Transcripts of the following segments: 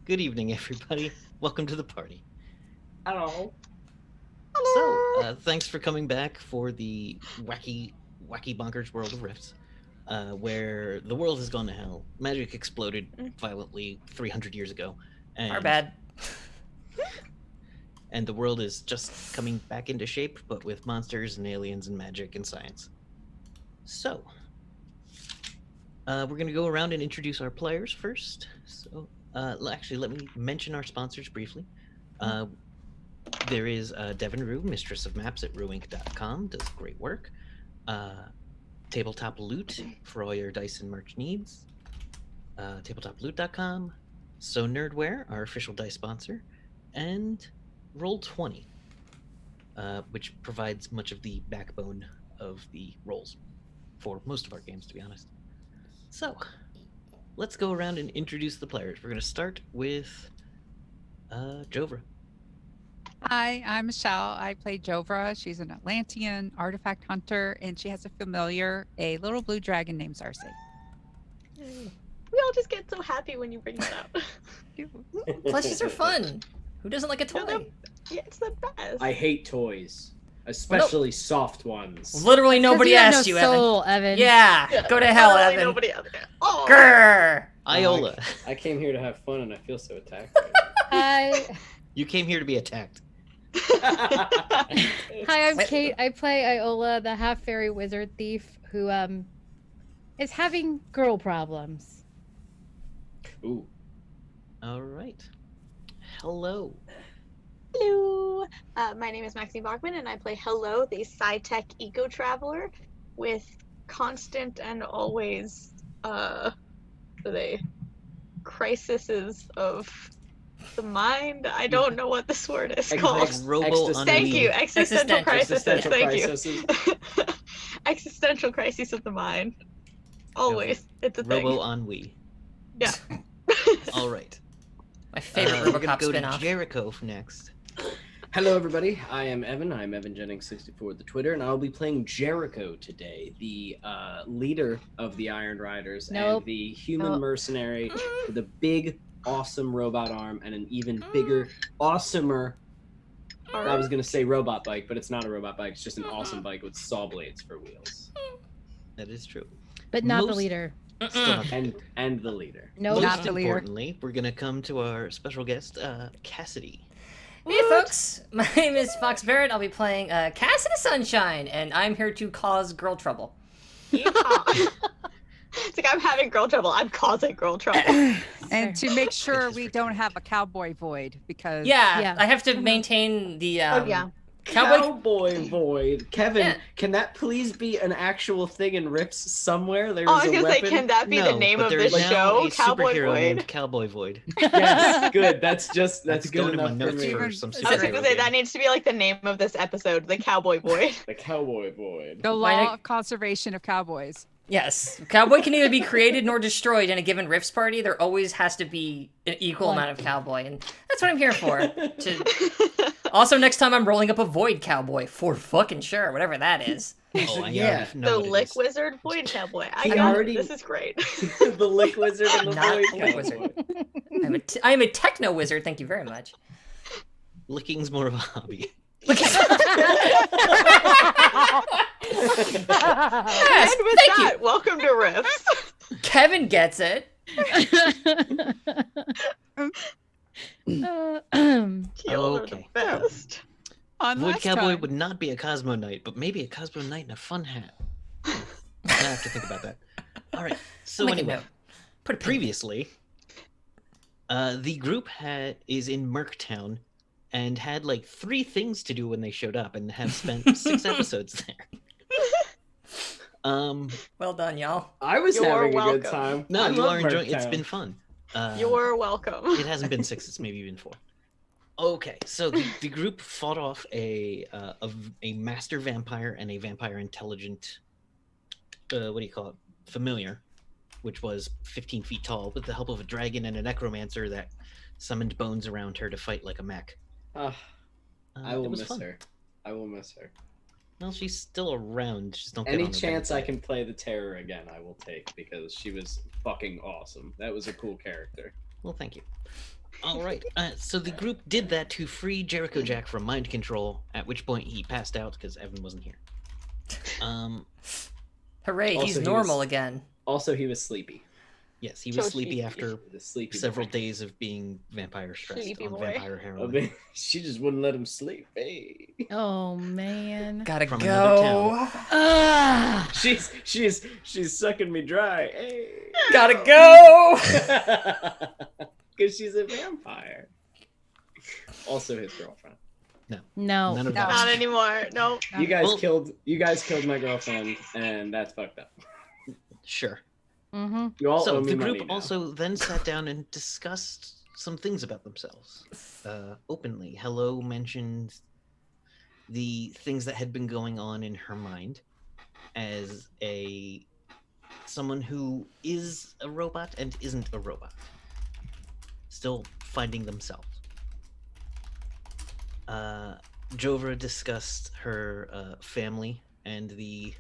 Good evening, everybody. Welcome to the party. Hello. So, thanks for coming back for the wacky bonkers world of Rifts, where the world has gone to hell. Magic exploded violently 300 years ago, and Our bad. and the world is just coming back into shape, but with monsters and aliens and magic and science. So, we're gonna go around and introduce our players first. So, actually, let me mention our sponsors briefly. There is Devin Rue, Mistress of Maps at ruinc.com, does great work. Tabletop Loot for all your dice and merch needs. Tabletoploot.com. So Nerdware, our official dice sponsor, and Roll20, which provides much of the backbone of the rolls for most of our games, to be honest. So, let's go around and introduce the players. We're going to start with Jovra. Hi, I'm Michelle. I play Jovra. She's an Atlantean artifact hunter, and she has a familiar, a little blue dragon named Sarsi. We all just get so happy when you bring that up. Plushies are fun. Who doesn't like a toy? Yeah, it's the best. I hate toys, especially soft ones. Literally nobody you have asked no you, soul, Evan. Yeah, Yeah, go to hell, literally Evan. Nobody out there. Oh. Grrr. Iola. I came here to have fun and I feel so attacked. Hi, You came here to be attacked. hi, I'm Kate. I play Iola, the half fairy wizard thief who is having girl problems. Ooh. All right. Hello. Hello. My name is Maxine Bachman, and I play Hello, the sci-tech eco-traveler with constant and always, crises of the mind. I don't know what this word is called. Robo Thank you. Existential crisis. Existential Thank you. crises. Existential crisis of the mind. Always. It's a Robo thing. ennui. Yeah. All right. My favorite We're gonna RoboCop go to spinoff. Jericho next. Hello, everybody. I am Evan. I'm Evan Jennings64 at the Twitter, and I'll be playing Jericho today, the leader of the Iron Riders Nope. and the human Nope. mercenary with a big, awesome robot arm and an even bigger, awesomer. I was gonna say robot bike, but it's not a robot bike. It's just an awesome bike with saw blades for wheels, That is true. But not the Most- leader. Still not and the leader. No, Most not the leader. importantly, we're gonna come to our special guest, Cassidy. Hey folks, my name is Fox Barrett. I'll be playing Cassidy Sunshine, and I'm here to cause girl trouble. Yeehaw. It's like I'm having girl trouble. I'm causing girl trouble. And to make sure Just we for don't time. have a cowboy void, because Yeah, Yeah. I have to maintain the Oh yeah. cowboy. Void. Kevin, Yeah. can that please be an actual thing in Rips somewhere? There's Oh, I was a gonna say, weapon. can that be the name but of there the is now show? a Cowboy superhero Void. named Cowboy Void. Yes, good. That's good going in my enough for notes me. for some I I was superhero gonna say that game. needs to be like the name of this episode, the Cowboy Void. The Cowboy Void. the Why law not- of conservation of cowboys. Yes, cowboy can neither be created nor destroyed in a given Rifts party. There always has to be an equal One. amount of cowboy, and that's what I'm here for. To also, next time I'm rolling up a void cowboy for fucking sure, whatever that is. Oh, I Yeah. already know The what it Lick is. Wizard Void Cowboy. I He got already- it. This is great. The Lick Wizard and the Not Void the Lick Cowboy. Wizard. I am a techno wizard. Thank you very much. Licking's more of a hobby. Yes, And with thank that, welcome to Riffs. you. Kevin gets it. Y'all are the Okay. best. On Void last Cowboy time. would not be a Cosmo Knight, but maybe a Cosmo Knight in a fun hat. I have to think about that. All right. So Make a anyway, note. Put a pin. previously, the group is in Merktown and had like 3 things to do when they showed up, and have spent 6 episodes there. Well done, y'all. I was You're having a welcome. good time. No, I you love are enjoying. It's Merktown. been fun. You're welcome. It hasn't been 6. It's maybe been 4. Okay, so the group fought off a master vampire and a vampire intelligent. What do you call it? Familiar, which was 15 feet tall, with the help of a dragon and a necromancer that summoned bones around her to fight like a mech. I It will was miss fun. her. I will miss her. Well, she's still around. Just don't get Any on her chance bad I side. can play the Terror again, I will take because she was fucking awesome. That was a cool character. Well, thank you. All right. So the group did that to free Jericho Jack from mind control, at which point he passed out because Evan wasn't here. Hooray, Also, he's he normal was- again. Also, he was sleepy. Yes, he was So sleepy sleepy. after The sleepy several boy. days of being vampire stressed Sleepy on boy. vampire I heroin. mean, she just wouldn't let him sleep. Hey. Oh man. Gotta From another go. Ah. She's sucking me dry. Hey. Gotta go. Because she's a vampire. Also his girlfriend. No. No. None of No. that. Not was true. anymore. Nope. You guys Well- killed my girlfriend, and that's fucked up. Sure. Mm-hmm. You all So owe me the money group now. also then sat down and discussed some things about themselves openly. Hello mentioned the things that had been going on in her mind as someone who is a robot and isn't a robot, still finding themselves. Jovra discussed her family and the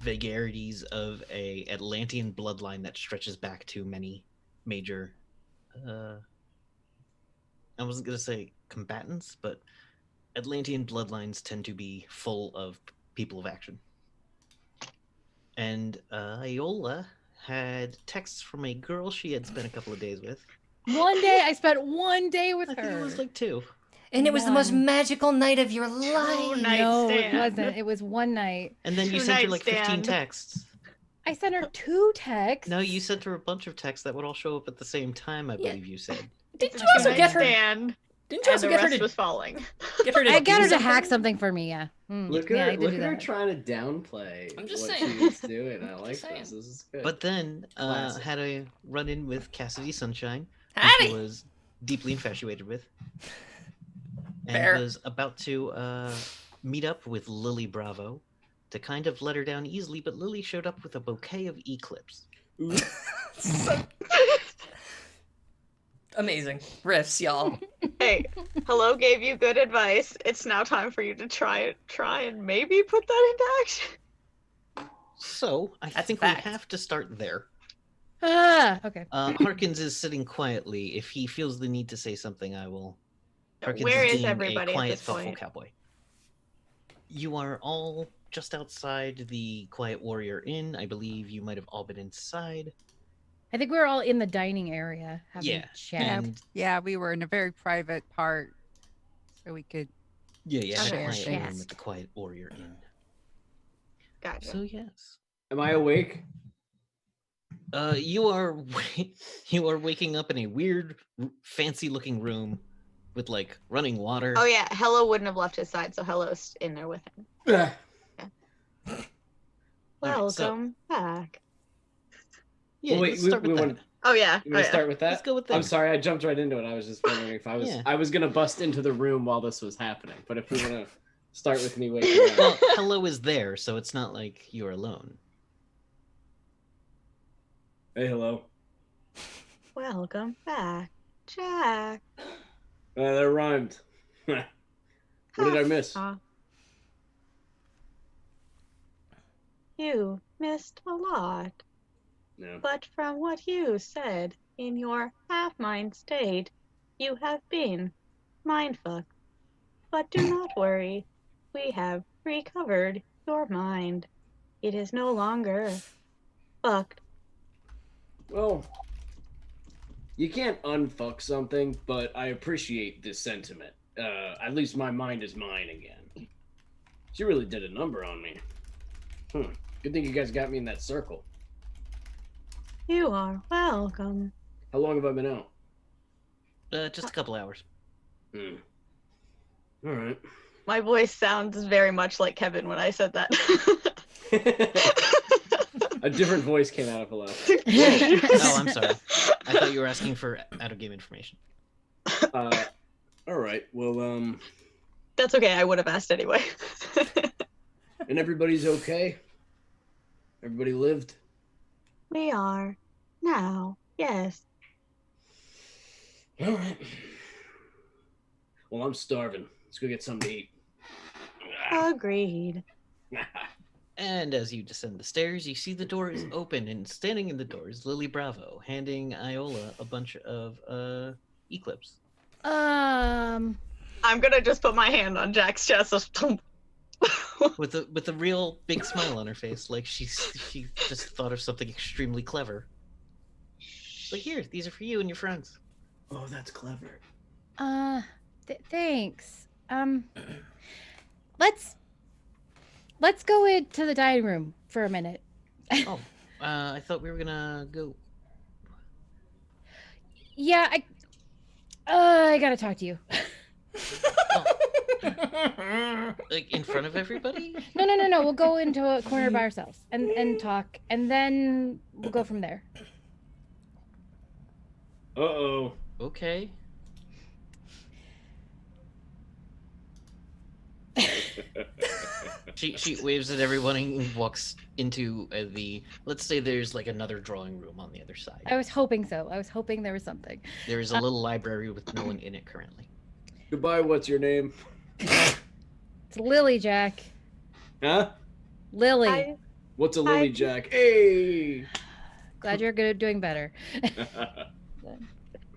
vagaries of a Atlantean bloodline that stretches back to many major I wasn't going to say combatants, but Atlantean bloodlines tend to be full of people of action. And Iola had texts from a girl she had spent a couple of days with. One day I spent one day with I think her. it was like 2. And it was the most One. magical night of your life. night No, it stand. wasn't. It was one night. And then you Two sent her night like 15 stand. texts. I sent her 2 texts. No, you sent her a bunch of texts that would all show up at the same time, I Yeah. believe you said. Didn't you Two also night get her? stand, Didn't you and also the get her rest to was falling. get her to? I got her do to hack something? something for me. Yeah. Look Yeah, I at her, did look do at her that. trying to downplay I'm just what saying. she was doing. I like Just saying. this. This is good. But then Classic. had a run-in with Cassidy Sunshine, who Howdy. she was deeply infatuated with. And Fair. was about to meet up with Lily Bravo to kind of let her down easily, but Lily showed up with a bouquet of Eclipse. Amazing riffs, y'all. Hey, hello gave you good advice. It's now time for you to try and maybe put that into action. So I That's a think we fact. have to start there. Ah, okay. Harkins is sitting quietly. If he feels the need to say something, I will. Harkins Where is being everybody a at quiet, this thoughtful point? cowboy. You are all just outside the Quiet Warrior Inn. I believe you might have all been inside. I think we were all in the dining area having Yeah, a chat. and Yeah, we were in a very private part, so we could. yeah, had a Share quiet room chest. at the Quiet Warrior Inn. Gotcha. So yes, Am I awake? you are you are waking up in a weird, fancy-looking room with like running water. Oh yeah, Hello wouldn't have left his side, so Hello's in there with him. Ugh. All right, so- Welcome back. Yeah, Well, wait, let's start with that. Oh yeah. You want to start with that? Let's go with I'm that. sorry, I jumped right into it. I was just wondering if Yeah. I was gonna bust into the room while this was happening. But if we want to start with me waking up, Well, Hello is there, so it's not like you're alone. hey, hello. Welcome back, Jack. That rhymed. What did I miss? You missed a lot, No. but from what you said in your half-mind state, you have been mindfucked. But do not worry, we have recovered your mind. It is no longer fucked. Well, you can't unfuck something, but I appreciate this sentiment. At least my mind is mine again. She really did a number on me. Good thing you guys got me in that circle. You are welcome. How long have I been out? Just a couple hours. All right. My voice sounds very much like Kevin when I said that. A different voice came out of hello. Oh, I'm sorry. I thought you were asking for out-of-game information. All right. Well, That's okay, I would have asked anyway. and everybody's okay. Everybody lived. We are now, yes. All right. Well, I'm starving. Let's go get something to eat. Agreed. And as you descend the stairs, you see the door is open, and standing in the door is Lily Bravo, handing Iola a bunch of Eclipse. Um, I'm gonna just put my hand on Jack's chest. With a real big smile on her face, like she just thought of something extremely clever. Like, here, these are for you and your friends. Oh, that's clever. Thanks. Let's go into the dining room for a minute. Oh, I thought we were gonna go. Yeah, I gotta talk to you. Like, in front of everybody? No. We'll go into a corner by ourselves and talk, and then we'll go from there. Uh-oh. Okay. She waves at everyone and walks into let's say there's like another drawing room on the other side. I was hoping so. I was hoping there was something. There is a little library with no one in it currently. Goodbye, what's your name? It's Lily, Jack. Huh? Lily. What's a lily, Hi. Jack? Hey! Glad you're doing better.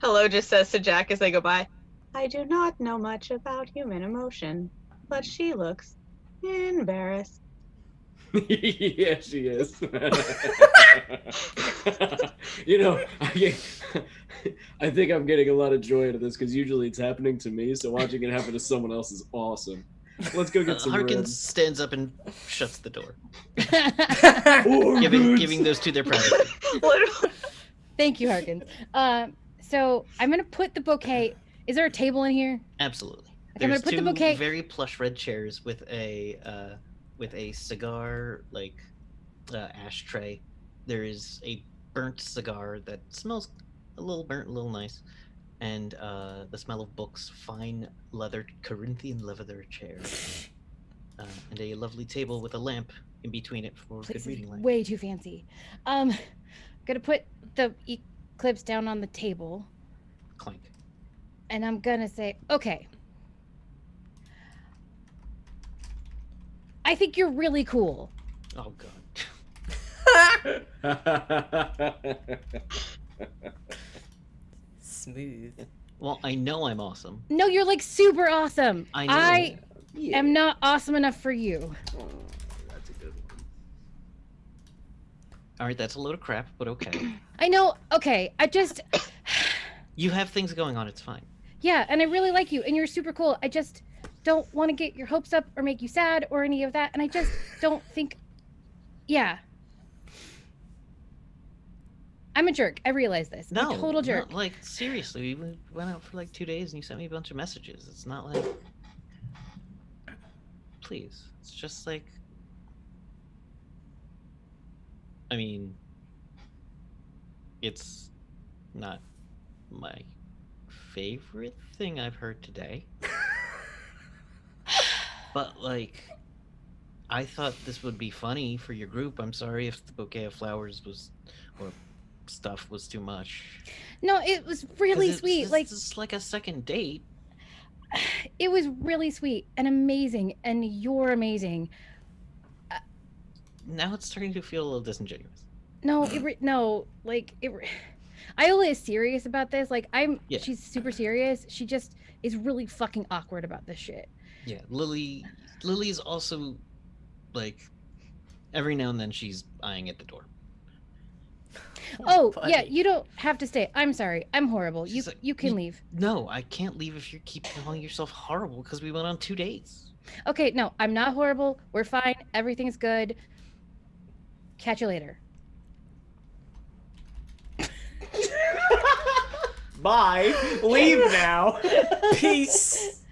Hello just says to Jack as they go by. I do not know much about human emotion, but she looks embarrassed. Yeah, she is. You know, I think I'm getting a lot of joy out of this because usually it's happening to me, so watching it happen to someone else is awesome. Let's go get some Harkins ribs. stands up and shuts the door, Oh, giving those two their privacy. Thank you, Harkins. So I'm gonna put the bouquet. Is there a table in here? Absolutely. Okay, I'm There's gonna put the two bouquet. very plush red chairs with a cigar ashtray. There is a burnt cigar that smells a little burnt, a little nice, and the smell of books, fine Corinthian leather chairs, and a lovely table with a lamp in between it for This good is reading light. way too fancy. Gonna put the Eclipse down on the table, Clank. and I'm gonna say, okay. I think you're really cool. Oh god. Smooth. Well, I know I'm awesome. No, you're like super awesome. I know. I Yeah. am not awesome enough for you. Oh, that's a good one. All right, that's a load of crap, but okay. I know. Okay, I just, You have things going on. It's fine. yeah, and I really like you, and you're super cool. I just don't want to get your hopes up or make you sad or any of that, and I just don't think, yeah. I'm a jerk. I realize this. I'm No, a total jerk. not, like, seriously, we went out for like 2 days and you sent me a bunch of messages. It's not like, please. It's just like, I mean, it's not my favorite thing I've heard today. But like, I thought this would be funny for your group. I'm sorry if the bouquet of flowers or stuff was too much. No, it was really 'Cause sweet. Like, it's like a second date. it was really sweet and amazing, and you're amazing. Now it's starting to feel a little disingenuous. No, Iola is serious about this. Like, Yeah. she's super serious. She just is really fucking awkward about this shit. Yeah, Lily's also like every now and then she's eyeing at the door. Oh, yeah, buddy. you don't have to stay. I'm sorry. I'm horrible. She's like, You can leave. No, I can't leave if you keep calling yourself horrible because we went on 2 dates. Okay, no, I'm not horrible. We're fine. Everything's good. Catch you later. Bye. Leave now. Peace.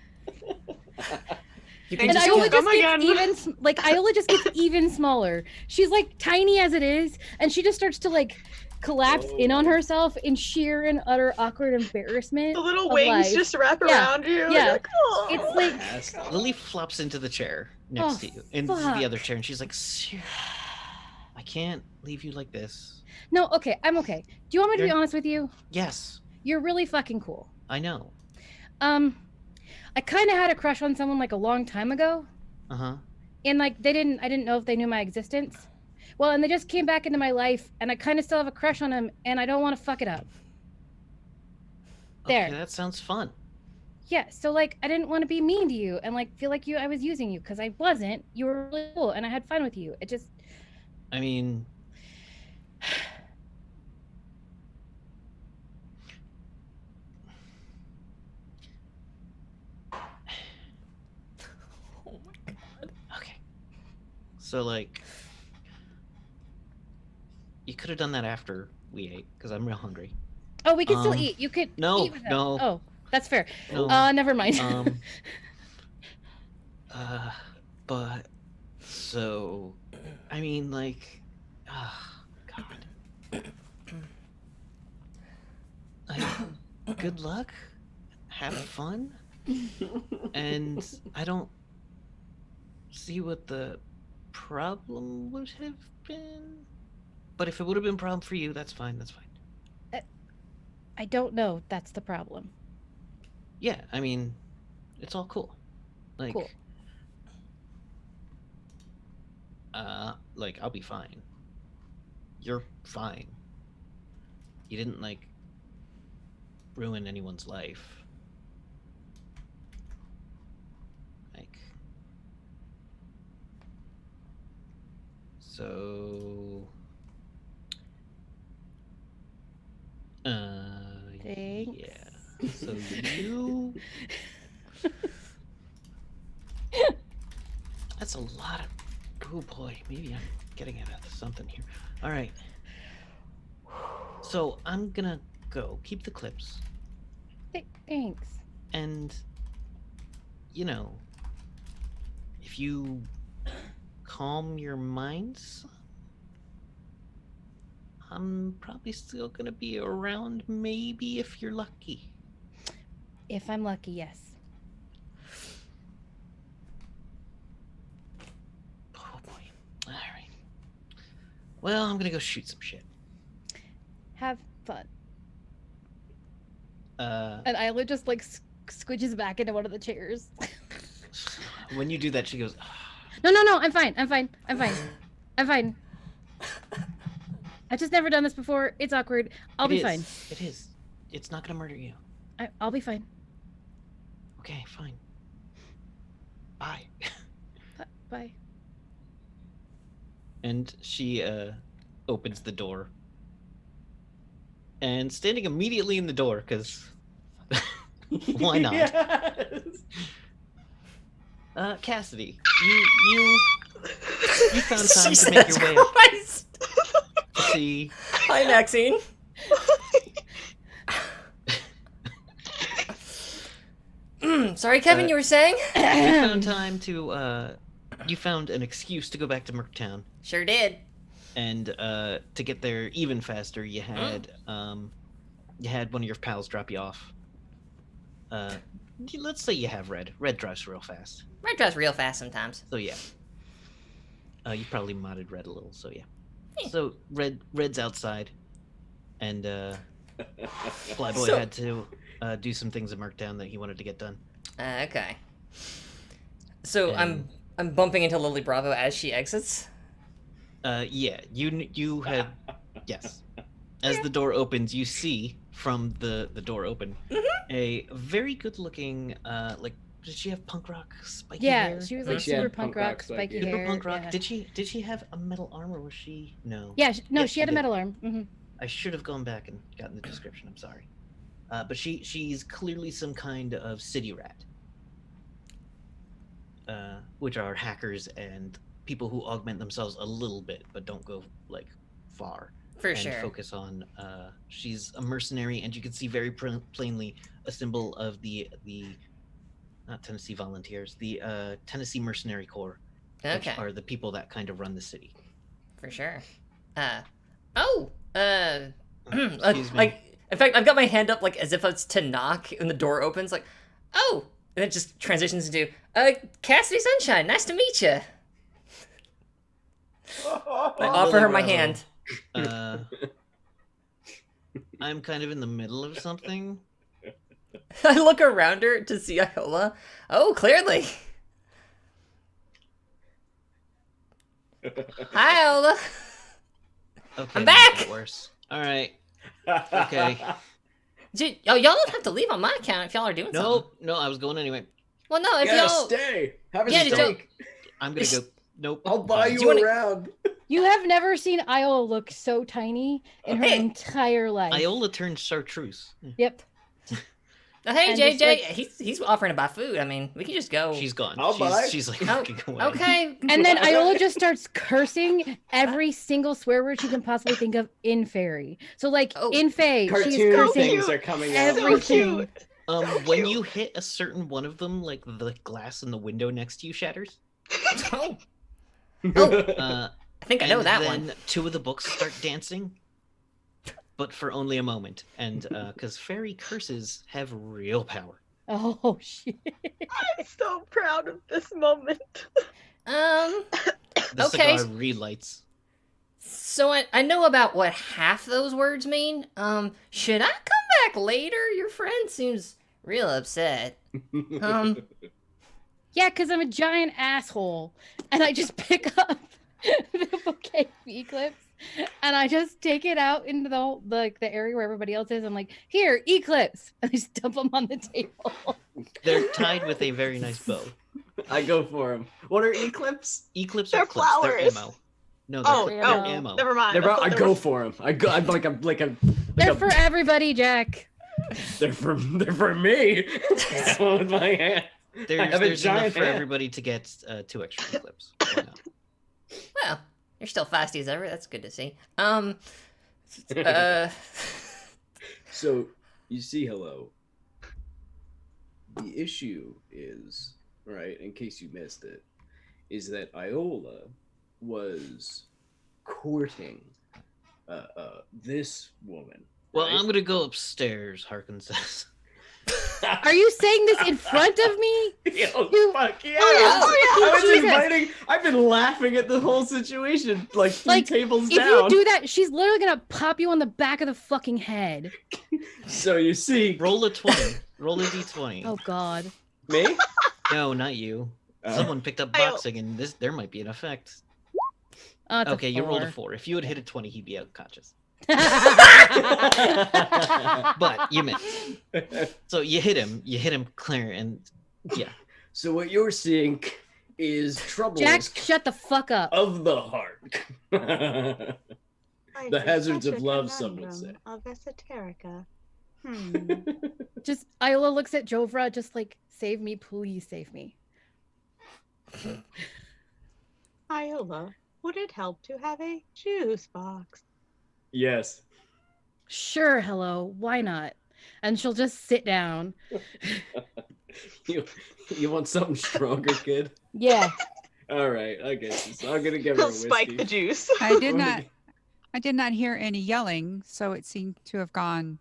You can And just Iola get- just Come gets again. Iola just gets even smaller. She's like tiny as it is, and she just starts to like collapse in on herself in sheer and utter awkward embarrassment. The little of wings life. just wrap Yeah, around you. yeah. You're like, "Oh." It's like Lily flops into the chair next Oh, to you, into the fuck. other chair, and she's like, I can't leave you like this. no, okay, I'm okay. Do you want me to be You're- honest with you? Yes, You're really fucking cool. I know. I kind of had a crush on someone like a long time ago, Uh huh. and like I didn't know if they knew my existence. Well, and they just came back into my life, and I kind of still have a crush on him, and I don't want to fuck it up. There. Okay, that sounds fun. Yeah, so like I didn't want to be mean to you and like feel like I was using you, because I wasn't. You were really cool and I had fun with you. It just I mean, Oh my god. okay. So like, you could have done that after we ate, because I'm real hungry. Oh, we can still eat. You could no, eat with us. no. Oh, that's fair. No. Never mind. But so, I mean, like, God. Like, good luck, have fun, and I don't see what the problem would have been. But if it would have been a problem for you, that's fine. That's fine. I don't know. That's the problem. Yeah, I mean, it's all cool. Like, Cool. like I'll be fine. You're fine. You didn't like ruin anyone's life. Like, so, Thanks. yeah. So you. That's a lot of. Oh boy, maybe I'm getting at something here. All right. So I'm gonna go. Keep the clips. Thanks. And, you know, if you calm your minds, I'm probably still gonna be around, maybe if you're lucky. If I'm lucky, yes. Oh boy. All right. Well, I'm gonna go shoot some shit. Have fun. Uh, And Isla just like squidges back into one of the chairs. when you do that, she goes, No, I'm fine. I'm fine. I've just never done this before. It's awkward. I'll be fine. It is. It's not gonna murder you. I'll be fine. Okay, fine. Bye. Bye. And she opens the door. And standing immediately in the door, because why not? Yes. Cassidy, you found time to make Jesus your way up Christ. to see. Hi, Maxine. Sorry, Kevin, you were saying? You found time to you found an excuse to go back to Merktown, Sure did. and to get there even faster, you had one of your pals drop you off. Let's say you have Red. Red drives real fast. Red drives real fast sometimes. So yeah. You probably modded Red a little, so yeah. Yeah. So Red's outside, and Flyboy So- had to do some things in Merktown that he wanted to get done. Okay. So And- I'm bumping into Lily Bravo as she exits. Yeah, you had yes. As the door opens, you see from the door open a very good-looking like. Did she have punk rock spiky Yeah, hair? she was Like like she had super punk punk rock rock, spiky spiky hair. Super punk rock. Yeah, Did she have a metal arm, or was she no? yeah no, Yes, she had a did. metal arm. Hmm. I should have gone back and gotten the description. I'm sorry, but she's clearly some kind of city rat, which are hackers and people who augment themselves a little bit but don't go like far. For and sure. focus on. She's a mercenary, and you can see very plainly a symbol of the not Tennessee Volunteers, the Tennessee Mercenary Corps, which Okay. are the people that kind of run the city. For sure. Excuse me. Like, in fact, I've got my hand up like as if it's to knock, and the door opens. Like, oh, and it just transitions into, Cassidy Sunshine, nice to meet you. I offer her my Bravo. hand. I'm kind of in the middle of something. I look around her to see Iola. Oh, clearly. Hi, Ola. Okay, I'm that back! got worse. All right. Okay. Y'all don't have to leave on my account if y'all are doing something. No, I was going anyway. Well, no, if Yeah, y'all... stay. Have a Yeah, did y'all- steak. I'm gonna go. Nope. I'll buy Fine. you you wanna- around. You have never seen Iola look so tiny in her Hey. entire life. Iola turned chartreuse. Yep. Oh, hey, And just, JJ, like- he's offering to buy food. I mean, we can just go. She's gone. I'll buy. She's like Oh, walking away. okay. And then Iola just starts cursing every single swear word she can possibly think of in fairy. So like Oh. in Fae, she's Cartoon cursing things are coming out. everything. When you hit a certain one of them, like the glass in the window next to you shatters. Oh, I think I know that then one. two of the books start dancing, but for only a moment. And because fairy curses have real power. Oh shit. I'm so proud of this moment. Um, The Okay. cigar relights. so I know about what half those words mean. Should I come back later? Your friend seems real upset. Yeah, because I'm a giant asshole. And I just pick up the bouquet of eclipse and I just take it out into the area where everybody else is. I'm like, here, eclipse. And I just dump them on the table. They're tied with a very nice bow. I go for him. What are eclipse? Eclipse They're are clips. They're flowers. ammo. No, Oh, they're oh, ammo. Never mind. They're thought I they go were- for him. I'm like a They're for everybody, Jack. they're for me. With my hand. I There's have a enough giant for hand. everybody to get 2 extra clips. Why not? Well, you're still feisty as ever. That's good to see. So you see, hello. The issue is, right, in case you missed it, is that Iola was courting this woman. Well, right? I'm gonna go upstairs, Harkin says. Are you saying this in front of me? Yo, You- fuck yeah! Oh, I was Jesus. inviting. I've been laughing at the whole situation, like three Like, tables If down. you do that, she's literally gonna pop you on the back of the fucking head. So you see, Roll a 20. Roll a d20. Oh god. me. No, not you. Someone picked up I'll- boxing, and there might be an effect. Oh, it's a Okay, you rolled a 4. 4. If you had hit a 20, he'd be unconscious. But But you missed. So you hit him clear, and yeah. So what you're seeing is troubles Jack, shut the fuck up. of the heart. Life The is hazards such of a love, some would conundrum say. Of esoterica. Just Iola looks at Jovra, just like, save me, please save me. Iola, would it help to have a juice box? Yes. Sure, hello, why not? And she'll just sit down. You want something stronger, kid? Yeah. All right, I guess so. I'm gonna give her a He'll spike whiskey. the juice. I did not hear any yelling, so it seemed to have gone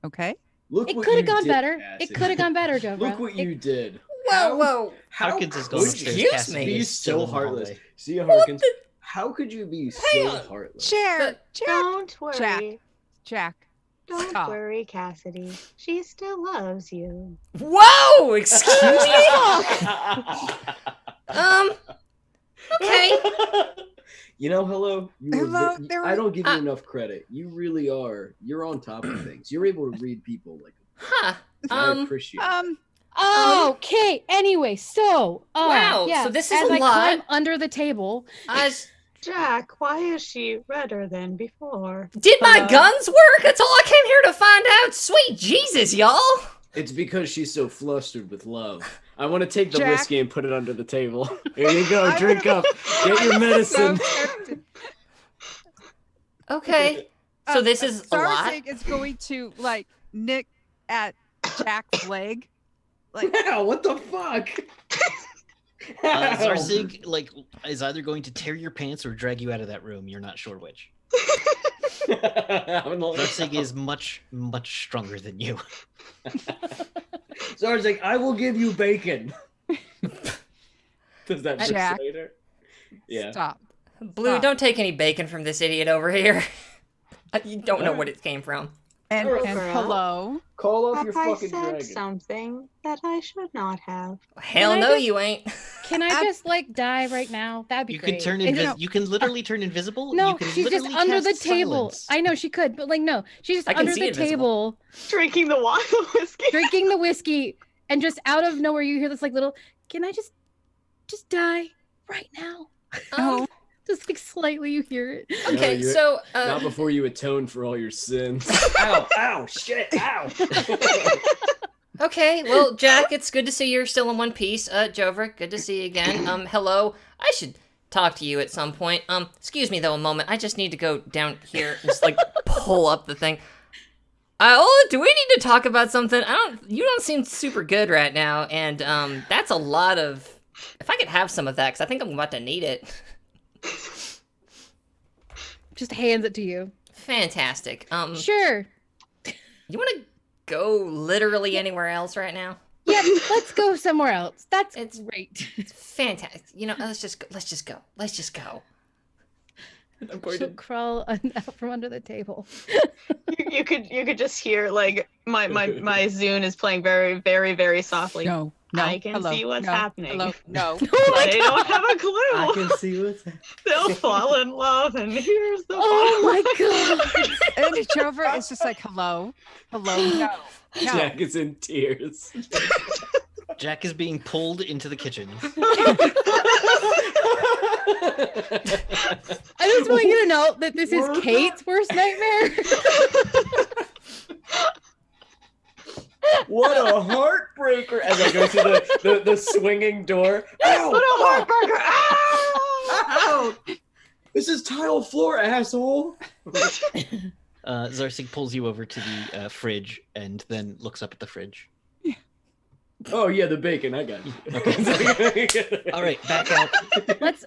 okay. Look It what could have you gone did, better. Cassie. It could have gone better, Jovra. Look what you did. whoa. Harkins is could going upstairs. Excuse Cassidy me? Be is still so in the heartless. hallway. See, Harkins, how could you be Hang so on. heartless? Jack, Don't worry. Jack. Don't Stop. worry, Cassidy. She still loves you. Whoa! Excuse me. Okay. You know, hello. Hello, there I don't give you Ah. enough credit. You really are. You're on top of things. You're able to read people like. Huh. I Um. appreciate. it. Okay, anyway, so Wow, yeah, so this is as a I lot. climb under the table. Jack, why is she redder than before? Did my guns work? That's all I came here to find out. Sweet Jesus, y'all. It's because she's so flustered with love. I want to take the Jack. whiskey and put it under the table. Here you go. I Drink would've- up. Get your medicine. Okay. So this is a lot. Zarzig is going to like nick at Jack's leg. Like Wow, what the fuck? Zarsig is either going to tear your pants or drag you out of that room. You're not sure which. Zarsig is much, much stronger than you. Zarzig, I will give you bacon. Does that Jack. persuade her? Yeah. stop. Blue, Stop. don't take any bacon from this idiot over here. You don't know Alright. what it came from. And, Alright. and Girl. hello. Call off Have your I fucking said dragon. something that I should not have? Hell I no, just- you ain't. Can I just like die right now? That'd be You great. can turn And just- You can literally turn invisible. No, you can she's just literally under the cast table. silence. I know she could, but like no, she's just I can under see the invisible. table Drinking the wine whiskey. drinking the whiskey, and just out of nowhere you hear this like little. Can I just die right now? No. Just like slightly you hear it. Okay, you- so Not before you atone for all your sins. Ow! Ow! Shit! Ow! okay, well, Jack, it's good to see you're still in one piece. Jover, good to see you again. Hello. I should talk to you at some point. Excuse me though a moment. I just need to go down here and just like pull up the thing. Do we need to talk about something? You don't seem super good right now, and that's a lot of. If I could have some of that, because I think I'm about to need it. Just hands it to you. Fantastic. Sure. You want to go literally anywhere else right now? Yeah, let's go somewhere else. That's It's- great. It's fantastic. You know, let's just go. Let's just go. Let's just go. I'm going She'll to. crawl out from under the table. You could just hear like my Zune is playing very, very, very softly. No. No. I can hello, see what's no, happening. Hello. No. But I don't have a clue. I can see what's happening. They'll fall in love, and here's the Oh my god. And Jover is just like, hello. Hello. No. No. Jack is in tears. Jack is being pulled into the kitchen. I just want you to know that this is Kate's worst nightmare. What a heartbreaker! As I go through the swinging door. Ow! What a heartbreaker! Ah! Ow! This is tile floor, asshole! Zarsig pulls you over to the fridge and then looks up at the fridge. Oh yeah, the bacon. I got you. Okay. All right, back out.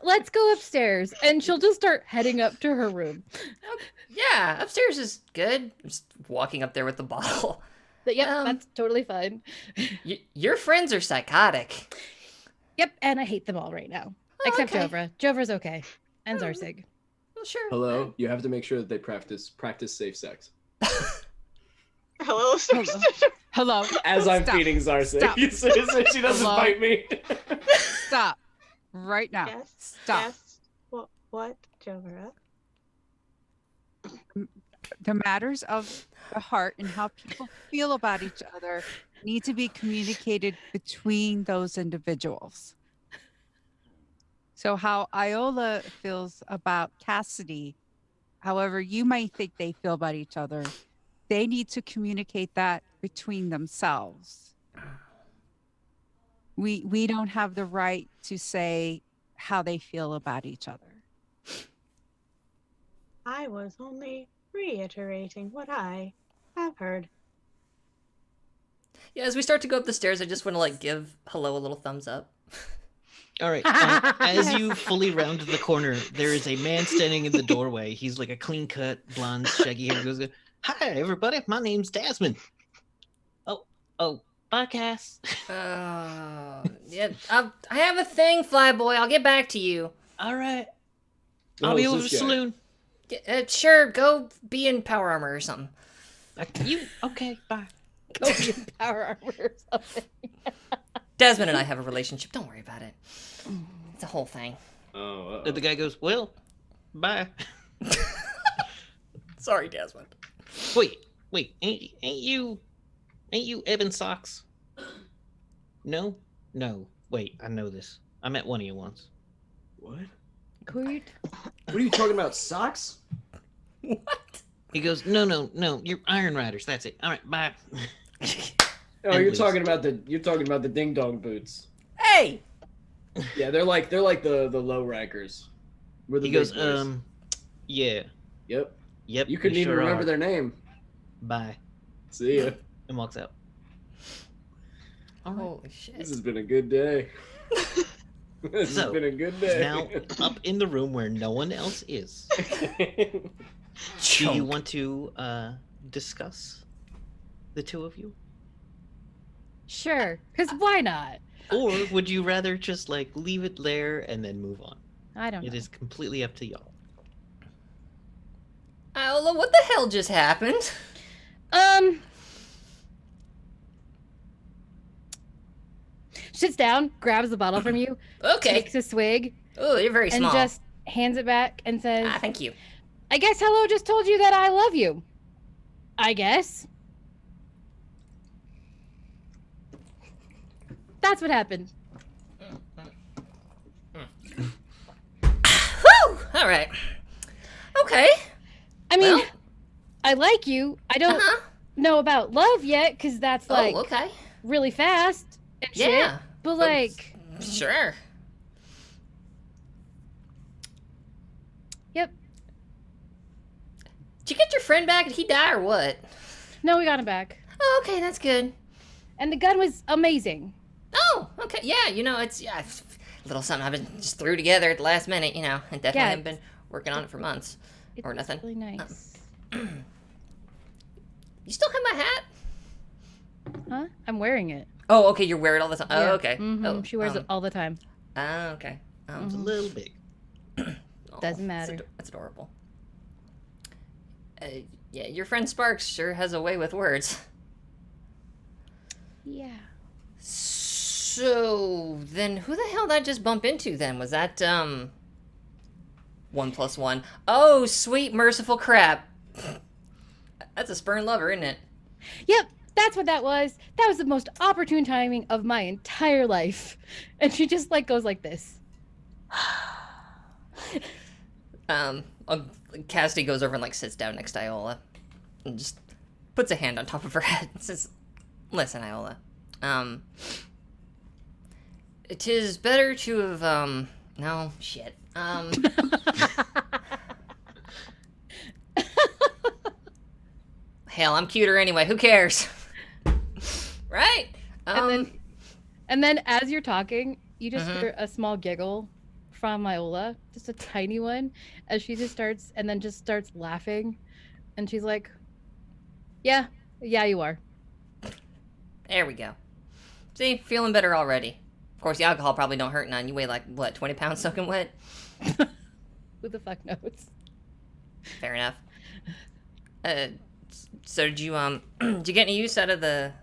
Let's go upstairs, and she'll just start heading up to her room. Yeah, upstairs is good. Just walking up there with the bottle. But yep, Um, that's totally fine. Your friends are psychotic. Yep, and I hate them all right now, except okay. Jovra. Jover's okay, and Zarsig. Well, sure. Hello. You have to make sure that they practice safe sex. Hello, Hello. Hello. As I'm Stop. feeding Zarsig, Stop. so she doesn't Hello. bite me. Stop. Right now. Yes. Stop. Yes. What, Jovera? The matters of the heart and how people feel about each other need to be communicated between those individuals. So how Iola feels about Cassidy, however you might think they feel about each other, they need to communicate that between themselves. We don't have the right to say how they feel about each other. I was only reiterating what I have heard. Yeah, as we start to go up the stairs, I just want to like give hello a little thumbs up. All right. As you fully round the corner, there is a man standing in the doorway. He's like a clean-cut, blonde, shaggy hair. He goes, "Hi, everybody. My name's Desmond." Oh, bye, Cass. Yeah, I have a thing, Flyboy. I'll get back to you. All right. Oh, I'll be it's over this the guy. saloon. Yeah, sure, go be in power armor or something. Okay, bye. Go be in power armor or something. Desmond and I have a relationship. Don't worry about it. It's a whole thing. Oh. And the guy goes, "Well, bye." Sorry, Desmond. Wait, ain't you Evan Socks? No. Wait, I know this. I met one of you once. What? Who are you? What are you talking about? Socks? What? He goes, no, you're Iron Riders. That's it. All right, bye. Oh, And you're leaves. talking about the ding dong boots. Hey! Yeah, they're like the low rankers. We're the He big goes, boys. yeah, Yep. yep. You couldn't we even sure remember are. their name. Bye. See ya. And walks out. All right. Holy shit. This has been a good day. This So, has been a good day. Now, up in the room where no one else is, do you want to discuss the two of you? Sure, because why not? Or would you rather just like leave it there and then move on? I don't know. It is completely up to y'all. Iola, what the hell just happened? Sits down, grabs the bottle from you, Okay. takes a swig, Oh, you're very and small. just hands it back and says, Thank you. I guess Hello just told you that I love you. I guess. That's what happened. Whew! All right. Okay. I mean, Well. I like you. I don't Uh-huh. know about love yet, because that's like Oh, okay. really fast and shit. Yeah. But like, Sure. yep. Did you get your friend back? Did he die or what? No, we got him back. Oh, okay, that's good. And the gun was amazing. Oh, okay. Yeah, it's a little something I've been just threw together at the last minute, and definitely Yeah, haven't been working on it for months It's or nothing. really nice. You still have my hat? Huh? I'm wearing it. Oh, okay. You wear it all the time. Yeah. Oh, okay. Mhm, Oh, she wears it all the time. Oh, okay. It's a little big. Oh, Doesn't matter. That's adorable. Yeah, your friend Sparks sure has a way with words. Yeah. So then, who the hell did I just bump into? Then was that 1+1? Oh, sweet merciful crap! That's a spurn lover, isn't it? Yep, that's what that was. That was the most opportune timing of my entire life. And she just like goes like this. Cassidy goes over and like sits down next to Iola, and just puts a hand on top of her head and says, "Listen, Iola, it is better to have no shit. Hell, I'm cuter anyway. Who cares, right? And then as you're talking, you just Mhm. hear a small giggle from Iola, just a tiny one, as she just starts laughing, and she's like, "Yeah, you are." There we go. See, feeling better already. Of course, the alcohol probably don't hurt none. You weigh like what, 20 pounds soaking wet? Who the fuck knows? Fair enough. So did you did you get any use out of the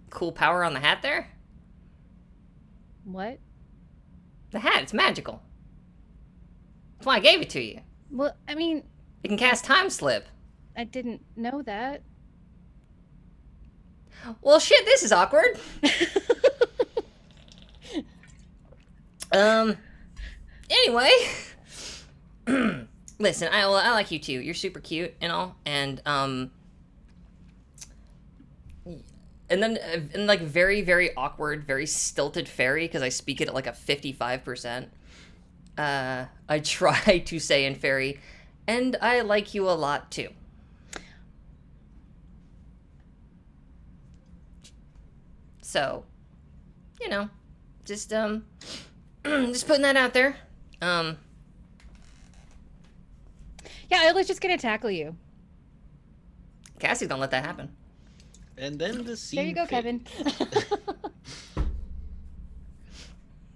cool power on the hat there? What? The hat, it's magical. That's why I gave it to you. Well, I mean, It can cast time slip. I didn't know that. Well, shit, this is awkward. Anyway. Listen, I like you too. You're super cute and all, and then in like very, very awkward, very stilted fairy, because I speak it at like a 55%. I try to say in fairy, and I like you a lot too. So, just just putting that out there. Yeah, Iola's just gonna tackle you. Cassie, don't let that happen. And then the scene. There you go, fades. Kevin.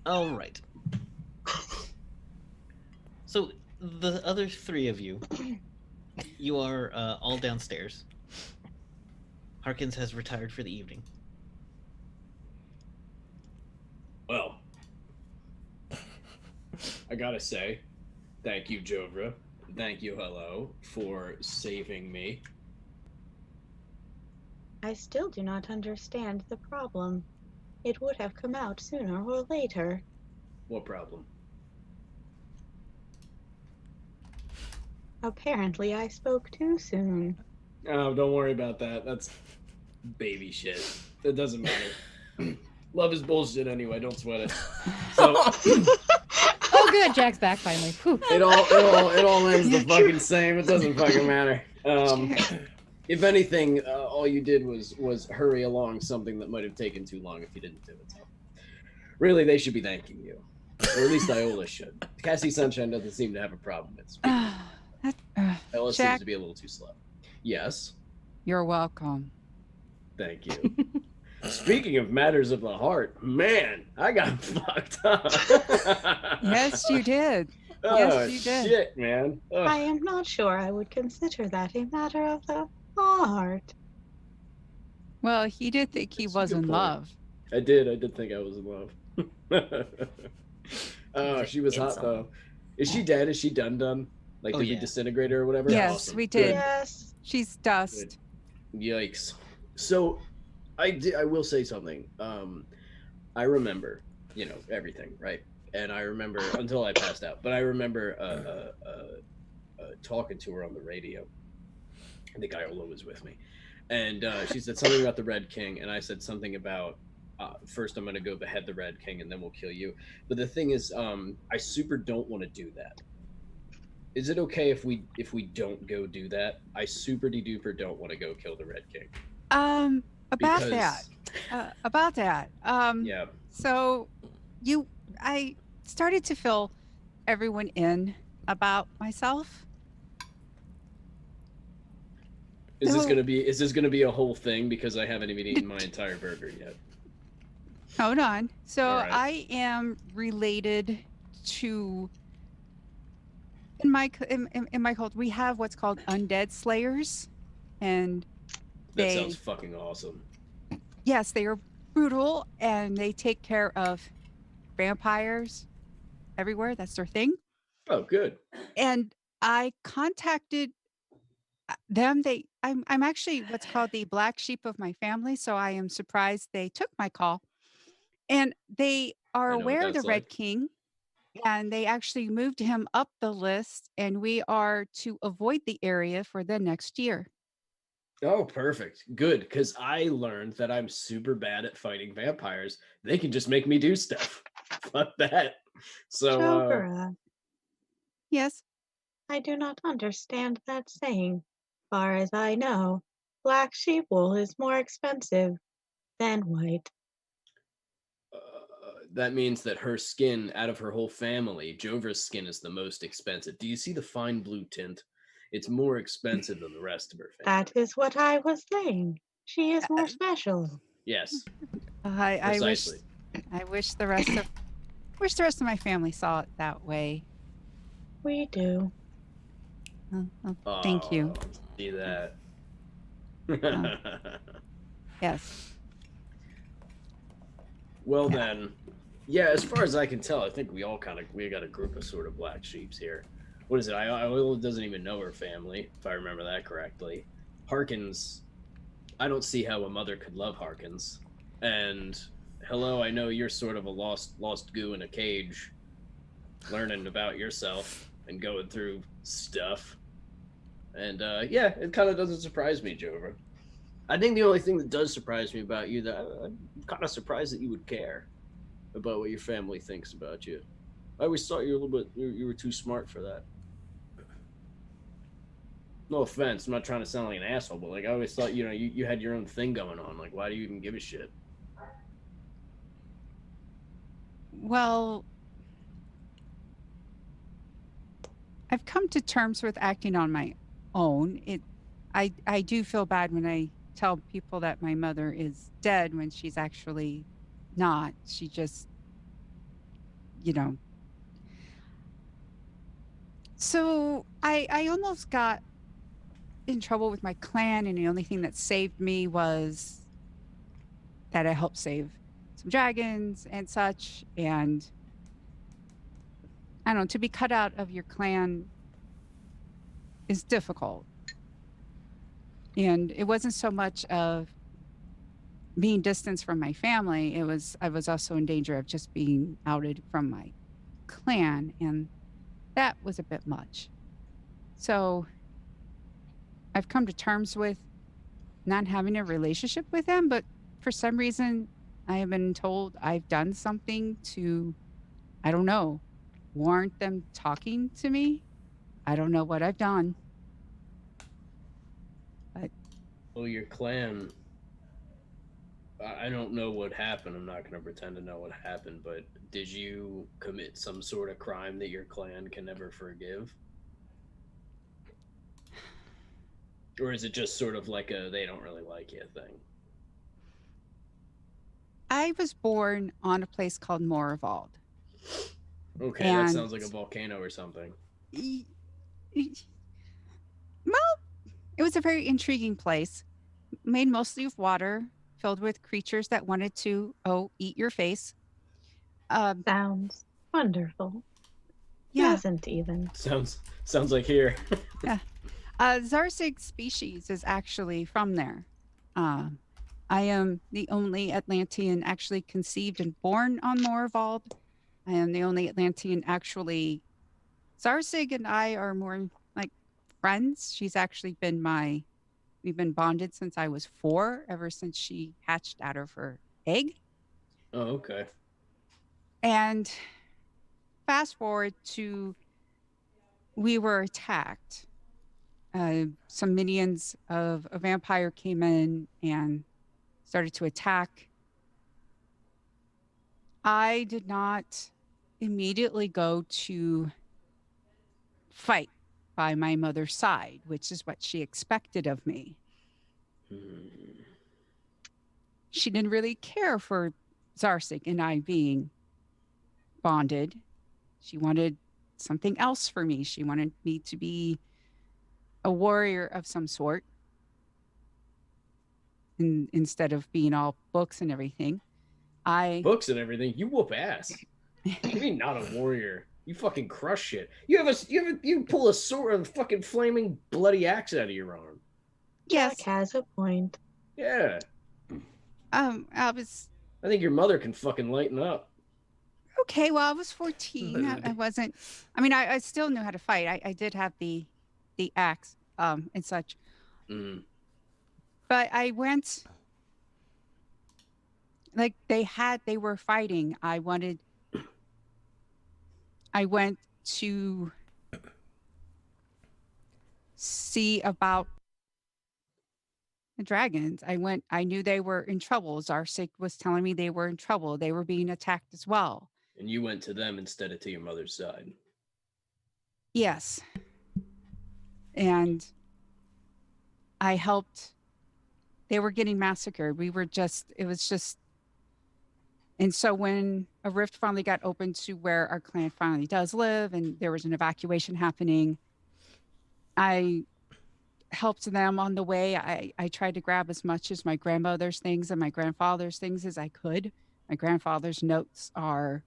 All right. So the other three of you, you are all downstairs. Harkins has retired for the evening. Well, I gotta say, thank you, Jovra. Thank you, Hello, for saving me. I still do not understand the problem. It would have come out sooner or later. What problem? Apparently, I spoke too soon. Oh, don't worry about that. That's baby shit. It doesn't matter. Love is bullshit anyway. Don't sweat it. So Oh, good, Jack's back finally. Whew. it all ends the fucking same. It doesn't fucking matter. If anything, all you did was hurry along something that might have taken too long if you didn't do it. So, really, they should be thanking you, or at least Iola should. Cassie Sunshine doesn't seem to have a problem with speaking. Iola seems Jack, to be a little too slow. Yes, you're welcome. thank you. Speaking of matters of the heart, man, I got fucked up. Yes, you did. Oh, Yes, you did. shit, man. Ugh. I am not sure I would consider that a matter of the heart. Well, he did think he That's a was good in point. love. I did think I was in love. Oh, she was In hot someone. though. Is she dead? Is she done? Like, Oh, did we yeah. disintegrate her or whatever? Yes, Awesome. we Good. did. Yes. She's dust. Yikes. So, I will say something. I remember, everything, right? And I remember until I passed out, but I remember talking to her on the radio. I think Iola was with me, and she said something about the Red King, and I said something about first I'm going to go behead the Red King, and then we'll kill you. But the thing is, I super don't want to do that. Is it okay if we don't go do that? I super de duper don't want to go kill the Red King. About Because, that. About that. yeah. So I started to fill everyone in about myself. Is this So- gonna be a whole thing because I haven't even eaten my entire burger yet? Hold on. So All right. I am related to in my cult we have what's called undead slayers, and That they sounds fucking awesome. yes, they are brutal and they take care of vampires everywhere. That's their thing. Oh, good. And I contacted them. I'm actually what's called the black sheep of my family, so I am surprised they took my call. And they are I know what aware of the that's Red like. King, and they actually moved him up the list, and we are to avoid the area for the next year. Oh, perfect. Good, because I learned that I'm super bad at fighting vampires. They can just make me do stuff. Fuck that. So, Jogura, Yes. I do not understand that saying. Far as I know, black sheep wool is more expensive than white. that means that her skin, out of her whole family, Jover's skin is the most expensive. Do you see the fine blue tint? It's more expensive than the rest of her family. That is what I was saying. She is more special. Yes, I wish precisely. I wish the rest of my family saw it that way. We do. Thank you. Oh, see that. Yes. Well then, yeah. As far as I can tell, I think we got a group of sort of black sheeps here. What is it? Iola doesn't even know her family, if I remember that correctly. Harkins, I don't see how a mother could love Harkins. And hello, I know you're sort of a lost goo in a cage, learning about yourself and going through stuff. And yeah, it kind of doesn't surprise me, Jover. I think the only thing that does surprise me about you, that I'm kind of surprised that you would care about what your family thinks about you. I always thought you were a little bit, you were too smart for that. No offense, I'm not trying to sound like an asshole, but like I always thought, you had your own thing going on. Like, why do you even give a shit? Well, I've come to terms with acting on my own. I do feel bad when I tell people that my mother is dead when she's actually not. She just, you know. So I almost got in trouble with my clan, and the only thing that saved me was that I helped save some dragons and such. And I don't know, to be cut out of your clan is difficult. And it wasn't so much of being distanced from my family. I was also in danger of just being outed from my clan, and that was a bit much. So I've come to terms with not having a relationship with them, but for some reason I have been told I've done something to, I don't know, warrant them talking to me. I don't know what I've done. But Well, your clan, I don't know what happened. I'm not going to pretend to know what happened, but did you commit some sort of crime that your clan can never forgive? Or is it just sort of like a they don't really like you thing? I was born on a place called Moravald. Okay, that And sounds like a volcano or something. y- y- well, It was a very intriguing place, made mostly of water, filled with creatures that wanted to, eat your face. Um, Sounds wonderful. yeah, Pleasant, even. Sounds like here. yeah. Zarsig species is actually from there. Uh, I am the only Atlantean actually conceived and born on Morvald. I am the only Atlantean actually. Zarsig and I are more like friends. She's actually been we've been bonded since I was 4, ever since she hatched out of her egg. Oh, okay. And fast forward to we were attacked. Some minions of a vampire came in and started to attack. I did not immediately go to fight by my mother's side, which is what she expected of me. Hmm. She didn't really care for Zarsik and I being bonded. She wanted something else for me. She wanted me to be a warrior of some sort instead of being all books and everything. I Books and everything. You whoop ass. What do you mean not a warrior? You fucking crush shit. You pull a sword and fucking flaming bloody axe out of your arm. yes, Jack has a point. Yeah. I was I think your mother can fucking lighten up. okay. Well, I was 14. I, Mood. I wasn't. I mean, I still knew how to fight. I did have the axe and such, Mm. but I went like they were fighting. I went to see about the dragons. I knew they were in trouble. Zarsik was telling me they were in trouble. They were being attacked as well. And you went to them instead of to your mother's side. Yes. And I helped. They were getting massacred. It was just, and so when a rift finally got open to where our clan finally does live and there was an evacuation happening, I helped them on the way. I tried to grab as much as my grandmother's things and my grandfather's things as I could. My grandfather's notes are,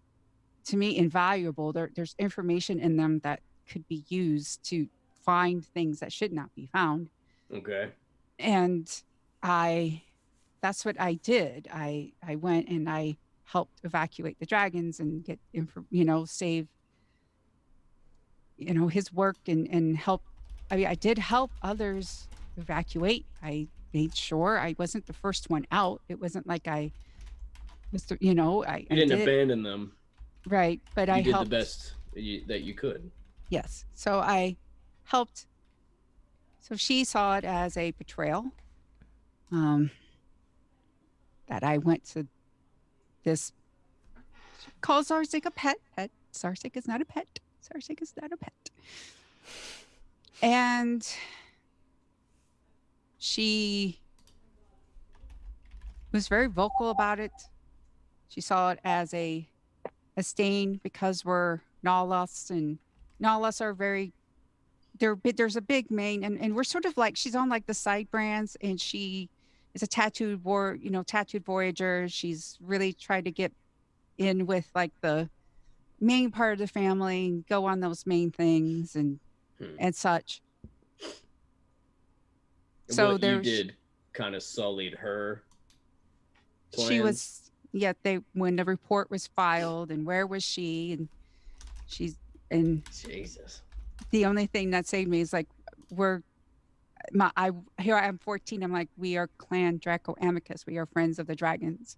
to me, invaluable. There's information in them that could be used to find things that should not be found. Okay. And I, that's what I did. I went and I helped evacuate the dragons and get save his work and help. I mean, I did help others evacuate. I made sure I wasn't the first one out. It wasn't like I was You I didn't did abandon them. right, but I You did the helped. best that you could. Yes, so I helped. So she saw it as a betrayal, um that I went to this. She calls Zarsik a pet. Zarsik is not a pet. Zarsik is not a pet. And she was very vocal about it. She saw it as a stain because we're Nalas, and Nalas are very there's a big main, and we're sort of like, she's on like the side brands, and she is a tattooed voyager. She's really tried to get in with like the main part of the family and go on those main things Hmm. and such. And So what you there's did kind of sullied her plans. she was, yet when the report was filed, and where was she, and she's, and Jesus. the only thing that saved me is like, here I am 14. I'm like, we are Clan Draco Amicus. We are friends of the dragons.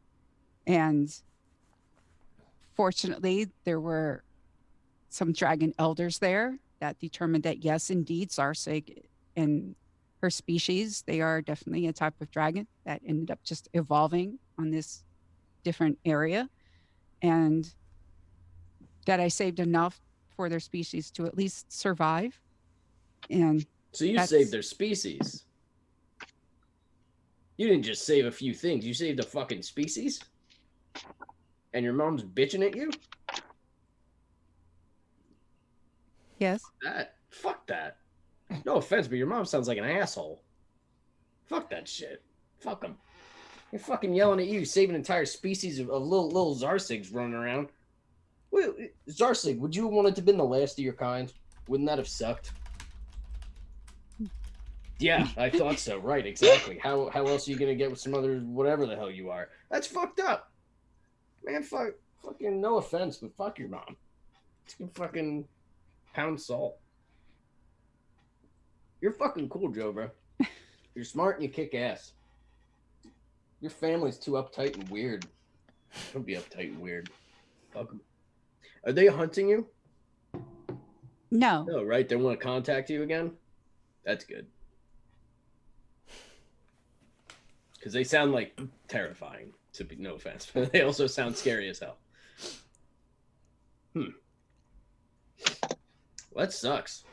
And fortunately, there were some dragon elders there that determined that yes, indeed, Zarsig and her species, they are definitely a type of dragon that ended up just evolving on this different area. And that I saved enough for their species to at least survive. And So you that's, saved their species. You didn't just save a few things. You saved a fucking species? And your mom's bitching at you? yes. Fuck that. No offense, but your mom sounds like an asshole. Fuck that shit. Fuck them. They're fucking yelling at you, save an entire species of little Zarsigs running around. Wait, Zarsig, would you have wanted to have been the last of your kind? Wouldn't that have sucked? Yeah, I thought so. Right, exactly. How else are you gonna get with some other whatever the hell you are? That's fucked up. Man, fucking no offense, but fuck your mom. It's gonna fucking pound salt. You're fucking cool, Joe, bro. You're smart and you kick ass. Your family's too uptight and weird. Don't be uptight and weird. Fuck 'em. Are they hunting you? No. No, right? They want to contact you again? That's good. Because they sound like terrifying, to be no offense, but they also sound scary as hell. Well, that sucks.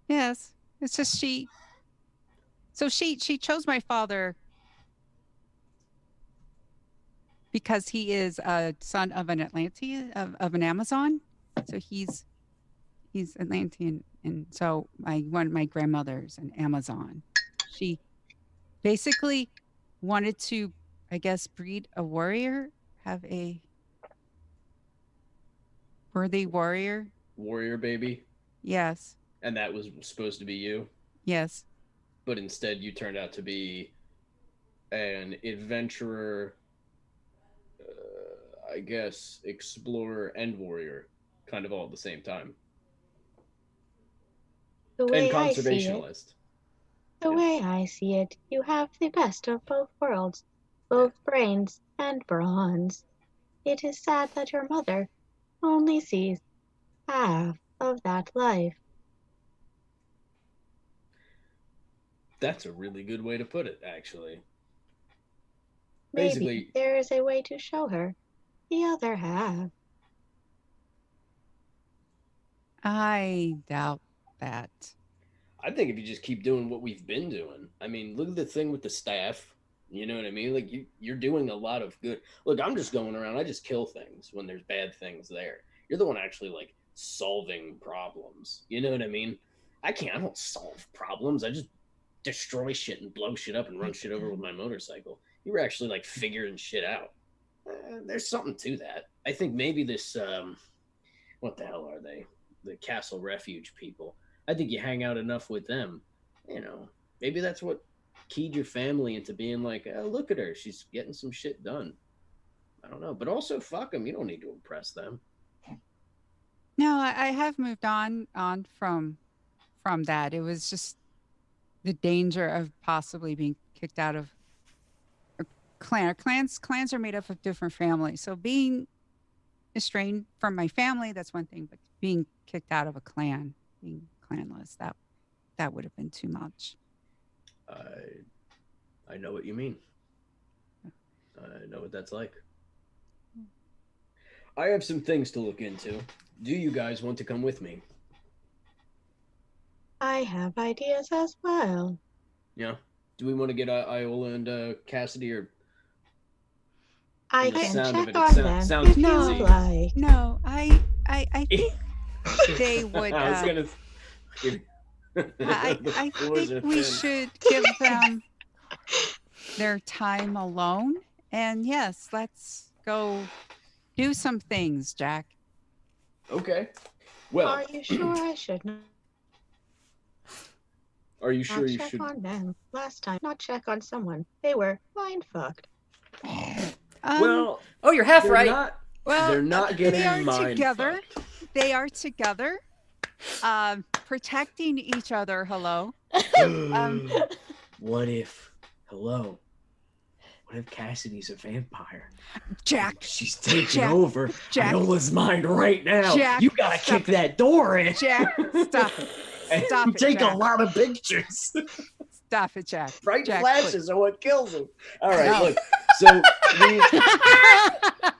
Yes. It's just she chose my father because he is a son of an Atlantean, of an Amazon. So he's Atlantean, and so my grandmother's an Amazon. She basically wanted to, I guess, breed a warrior, have a worthy warrior. Warrior baby. Yes. And that was supposed to be you. Yes. But instead you turned out to be an adventurer, I guess, explorer and warrior, kind of all at the same time. The And way I see it, conservationalist. the way I see it, you have the best of both worlds, both brains and bronze. It is sad that your mother only sees half of that life. That's a really good way to put it, actually. Maybe Basically, there is a way to show her the other half. I doubt that. I think if you just keep doing what we've been doing, I mean, look at the thing with the staff. You know what I mean? Like you're doing a lot of good. Look, I'm just going around. I just kill things when there's bad things there. You're the one actually like solving problems. You know what I mean? I don't solve problems. I just destroy shit and blow shit up and run shit over with my motorcycle. You were actually like figuring shit out. There's something to that. I think maybe this what the hell are they? The Castle Refuge people. I think you hang out enough with them, you know. Maybe that's what keyed your family into being like, oh, look at her, she's getting some shit done. I don't know, but also fuck them. You don't need to impress them. No, I have moved on from that. It was just the danger of possibly being kicked out of a clan. Clans are made up of different families. So being estranged from my family, that's one thing, but being kicked out of a clan, being clanless, that would have been too much. I know what you mean. I know what that's like. I have some things to look into. Do you guys want to come with me? I have ideas as well. Yeah. Do we want to get Iola and Cassidy, or I the can sound of check it on them sounds if you easy. like. No, I think they would. I was gonna. I think we should give them their time alone. And yes, let's go do some things, Jack. Okay. Well, Are you sure I should not are you sure you check should? on them? Last time, not check on someone. They were mind fucked. Well, Oh, you're half they're right. not. well, They're not getting they are mind together. fucked. They are together, protecting each other. Hello. What if? Hello. What if Cassidy's a vampire? Jack. She's taking Jack, over Jack, Iola's mind right now. Jack, You gotta stop kick that door in. Jack, stop it. And Stop it, take Jack. a lot of pictures. Stop it, Jack. Bright Jack, flashes are what kills him. All right, No. look. So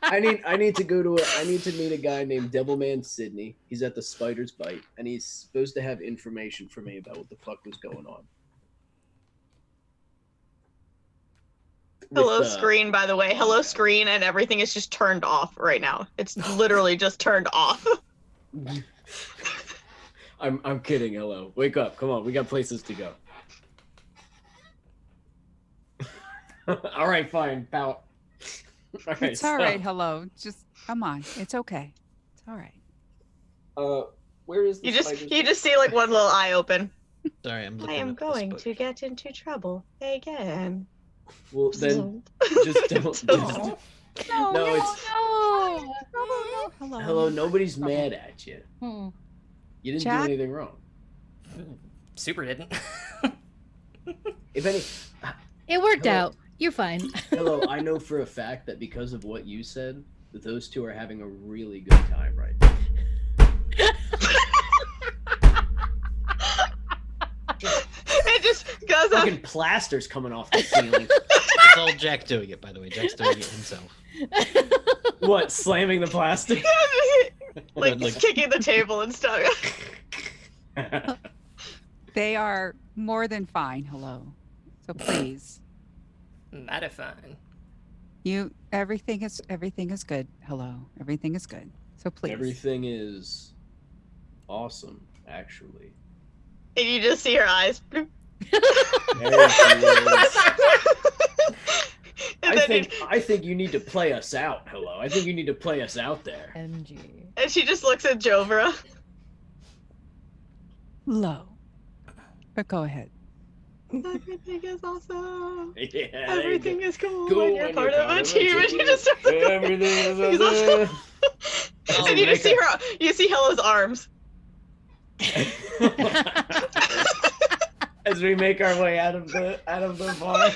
I need to go to I need to meet a guy named Devilman Sydney. He's at the Spider's Bite, and he's supposed to have information for me about what the fuck was going on. Hello With, screen, by the way. Hello screen, and everything is just turned off right now. It's literally just turned off. I'm kidding. Hello, wake up! Come on, we got places to go. All right, fine. Pout. All right, It's all right. Hello. Just come on. It's okay. It's all right. Where is the You just spider's you bite? just see like one little eye open. Sorry, I'm I looking am up the going to spiders. get into trouble again. Well, then just don't. Don't. No, No, it's No. no. Hello. hello. Nobody's Trouble. mad at you. Hmm. You didn't Jack? do anything wrong. Super didn't. If any, It worked Hello. out. You're fine. hello. I know for a fact that because of what you said, that those two are having a really good time right now. It just goes up. Fucking plaster's coming off the ceiling. It's all Jack doing it, by the way. Jack's doing it himself. What? Slamming the plastic? like Like- kicking the table and stuff. They are more than fine. Hello. So please, Mighty fine. everything is good. Hello. Everything is good. So please. Everything is awesome, actually. And you just see her eyes. There she is. And then I think you need to play us out. Hello, I think you need to play us out there. MG. and she just looks at Jovra. Low. But go ahead. Everything is awesome. Yeah, there you Everything go. is cool. Cool And you're when part you're of a part of a team. And she team. just starts like, Everything is He's awesome. awesome. And you just see her. You see Hello's arms. As we make our way out of the bar.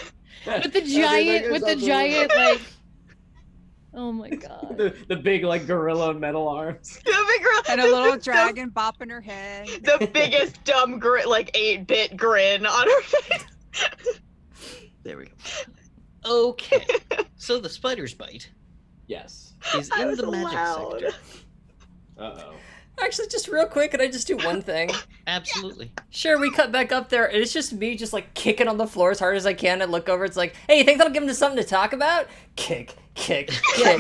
With the giant, like. Oh my god. the big like gorilla metal arms. The big girl. And a little dragon bopping her head. The biggest dumb grin, like 8-bit grin on her face. There we go. Okay. So the spider's bite Yes. is That in was the magic loud. sector. Uh-oh. Actually, just real quick, could I just do one thing? Absolutely. Sure, we cut back up there, and it's just me just like kicking on the floor as hard as I can and look over. It's like, hey, you think that'll give him something to talk about? Kick, kick, kick.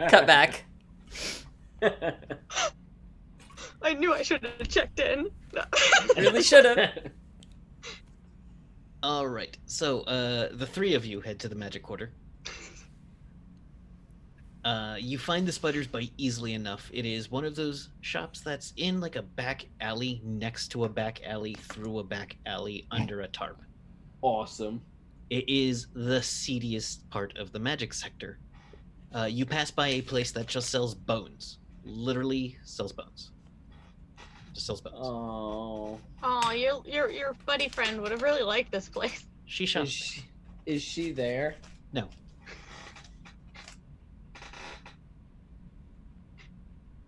Cut back. I knew I should have checked in. No. Really should have. All right. So the three of you head to the magic quarter. You find the spider's bite easily enough. It is one of those shops that's in like a back alley, next to a back alley, through a back alley, under a tarp. Awesome. It is the seediest part of the magic sector. You pass by a place that just sells bones. Literally sells bones. Just sells bones. Oh. Oh, your buddy friend would have really liked this place. She Is shops. she there? No.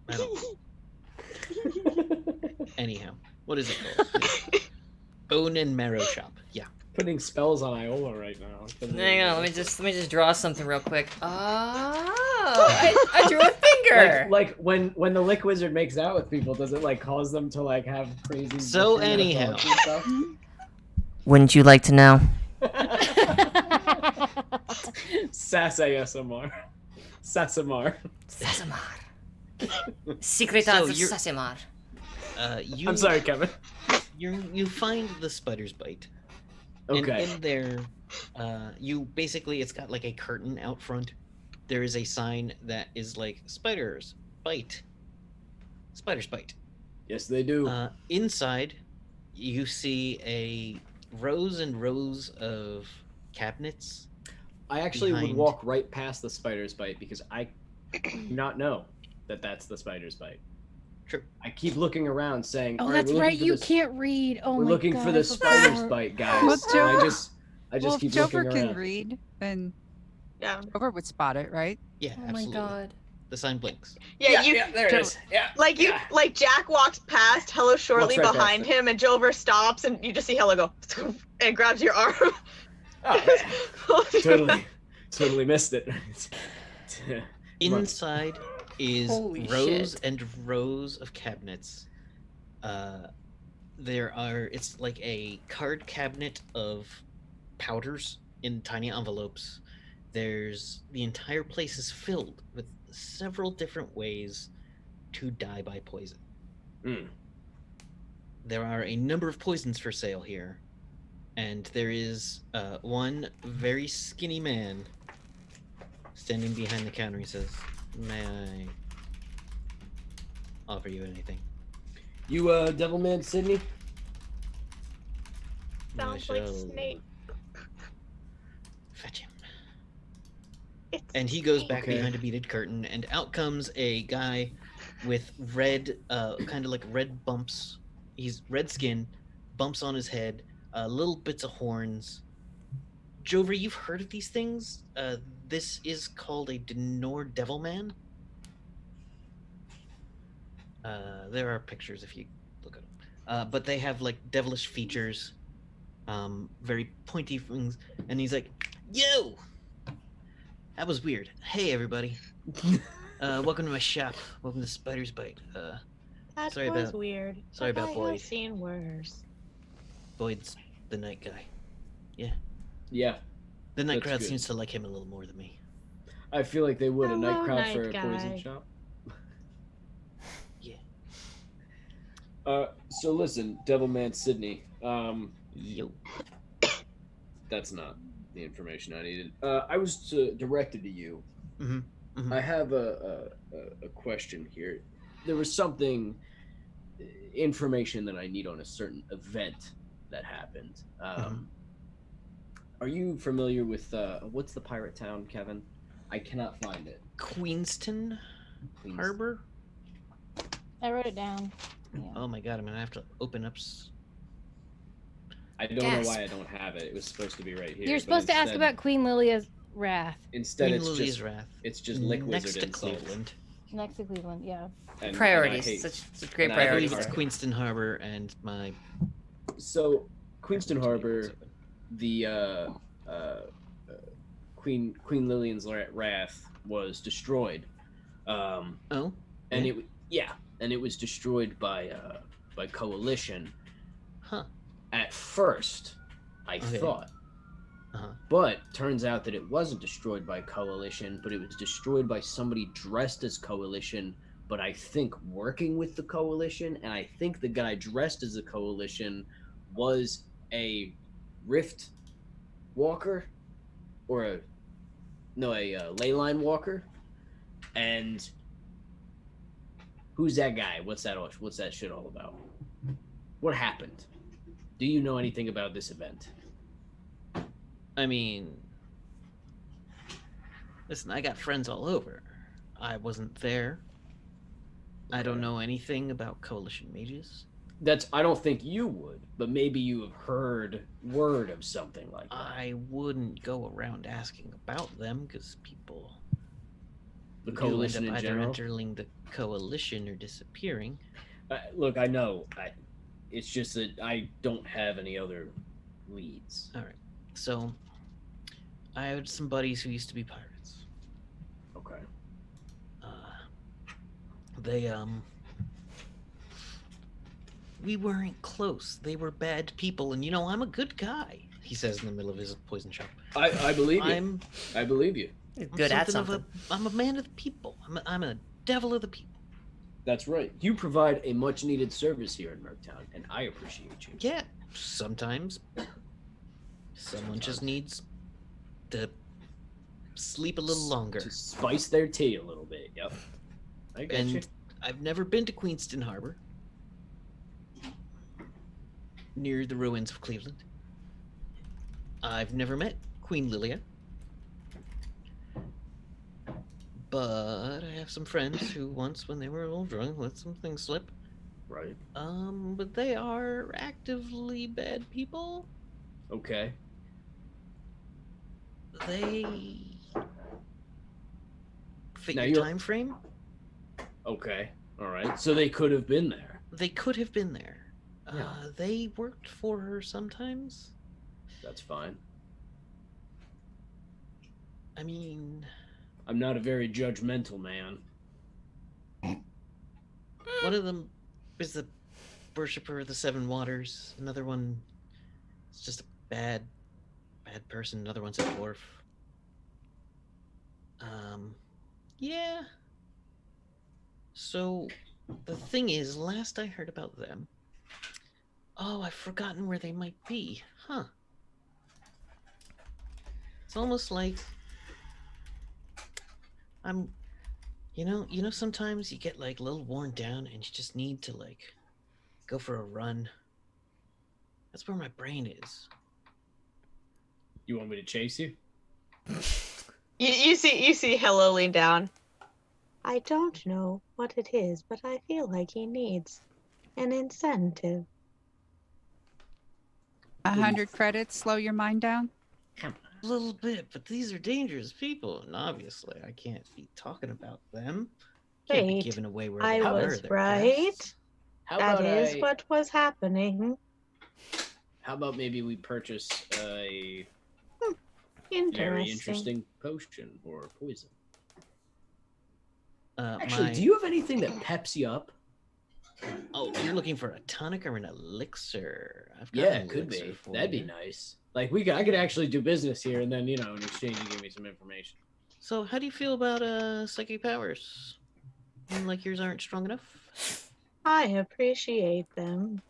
I don't. Anyhow, what is it called? Bone and marrow shop. Yeah. Putting spells on Iola right now. Hang on, let me just draw something real quick. Oh, I drew a finger. Like when the Lick Wizard makes out with people, does it like cause them to like have crazy? So different anyhow. thoughts and stuff? Wouldn't you like to know? Sass ASMR. Sassamar. Sasamar. Secret So of you're- Sasamar. You, I'm sorry, Kevin. You find the spider's bite. And Okay. in there, you basically, it's got like a curtain out front. There is a sign that is like, spiders bite. Spiders bite. Yes, they do. Inside, you see a rows and rows of cabinets. I actually would behind- walk right past the spider's bite because I do not know that that's the spider's bite. True. I keep looking around saying, Oh, "All that's we're looking right. for You this- can't read. Oh We're my looking god. for I the spider's forgot. bite, guys." Well, And Joe- I just Well, keep if Jover looking can around. read, then Yeah. Jover would spot it, right? Yeah, Oh my absolutely. god. The sign blinks. Yeah, you there it is. Yeah. like you Yeah. like Jack walks past Hello shortly Walks right behind past him, and Jover stops, and you just see Hello go and grabs your arm. Oh, totally missed it. Come on. Inside is Holy rows shit. and rows of cabinets. It's like a card cabinet of powders in tiny envelopes. The entire place is filled with several different ways to die by poison. Mm. there are a number of poisons for sale here, and there is one very skinny man standing behind the counter. He says, "May I offer you anything?" You, Devilman Sydney? Sounds I like shall Snape. fetch him. It's And he goes Snape. back Okay. behind a beaded curtain, and out comes a guy with red, kind of like red bumps. He's red skin, bumps on his head, little bits of horns. Jover, you've heard of these things? This is called a Denor Devilman. There are pictures if you look at them. But they have like devilish features, very pointy things, and he's like, "Yo, that was weird. Hey, everybody. Welcome to my shop. Welcome to Spider's Bite. That sorry was about- weird. sorry but about I Boyd. have seen worse. Boyd's the night guy. Yeah, The night That's crowd good. seems to like him a little more than me. I feel like they would. A night Hello, crowd night for a poison guy. shop. Yeah. So listen, Devilman Sydney. Yo. That's not the information I needed. I was directed to you. Mm-hmm. I have a question here. There was something information that I need on a certain event that happened. Are you familiar with what's the pirate town, Kevin? I cannot find it. Queenston Queens- Harbor? I wrote it down. Yeah. Oh my god, I'm gonna have to open up. I don't know why I don't have it. It was supposed to be right here. You're but supposed to ask instead- about Queen Lylia's wrath Instead, Queen it's Lily's just Wrath. it's just Lick next Wizard to insults. Cleveland. next to Cleveland. Yeah. And Priorities. I hate- Such great and I hate I priorities. believe it's Harbor. Queenston Harbor, and my So Queenston What's Harbor, open? the Queen Lillian's Wrath was destroyed. Oh, And yeah. it was destroyed by coalition. Huh. At first, I Okay. thought. Uh-huh. But turns out that it wasn't destroyed by coalition, but it was destroyed by somebody dressed as coalition, but I think working with the coalition, and I think the guy dressed as a coalition was a rift walker or a ley line walker. And who's that guy? What's that shit all about? What happened? Do you know anything about this event? I mean, listen, I got friends all over. I wasn't there. I don't know anything about coalition mages. I don't think you would, but maybe you have heard word of something like that. I wouldn't go around asking about them because people The do coalition end in up either general. entering the coalition or disappearing. Look, I know. It's just that I don't have any other leads. All right. So, I had some buddies who used to be pirates. Okay. They we weren't close. They were bad people, and I'm a good guy. He says in the middle of his poison shop. I believe you. I'm I believe you. Good at something something. I'm a man of the people. I'm a devil of the people. That's right. You provide a much needed service here in Merktown, and I appreciate you. Yeah, sometimes someone just needs to sleep a little longer. To spice their tea a little bit. Yep. I got you. And I've never been to Queenston Harbor, near the ruins of Cleveland. I've never met Queen Lilia, but I have some friends who once, when they were a little drunk, let some things slip. Right. But they are actively bad people. Okay. They fit Now your you're- time frame. Okay. All right. So they could have been there. They could have been there. Yeah. They worked for her sometimes. That's fine. I mean, I'm not a very judgmental man. one of them is the worshiper of the Seven Waters. Another one is just a bad person. Another one's a dwarf. Yeah. So, the thing is, last I heard about them, Oh, I've forgotten where they might be. Huh. It's almost like I'm sometimes you get like a little worn down and you just need to like go for a run. That's where my brain is. You want me to chase you? You see Hello lean down. I don't know what it is, but I feel like he needs an incentive. 100 credits slow your mind down? A little bit, but these are dangerous people, and obviously I can't be talking about them. Can't be Wait, giving away where I they are. was Their right. pasts. How That about is what was happening. How about maybe we purchase a Interesting. very interesting potion or poison? Actually, do you have anything that peps you up? Oh, you're looking for a tonic or an elixir? I've got Yeah, an it could elixir be. for That'd be you. nice. Like I could actually do business here, and then in exchange, you give me some information. So, how do you feel about psychic powers? Like yours aren't strong enough? I appreciate them.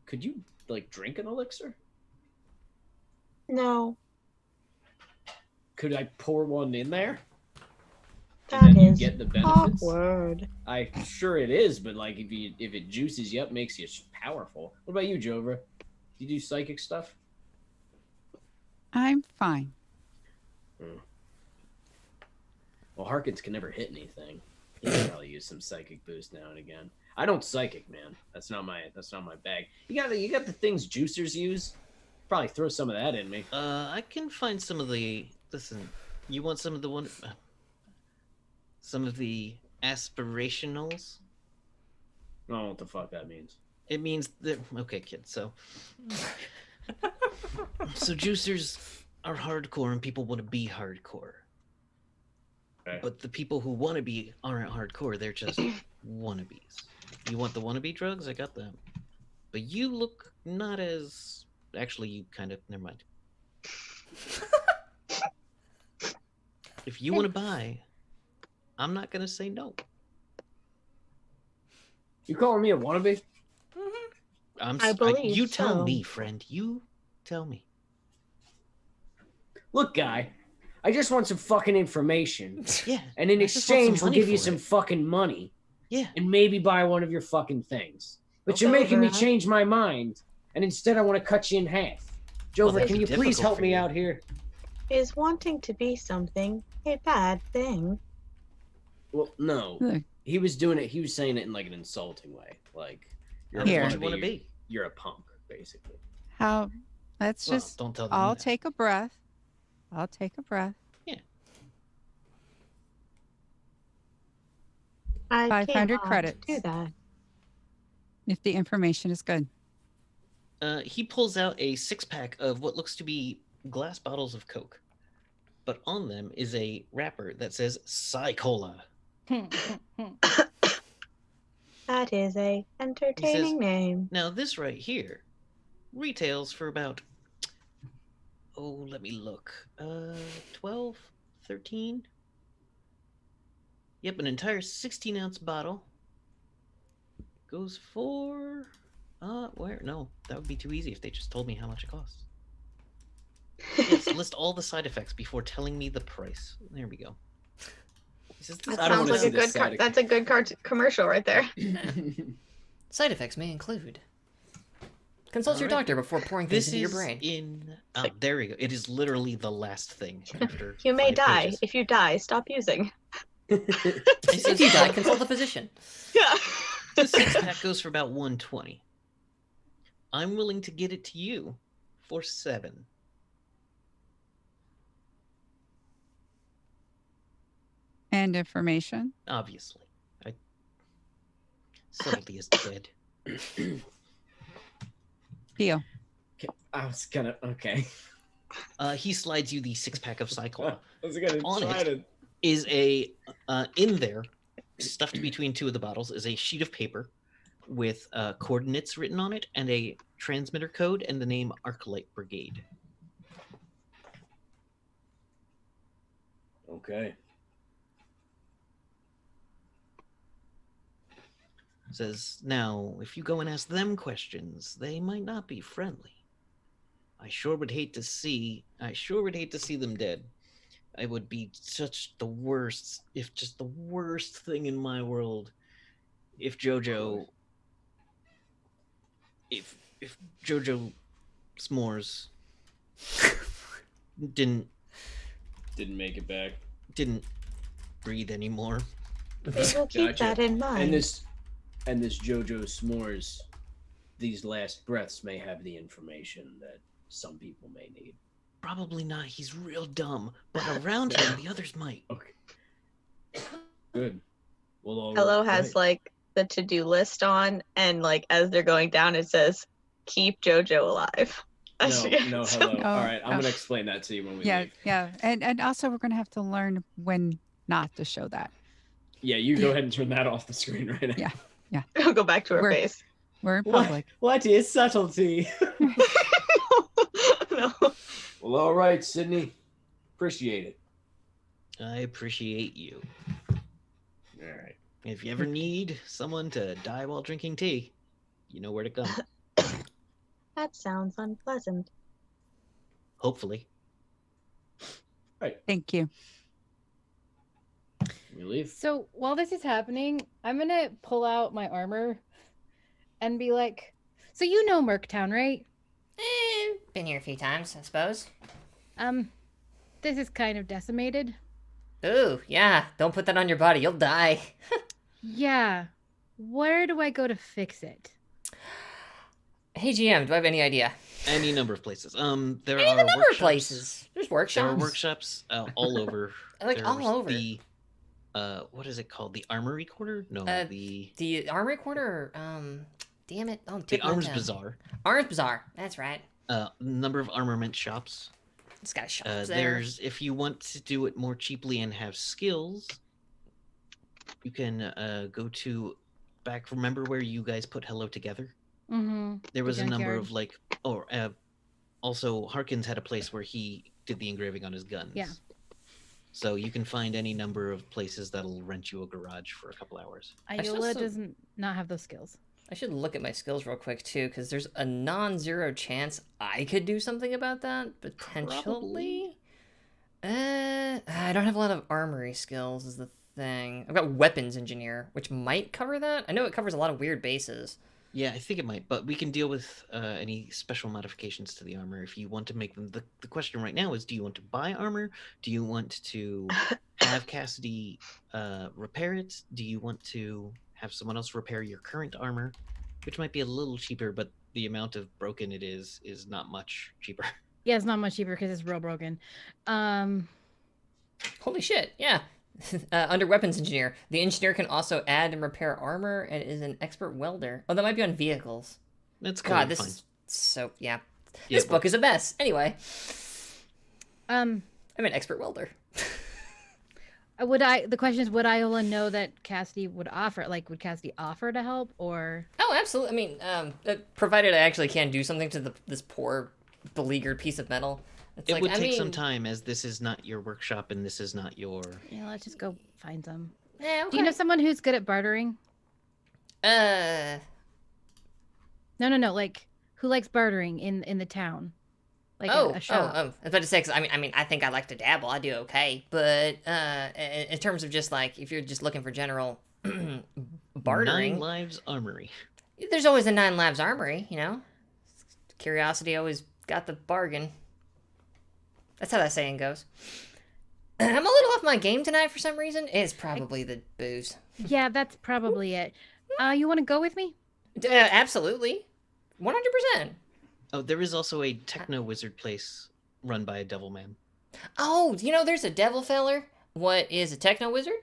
Could you like drink an elixir? No, Could I pour one in there? that And then you is get the benefits? awkward. I'm sure it is, but like if it juices you up, makes you powerful. What about you, Jovra? Do you do psychic stuff? I'm fine. Well, Harkins can never hit anything. He can probably use some psychic boost now and again. I don't psychic, man. That's not my bag. You got the things juicers use. Probably throw some of that in me. I can find some of the. Listen, you want some of the one. Some of the aspirationals. I don't know what the fuck that means. It means that. Okay, kid. So juicers are hardcore, and people want to be hardcore. Okay. But the people who want to be aren't hardcore. They're just wannabes. You want the wannabe drugs? I got them. But you look not as. Actually, you kind of. Never mind. If you want to buy, I'm not going to say no. You calling me a wannabe? I believe You tell so. me, friend. You tell me. Look, guy. I just want some fucking information. Yeah. And in I just want some exchange, we'll money give you for some it. fucking money. Yeah. And maybe buy one of your fucking things. But Okay. you're making me Jovra. change my mind. And instead, I want to cut you in half. Well, Jover, that'd can be you please difficult help for me you. out here? Is wanting to be something a bad thing? Well, no. Look, He was doing it. He was saying it in like an insulting way. Like, you're How a Here. much you wannabe. want to be? You're a punk, basically. how? Let's Well, just. don't tell them I'll that. take a breath. I'll take a breath. I 500 cannot credits. do that. If the information is good. He pulls out a 6-pack of what looks to be glass bottles of Coke. But on them is a wrapper that says Psy-Cola. That is a entertaining name. Now, this right here retails for about, oh, let me look. 12, 13? Yep, an entire 16-ounce bottle goes for, where? No, that would be too easy if they just told me how much it costs. Yes, list all the side effects before telling me the price. There we go. He says, That I don't sounds wanna like see a this good. side That's a good commercial right there. Side effects may include. Consult your Alright. doctor before pouring things This into your is brain. in. Oh, there we go. It is literally the last thing after. You may 5 die. pages. If you die, stop using. If you die, consult a physician. Yeah. This 6-pack goes for about 120. I'm willing to get it to you for 7. And information. Obviously, subtlety is dead. Deal. I was gonna. Okay. He slides you the 6-pack of Cyclops. I was gonna On try it. to. Is a in there, stuffed between 2 of the bottles, is a sheet of paper with coordinates written on it and a transmitter code and the name Arclight Brigade. Okay. Says, now, if you go and ask them questions, they might not be friendly. I sure would hate to see them dead. I would be such the worst, if just the worst thing in my world, if Jojo, if Jojo S'mores didn't make it back. didn't breathe anymore. We will keep Gotcha. that in mind. And this JoJo S'mores, these last breaths may have the information that some people may need. Probably not. He's real dumb. But around him, the others might. Okay. Good. Well, all Hello has right. like the to-do list on, and like as they're going down, it says, "Keep JoJo alive." No, hello. Oh, All right, I'm oh. gonna explain that to you when we Yeah, leave. yeah. And also we're gonna have to learn when not to show that. Yeah, you go ahead and turn that off the screen right now. Yeah. I'll go back to her We're- face. We're in public. What is subtlety? No. Well, all right, Sydney. Appreciate it. I appreciate you. All right. If you ever need someone to die while drinking tea, you know where to come. That sounds unpleasant. Hopefully. Thank you. We leave. So while this is happening, I'm gonna pull out my armor and be like, so you know Merktown, right? Been here a few times, I suppose. This is kind of decimated. Ooh, yeah. Don't put that on your body. You'll die. Yeah. Where do I go to fix it? Hey, GM, do I have any idea? Any number of places. There Any are number of workshops. places. There's workshops. There are workshops all over. Like, all There's over. The, what is it called? The Armory Quarter? No, The Armory Quarter, damn it. Oh, the Arms Bazaar. Arms Bazaar. That's right. Number of armament shops. It's got shops there. There's, if you want to do it more cheaply and have skills, you can go to remember where you guys put Hello Together? Mm-hmm. There was a number junkyard. of also Harkins had a place where he did the engraving on his guns. Yeah. So you can find any number of places that'll rent you a garage for a couple hours. should Iola also- does not have those skills. I should look at my skills real quick, too, because there's a non-zero chance I could do something about that, potentially. I don't have a lot of armory skills, is the thing. I've got weapons engineer, which might cover that. I know it covers a lot of weird bases. Yeah, I think it might, but we can deal with any special modifications to the armor if you want to make them. The question right now is, do you want to buy armor? Do you want to have Cassidy repair it? Do you want to have someone else repair your current armor, which might be a little cheaper, but the amount of broken it is not much cheaper. Yeah, it's not much cheaper because it's real broken. Holy shit, yeah. Under weapons engineer, the engineer can also add and repair armor and is an expert welder. Oh, that might be on vehicles. That's God, fine. is so, yeah. Yeah, This book is a mess. Anyway, Um, I'm an expert welder. the question is, would Iola know that Cassidy would offer? Like, would Cassidy offer to help, or? Oh, absolutely. I mean, provided I actually can do something to this poor, beleaguered piece of metal. It's It like, would I take mean, some time, as this is not your workshop and this is not your. Yeah, let's just go find some. Yeah, Do you know someone who's good at bartering? Uh, No. Like, who likes bartering in the town? Like a shop. I was about to say, because I mean, I think I like to dabble. I do okay, but in terms of just like, if you're just looking for general bartering, 9 Lives Armory. there's always a 9 Lives Armory. You know, curiosity always got the bargain. That's how that saying goes. I'm a little off my game tonight for some reason. It's probably the booze. Yeah, that's probably it. You want to go with me? Absolutely, 100%. Oh, there is also a techno wizard place run by a devil man. Oh, you know, there's a devil feller. What is a techno wizard?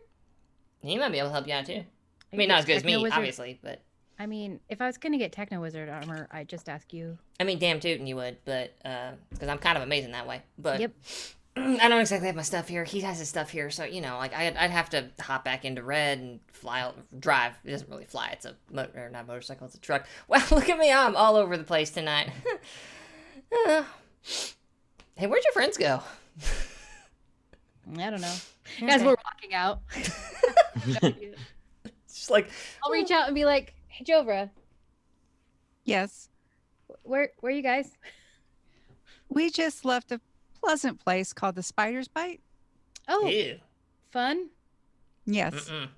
He might be able to help you out too. I mean, not as good as me, Techno wizard- obviously, but I mean, if I was gonna get Techno Wizard armor, I'd just ask you. I mean, damn tootin' you would, but because I'm kind of amazing that way. But Yep. I don't exactly have my stuff here. He has his stuff here, so you know, like I'd have to hop back into Red and drive. It doesn't really fly. It's a not motorcycle. It's a truck. Wow, look at me! I'm all over the place tonight. Hey, where'd your friends go? I don't know. Okay. As we're walking out, Just like I'll reach out and be like, Hey, Jovra, Yes. where are you guys? We just left a pleasant place called the Spider's Bite. Oh, Ew. fun. Yes. Mm-mm.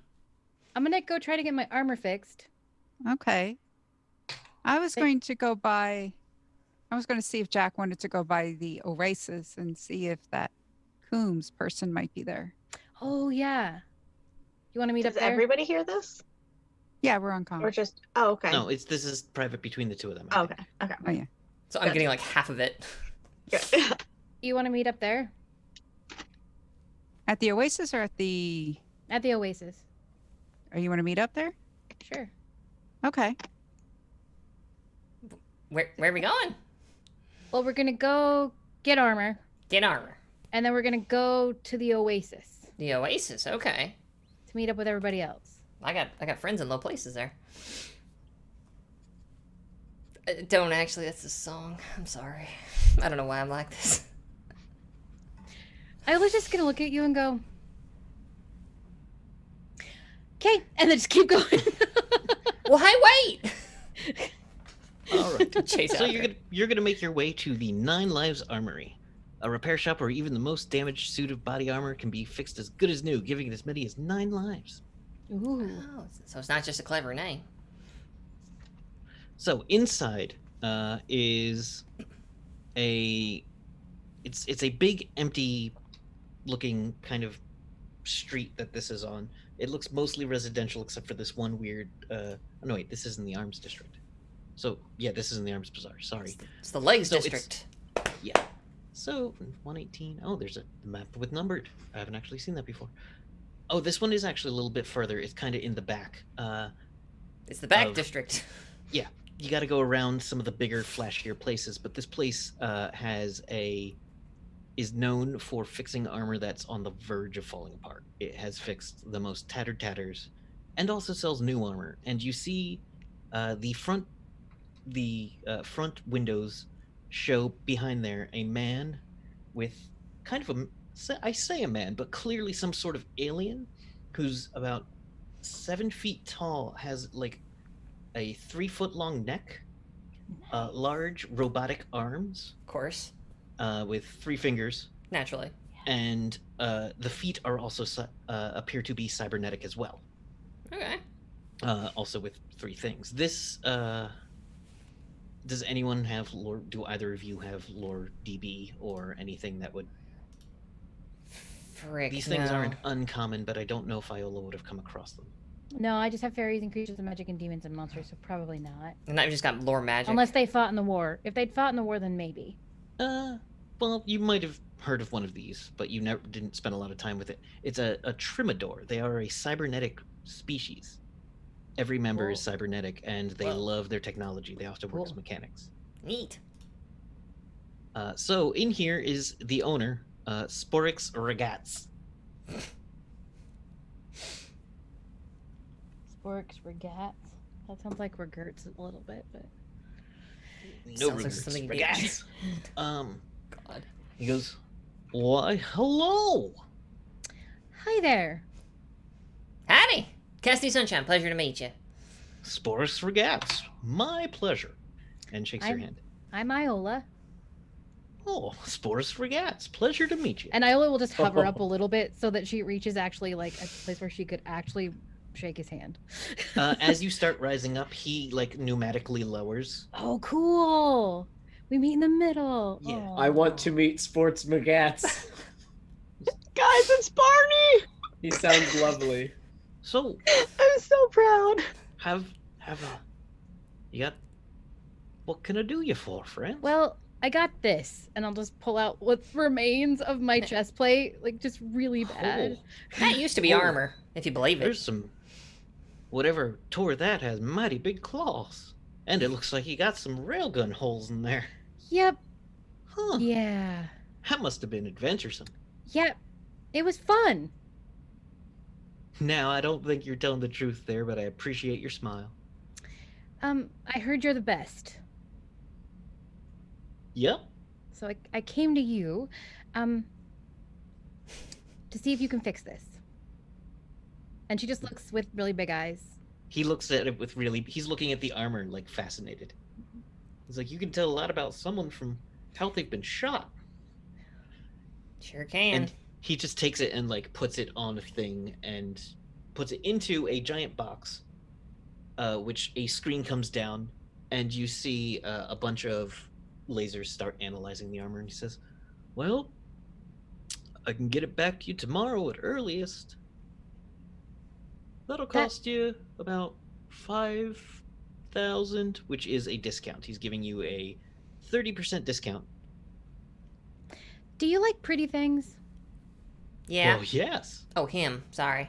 I'm gonna go try to get my armor fixed. Okay. I was going to see if Jack wanted to go by the Oasis and see if that Coombs person might be there. Oh yeah. You want to meet Does up there? everybody hear this? Yeah, we're on Or comm. just oh okay. No, this is private between the two of them. I Oh, think. okay. Oh yeah. So I'm getting like half of it. Good. You want to meet up there At the Oasis or at the at the Oasis? or you want to meet up there? Sure. Okay. Where are we going? Well, we're gonna go get armor, Get armor. and then we're gonna go to the Oasis The Oasis. Okay. to meet up with everybody else. I got friends in low places there. Don't actually. That's a song. I'm sorry. I don't know why I'm like this. I was just gonna look at you and go, okay, and then just keep going. Well, hey, wait. All right. Chase So after. you're gonna make your way to the Nine Lives Armory, a repair shop where even the most damaged suit of body armor can be fixed as good as new, giving it as many as 9 lives. Ooh. Oh, so it's not just a clever name. So inside is it's a big empty looking kind of street that this is on. It looks mostly residential except for this one weird no wait, this is in the Arms District. So yeah, this is in the Arms Bazaar. Sorry. It's the Legs So it's- District. Yeah. So 118. Oh, there's a map with numbered. I haven't actually seen that before. Oh, this one is actually a little bit further. It's kind of in the back. It's the back of- district. You got to go around some of the bigger, flashier places, but this place is known for fixing armor that's on the verge of falling apart. It has fixed the most tattered tatters, and also sells new armor. And you see the front windows show behind there a man with kind of I say a man, but clearly some sort of alien who's about 7 feet tall, has like a 3-foot long neck, large robotic arms Of course. with 3 fingers, Naturally. and the feet are also appear to be cybernetic as well. Okay. Also with 3 things. This does anyone have lore? Do either of you have lore DB or anything that would? Frick. These things no. aren't uncommon, but I don't know if Iola would have come across them. No, I just have fairies and creatures of magic and demons and monsters, so probably not. And I've just got lore magic. Unless they fought in the war. If they'd fought in the war, then maybe. Well, you might have heard of one of these, but you never didn't spend a lot of time with it. It's a Trimador. They are a cybernetic species. Every member is cybernetic, and they Whoa. love their technology. They also work as Cool. mechanics. Neat. So in here is the owner, Sporix Regats. Sporks, regats. That sounds like regerts a little bit, but No Sounds like regrets. something you do. Regats. God. He goes, "Why, hello." hi there. Howdy. Cassidy Sunshine, pleasure to meet you. Sporix Regats. My pleasure. And shakes your I'm- hand. I'm Iola. Oh, Sporix Regats. Pleasure to meet you. And Iola will just hover up a little bit so that she reaches actually like a place where she could actually shake his hand. As you start rising up, he like pneumatically lowers. Oh, cool. We meet in the middle. Yeah. I want to Aw. meet Sports McGats. Guys, it's Barney! He sounds lovely. So I'm so proud. have a you got what can I do you for, friend? Well, I got this, and I'll just pull out what remains of my chest plate, like just really bad. That used to be Oh. armor, if you believe it. There's some whatever tore that has mighty big claws. And it looks like you got some railgun holes in there. Yep. Huh. Yeah. That must have been adventuresome. Yep. It was fun. Now I don't think you're telling the truth there, but I appreciate your smile. I heard you're the best. Yep. So I came to you, to see if you can fix this. And she just looks with really big eyes He looks at it with really. He's looking at the armor like fascinated. He's like, you can tell a lot about someone from how they've been shot. Sure can. And he just takes it and like puts it on a thing and puts it into a giant box, which a screen comes down, and you see a bunch of lasers start analyzing the armor. And he says, "Well, I can get it back to you tomorrow at earliest. That'll cost you about 5,000, which is a discount. He's giving you a 30% discount." Do you like pretty things? Yeah. Oh yes. Oh, him. Sorry.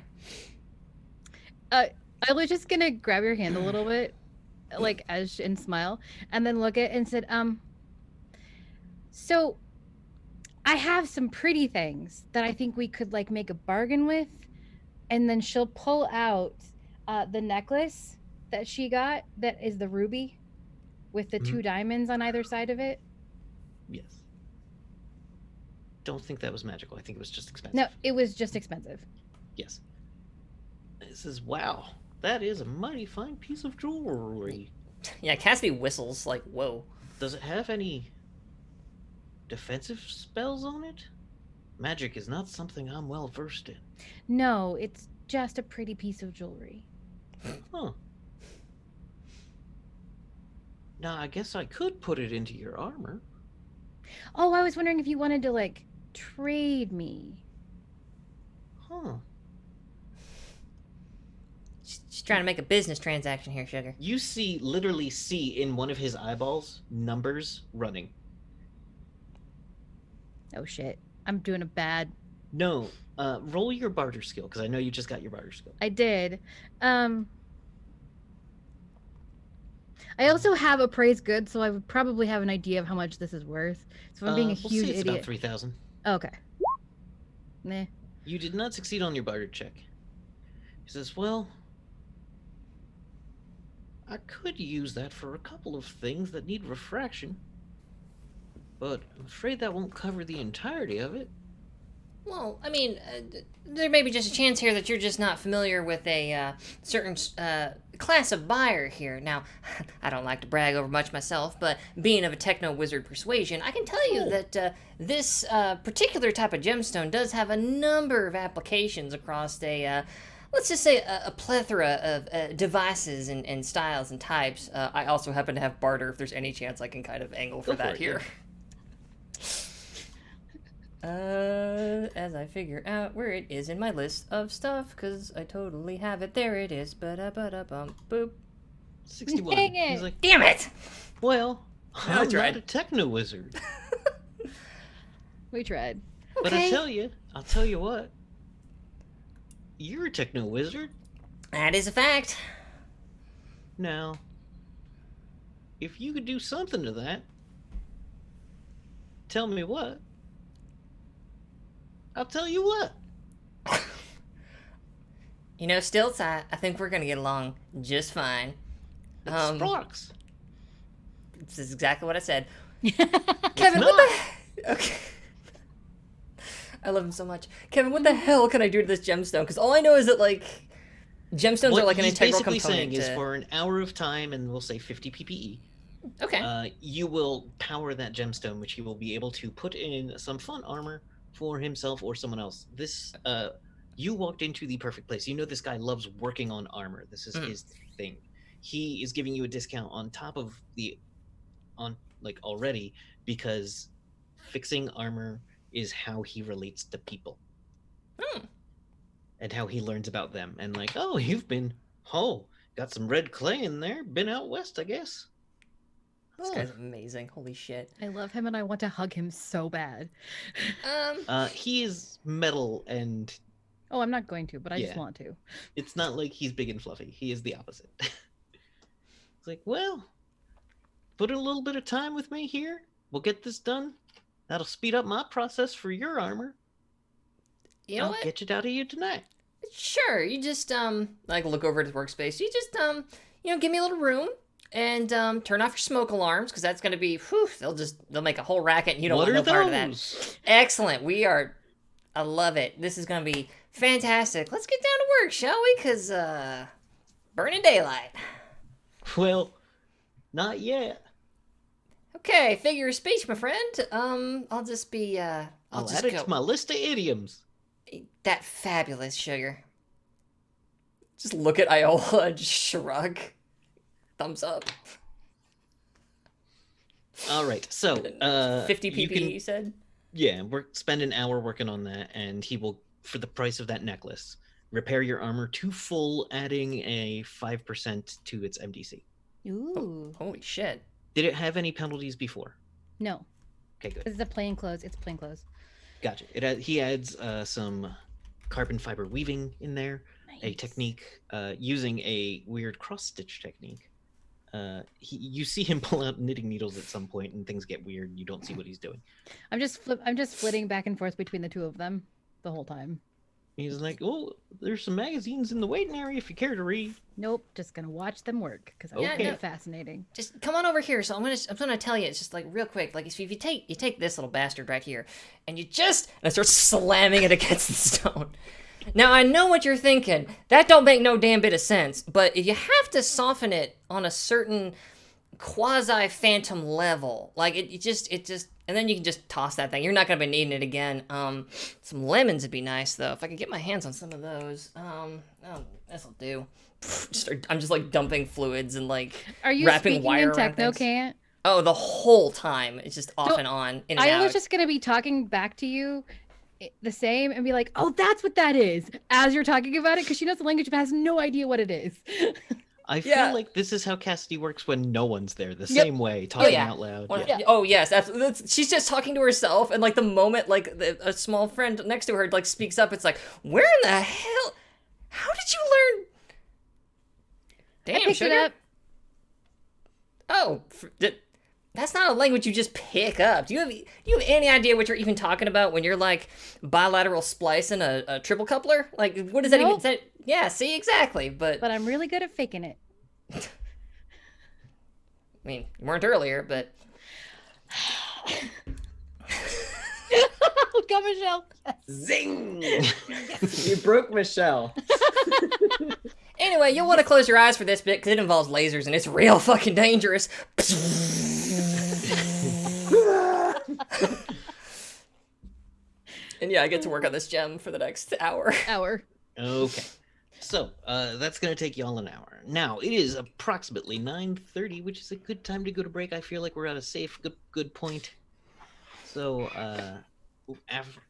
I was just gonna grab your hand a little bit, like and smile, and then look at it and said, so I have some pretty things that I think we could like make a bargain with, and then she'll pull out the necklace that she got that is the ruby with the 2 diamonds on either side of it. Yes. Don't think that was magical. I think it was just expensive. No, it was just expensive. Yes. This is wow. That is a mighty fine piece of jewelry. Yeah, Cassidy whistles like, whoa. Does it have any defensive spells on it? Magic is not something I'm well versed in. No, it's just a pretty piece of jewelry. Huh. Now, I guess I could put it into your armor. Oh, I was wondering if you wanted to like trade me. Huh. She's trying to make a business transaction here, Sugar. You literally see in one of his eyeballs numbers running. Oh shit. I'm doing a bad. No, roll your barter skill, because I know you just got your barter skill. I did. I also have appraised goods, so I would probably have an idea of how much this is worth. So if I'm being a we'll huge say it's idiot. about 3,000. Okay. Nah. You did not succeed on your barter check. He says, well, I could use that for a couple of things that need refraction, but I'm afraid that won't cover the entirety of it. Well, I mean, there may be just a chance here that you're just not familiar with a certain class of buyer here. Now, I don't like to brag over much myself, but being of a techno-wizard persuasion, I can tell you that this particular type of gemstone does have a number of applications across let's just say a plethora of devices and styles and types. I also happen to have barter if there's any chance I can kind of angle for that here. As I figure out where it is in my list of stuff, because I totally have it. There it is. Boop. 61. Dang it. He's like, Damn it! well, I'm not tried. a techno-wizard. We tried. But Okay. I'll tell you what. You're a techno-wizard. That is a fact. Now, if you could do something to that, tell me what. I'll tell you what. You know, Stilts, I think we're gonna get along just fine. It's Sparks. This is exactly what I said. It's Kevin, not. what the... Okay. I love him so much. Kevin, what the hell can I do to this gemstone? Because all I know is that, like, gemstones What are like an he's integral basically component saying is for an hour of time, and we'll say 50 PPE, Okay. you will power that gemstone, which he will be able to put in some fun armor for himself or someone else. You walked into the perfect place. You know this guy loves working on armor. This is his thing. He is giving you a discount on top of already, because fixing armor is how he relates to people. And how he learns about them. And like, oh, got some red clay in there. Been out west, I guess. This guy's amazing. Holy shit. I love him and I want to hug him so bad. He is metal, and Oh, I'm not going to, but I just Yeah. want to. it's not like he's big and fluffy. He is the opposite. It's like, well, put in a little bit of time with me here. We'll get this done. That'll speed up my process for your armor. You know I'll what? get it out of you tonight. Sure. You just like look over at his workspace. You just give me a little room and turn off your smoke alarms, because that's gonna be they'll make a whole racket and you don't What want are no part of that. those? Excellent. I love it. This is gonna be fantastic. Let's get down to work, shall we? Because Burning daylight. Well, not yet. Okay, figure of speech, my friend. I'll just be, I'll just add it go. to my list of idioms. That fabulous sugar. Just look at Iola and just shrug. Thumbs up. All right, so 50 you pp, can- you said? Yeah, spend an hour working on that, and he will, for the price of that necklace, repair your armor to full, adding a 5% to its MDC. Ooh. Holy shit. Did it have any penalties before? No. Okay, good. This is a plain clothes. It's plain clothes. Gotcha. He adds some carbon fiber weaving in there, a Nice. technique using a weird cross stitch technique. You see him pull out knitting needles at some point, and things get weird. You don't see what he's doing. I'm just flitting back and forth between the two of them the whole time. He's like, "Oh, there's some magazines in the waiting area if you care to read." Nope, just gonna watch them work because I Okay. find it fascinating. Just come on over here. So I'm gonna tell you. It's just like real quick. Like if you take this little bastard right here, and and I start slamming it against the stone. Now I know what you're thinking. That don't make no damn bit of sense. But if you have to soften it on a certain quasi phantom level, like it just, and then you can just toss that thing. You're not gonna be needing it again. Some lemons would be nice though. If I could get my hands on some of those. Oh, this'll do. I'm just like dumping fluids and like Are you wrapping speaking wire in around techno, things. can't? Oh, the whole time. It's just off So, and on. In and I out. was just gonna be talking back to you the same and be like, oh, that's what that is, as you're talking about it, because she knows the language but has no idea what it is. I Yeah. feel like this is how Cassidy works when no one's there. The Yep. same way, talking yeah. out loud. Well, Yeah. Oh yes, absolutely. She's just talking to herself, and like the moment like a small friend next to her like speaks up, it's like, where in the hell? How did you learn? Damn, I picked sugar. it up. Oh, that's not a language you just pick up. Do you have any idea what you're even talking about when you're like bilateral splicing a triple coupler? Like, what does that even Nope. say? Yeah, see, exactly. But But I'm really good at faking it. I mean, you weren't earlier, but Go, Michelle. Zing! You broke Michelle. anyway, you'll want to close your eyes for this bit because it involves lasers and it's real fucking dangerous. And yeah, I get to work on this gem for the next hour. Okay. So, that's going to take y'all an hour. Now, it is approximately 9:30, which is a good time to go to break. I feel like we're at a safe, good point. So,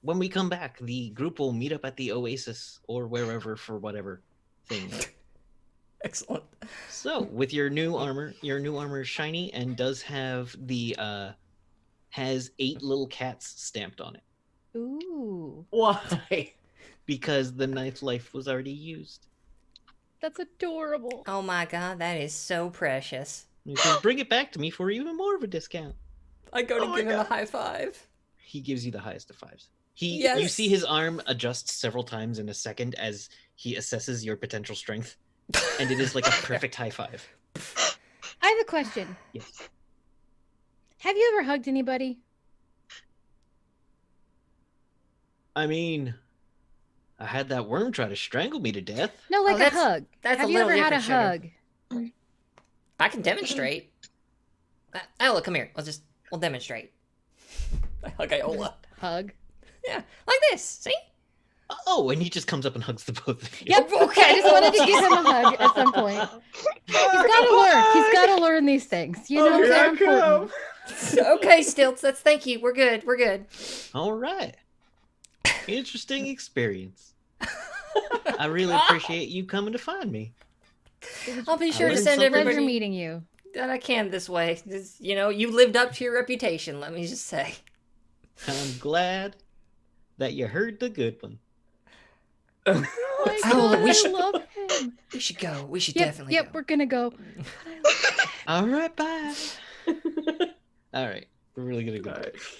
when we come back, the group will meet up at the Oasis or wherever for whatever thing. Excellent. So, with your new armor is shiny and does have has 8 little cats stamped on it Ooh, Why? because the 9th life was already used. that's adorable. Oh my god, that is so precious. He says, "Bring it back to me for even more of a discount." I go to Oh my give him a God. high five. He gives you the highest of 5s. You Yes. see his arm adjust several times in a second as he assesses your potential strength, and it is like a perfect high 5. I have a question. Yes. Have you ever hugged anybody? I mean, I had that worm try to strangle me to death. No, like a that's- hug. that's Have a you little ever had a different, hug? I can demonstrate. Iola, come here. We'll demonstrate. I hug Iola. Hug. Yeah, like this. See? Oh, and he just comes up and hugs the both of you. Yep. Okay. I just wanted to give him a hug at some point. He's gotta learn. He's gotta learn these things. You know, Here they're I important. come. Okay, Stilts. Thank you. We're good. We're good. All right. Interesting experience. I really appreciate you coming to find me. I'll be sure to learned send something. Pleasure everybody meeting you. that I can this way. Just, you lived up to your reputation. Let me just say. I'm glad that you heard the good one. Oh my Oh, God, we I should- love him. We should go. We should Yep, definitely yep, go. we're gonna go. All right, bye. All right, we're really gonna go.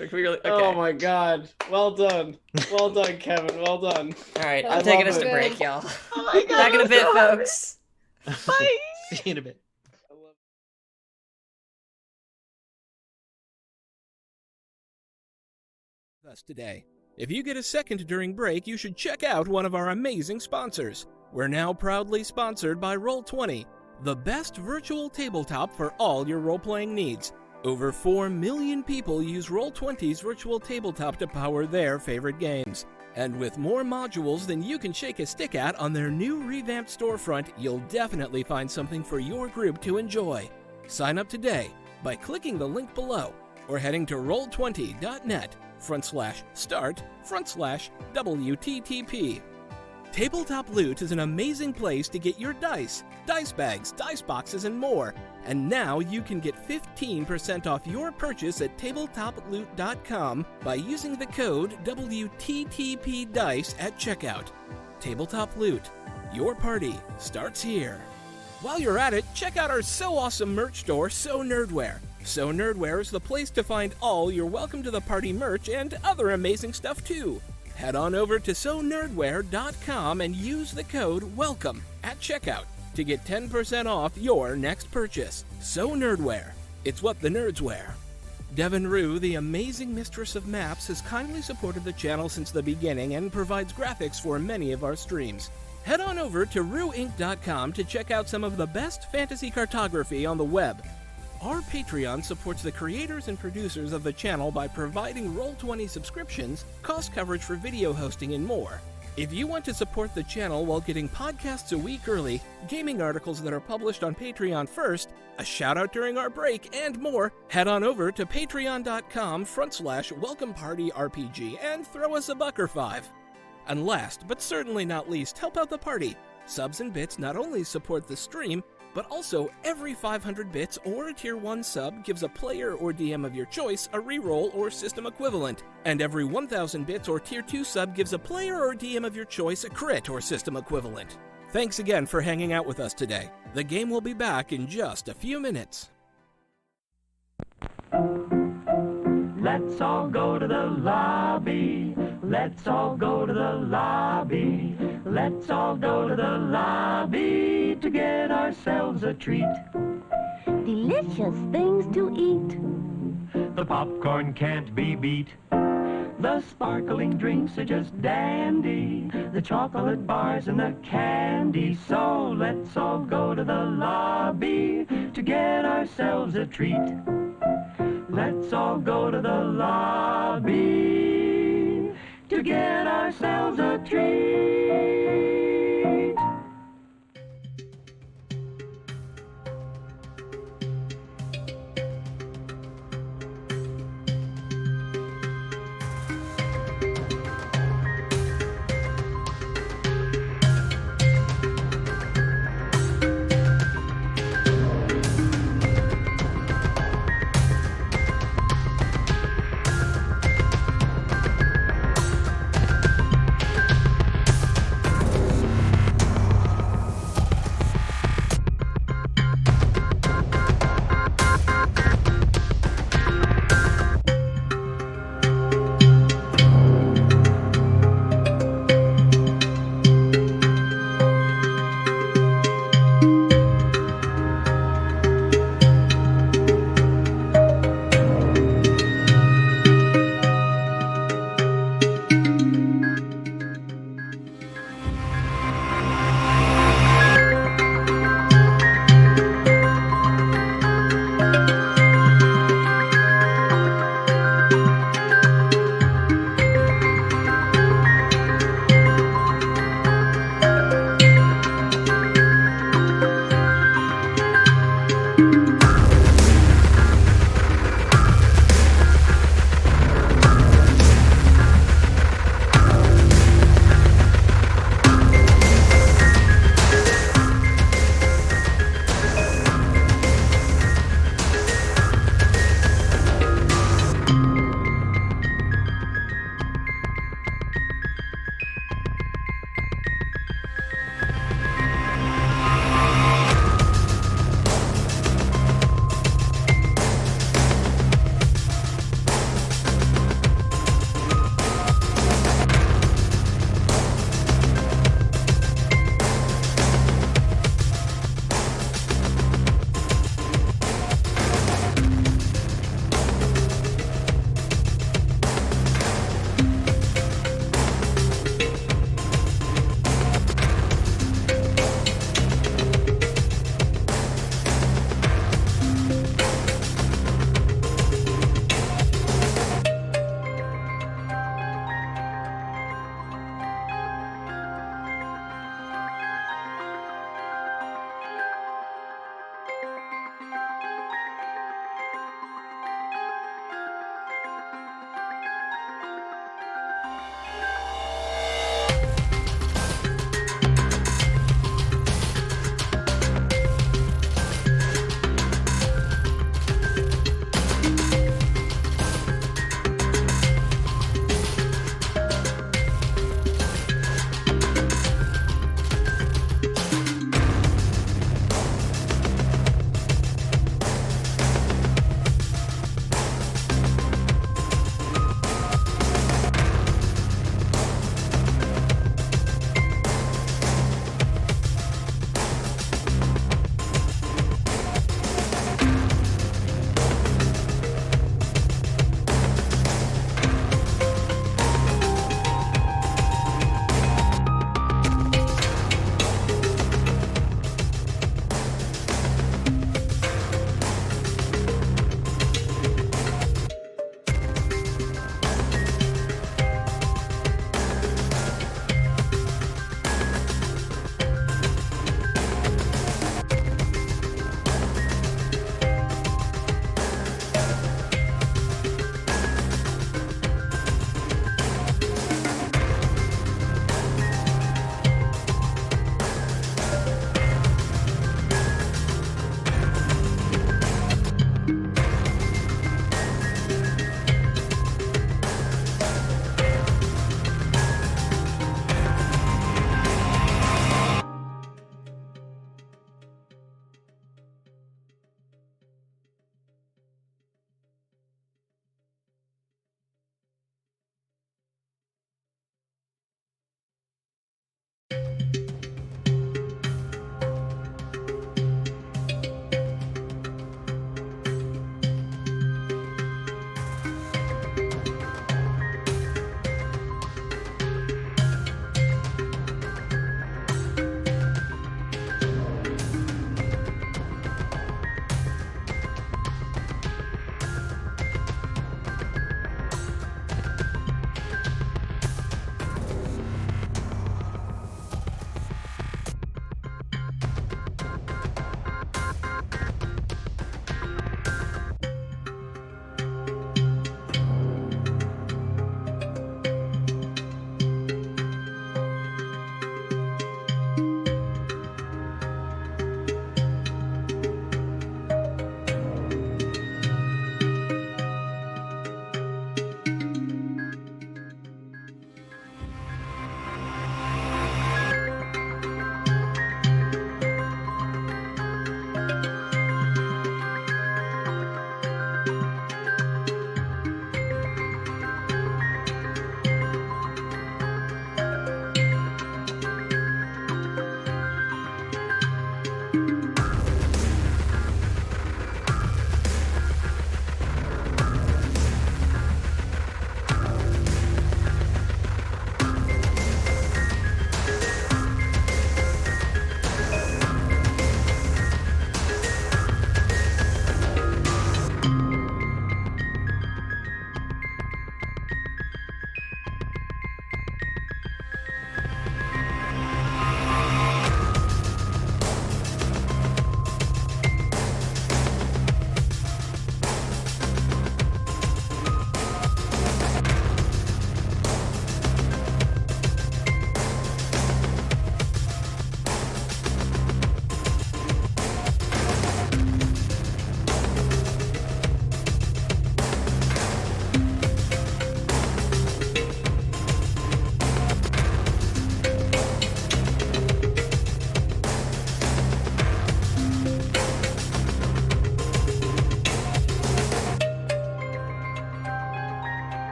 Okay. Oh my god. Well done. Well done, Kevin. Well done. All right, I I'm taking love us to it. break, y'all. Oh my god. Back in a bit, folks. Bye. See you in a bit. Us today. If you get a second during break, you should check out one of our amazing sponsors. We're now proudly sponsored by Roll20, the best virtual tabletop for all your role-playing needs. Over 4 million people use Roll20's virtual tabletop to power their favorite games. And with more modules than you can shake a stick at on their new revamped storefront, you'll definitely find something for your group to enjoy. Sign up today by clicking the link below or heading to roll20.net/start/WTTP. Tabletop Loot is an amazing place to get your dice bags, dice boxes, and more. And now you can get 15% off your purchase at tabletoploot.com by using the code WTTPDICE at checkout. Tabletop Loot. Your party starts here. While you're at it, check out our so awesome merch store, So Nerdware. So Nerdware is the place to find all your Welcome to the Party merch and other amazing stuff too. Head on over to sonerdware.com and use the code WELCOME at checkout to get 10% off your next purchase. So Nerdware. It's what the nerds wear. Devin Rue, the amazing mistress of maps, has kindly supported the channel since the beginning and provides graphics for many of our streams. Head on over to rueinc.com to check out some of the best fantasy cartography on the web. Our Patreon supports the creators and producers of the channel by providing Roll20 subscriptions, cost coverage for video hosting, and more. If you want to support the channel while getting podcasts a week early, gaming articles that are published on Patreon first, a shout out during our break, and more, head on over to patreon.com/welcomepartyrpg and throw us a $1 or $5. And last, but certainly not least, help out the party. Subs and bits not only support the stream, but also every 500 bits or a tier 1 sub gives a player or DM of your choice a reroll or system equivalent, and every 1000 bits or tier 2 sub gives a player or DM of your choice a crit or system equivalent. Thanks again for hanging out with us today. The game will be back in just a few minutes. Let's all go to the lobby. Let's all go to the lobby. Let's all go to the lobby to get ourselves a treat. Delicious things to eat. The popcorn can't be beat. The sparkling drinks are just dandy. The chocolate bars and the candy. So let's all go to the lobby to get ourselves a treat. Let's all go to the lobby to get ourselves a treat.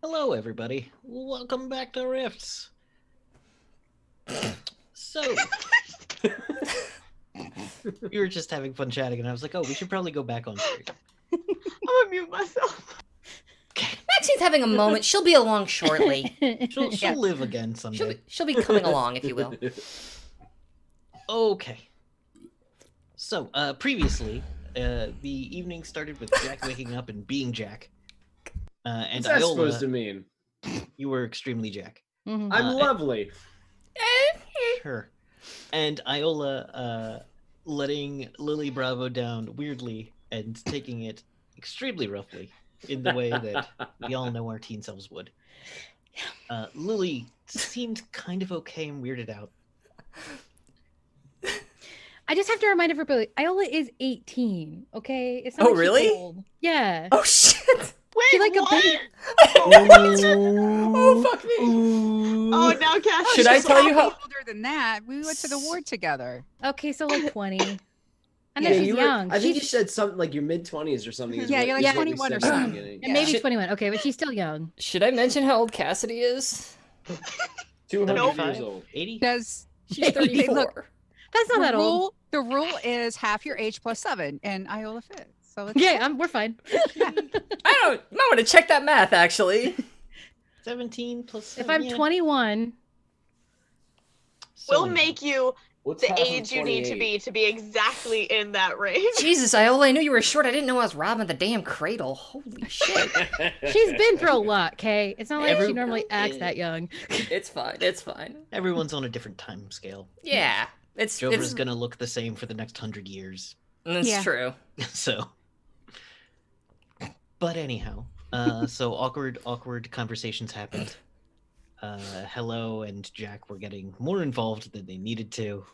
Hello, everybody. Welcome back to Rifts. So, we were just having fun chatting, and I was like, oh, we should probably go back on stream. I'm gonna mute myself. Maxine's having a moment. She'll be along shortly. She'll live again someday. She'll be coming along, if you will. Okay. So, previously, the evening started with Jack waking up and being Jack. And What's that Iola, supposed to mean? you were extremely Jack. Mhm. I'm lovely. Sure. And Iola letting Lily Bravo down weirdly and taking it extremely roughly in the way that we all know our teen selves would. Lily seemed kind of okay and weirded out. I just have to remind everybody, Iola is 18. Okay, it's not Oh, like she's really? old. Yeah. Oh shit! Wait, She's like what? a baby. Oh fuck me! Oh, now Cass. Should I She's tell you probably how? older than that? We went to the ward together. Okay, so like 20. I know Yeah, she's you were, young. I think you she's said something like your mid-20s or something. is Yeah, what- you're is like what we 21 said or at the something. beginning. and maybe Should- 21. Okay, but she's still young. Should I mention how old Cassidy is? 200 Nope. years old. 80? Does She's Hey, look, 34. That's not that old. the rule is half your age plus 7, and Iola fits. So it's Yeah, we're fine. I might want to check that math actually. 17 plus If 7, I'm yeah. 21, We'll So- make you What's the half of age you need to 28? be exactly in that range. Jesus, Iola, I knew you were short. I didn't know I was robbing the damn cradle. Holy shit! she's been through a lot, Kay. It's not like Every- she normally acts that young. It's fine. It's fine. Everyone's on a different time scale. Yeah, it's Jover's gonna look the same for the next 100 years. It's Yeah. true. So, but anyhow, so awkward conversations happened. Hello and Jack were getting more involved than they needed to.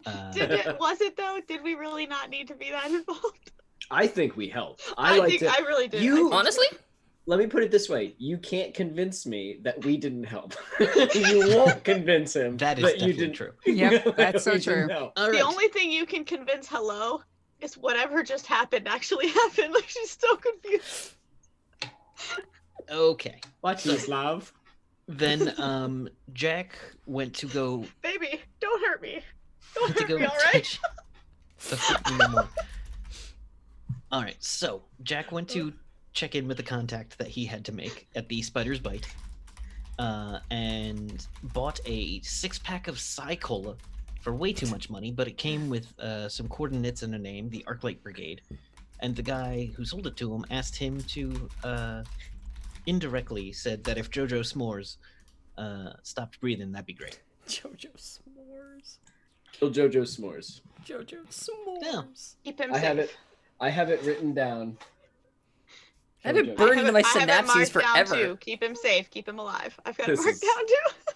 Was it though? Did we really not need to be that involved? I think we helped. I like think to. I really did. You- Honestly, Let me put it this way: you can't convince me that we didn't help. You won't convince him That is that you definitely didn't. true. Yep, that's so We didn't true. help. All The right. only thing you can convince Hello is whatever just happened actually happened. Like she's so confused. Okay. Watch this, love. Then Jack went to go Baby, don't hurt me. Don't to hurt go me, alright? touch no more. All right, so Jack went to check in with the contact that he had to make at the Spider's Bite, and bought a 6-pack of Psy-Cola for way too much money, but it came with some coordinates and a name, the Arclight Brigade. And the guy who sold it to him asked him to indirectly said that if Jojo S'mores stopped breathing, that'd be great. JoJo s'mores. Kill JoJo s'mores. JoJo s'mores. Yeah. Keep him I have safe. it. I have it written down. I have it JoJo. burned into my I have it synapses marked down, forever. too. Keep him safe. Keep him alive. I've got it This marked is- down too.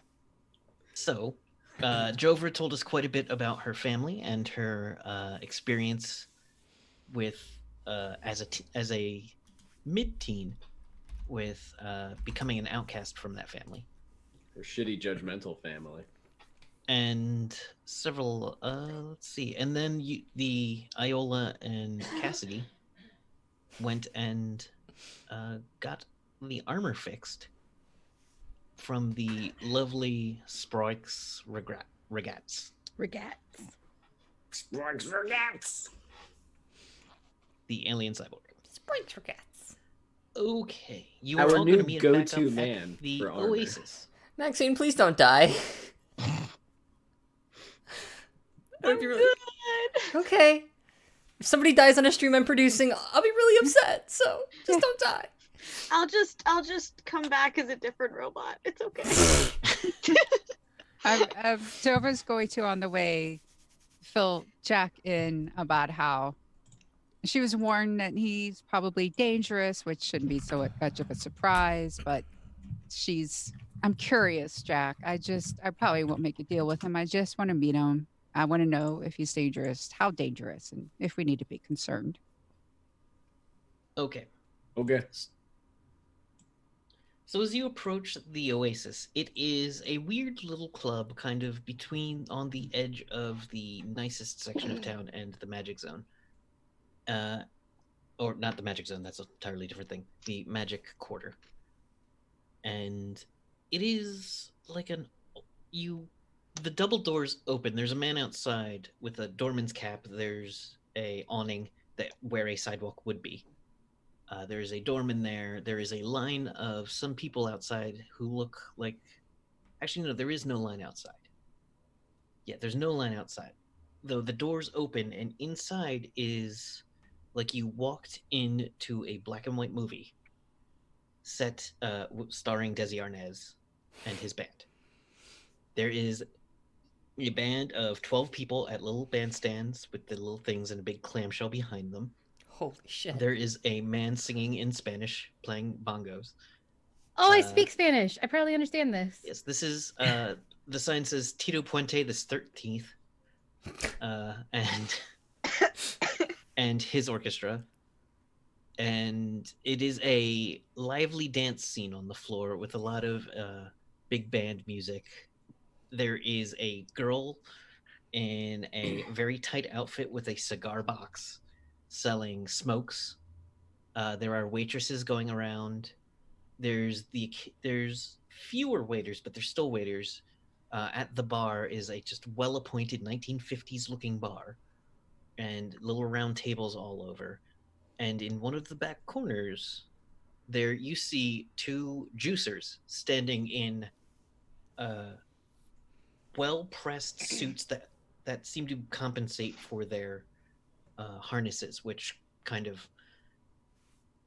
So, Jover told us quite a bit about her family and her experience with as a mid-teen with becoming an outcast from that family, Her shitty judgmental family. and several. Let's see, and then the Iola and Cassidy went and got the armor fixed from the lovely Sproix Regats. Regats. Sparks for cats. The alien cyborg. Sprite regats. Okay, you Our are all new going to meet back go-to up man at the for armor. Oasis. Maxine, please don't die. That'd be really- Okay. If somebody dies on a stream I'm producing, I'll be really upset. So just don't die. I'll just come back as a different robot. It's okay. Jover's going to, on the way, fill Jack in about how she was warned that he's probably dangerous, which shouldn't be so much of a surprise, but I'm curious, Jack. I probably won't make a deal with him. I just want to meet him. I want to know if he's dangerous, how dangerous, and if we need to be concerned. Okay. Okay. So as you approach the Oasis, it is a weird little club kind of on the edge of the nicest section of town and the Magic Zone. Or not the Magic Zone, that's an entirely different thing. The Magic Quarter. and it is like the double doors open. There's a man outside with a doorman's cap. There's a awning that where a sidewalk would be. There's a doorman there. There is a line of some people outside who look like. Actually, no, there is no line outside. Yeah, there's no line outside. Though the doors open, and inside is like you walked into a black and white movie set starring Desi Arnaz and his band. There is a band of 12 people at little bandstands with the little things and a big clamshell behind them. Holy shit. There is a man singing in Spanish, playing bongos. Oh, I speak Spanish. I probably understand this. Yes, this is the sign says Tito Puente the 13th, and his orchestra. And it is a lively dance scene on the floor with a lot of big band music. There is a girl in a very tight outfit with a cigar box selling smokes. There are waitresses going around. There's fewer waiters, but there's still waiters. At the bar is a just well-appointed 1950s looking bar, and little round tables all over. And in one of the back corners, there you see two juicers standing in well-pressed suits that seem to compensate for their harnesses, which kind of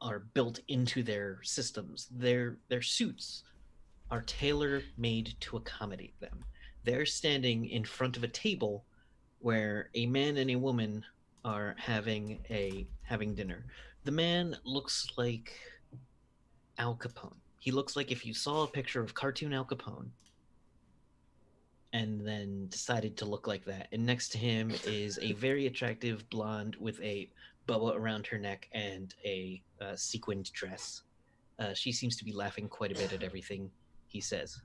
are built into their systems. Their suits are tailor-made to accommodate them. They're standing in front of a table where a man and a woman are having dinner. The man looks like Al Capone. He looks like if you saw a picture of cartoon Al Capone and then decided to look like that. And next to him is a very attractive blonde with a boa around her neck and a sequined dress. She seems to be laughing quite a bit at everything he says.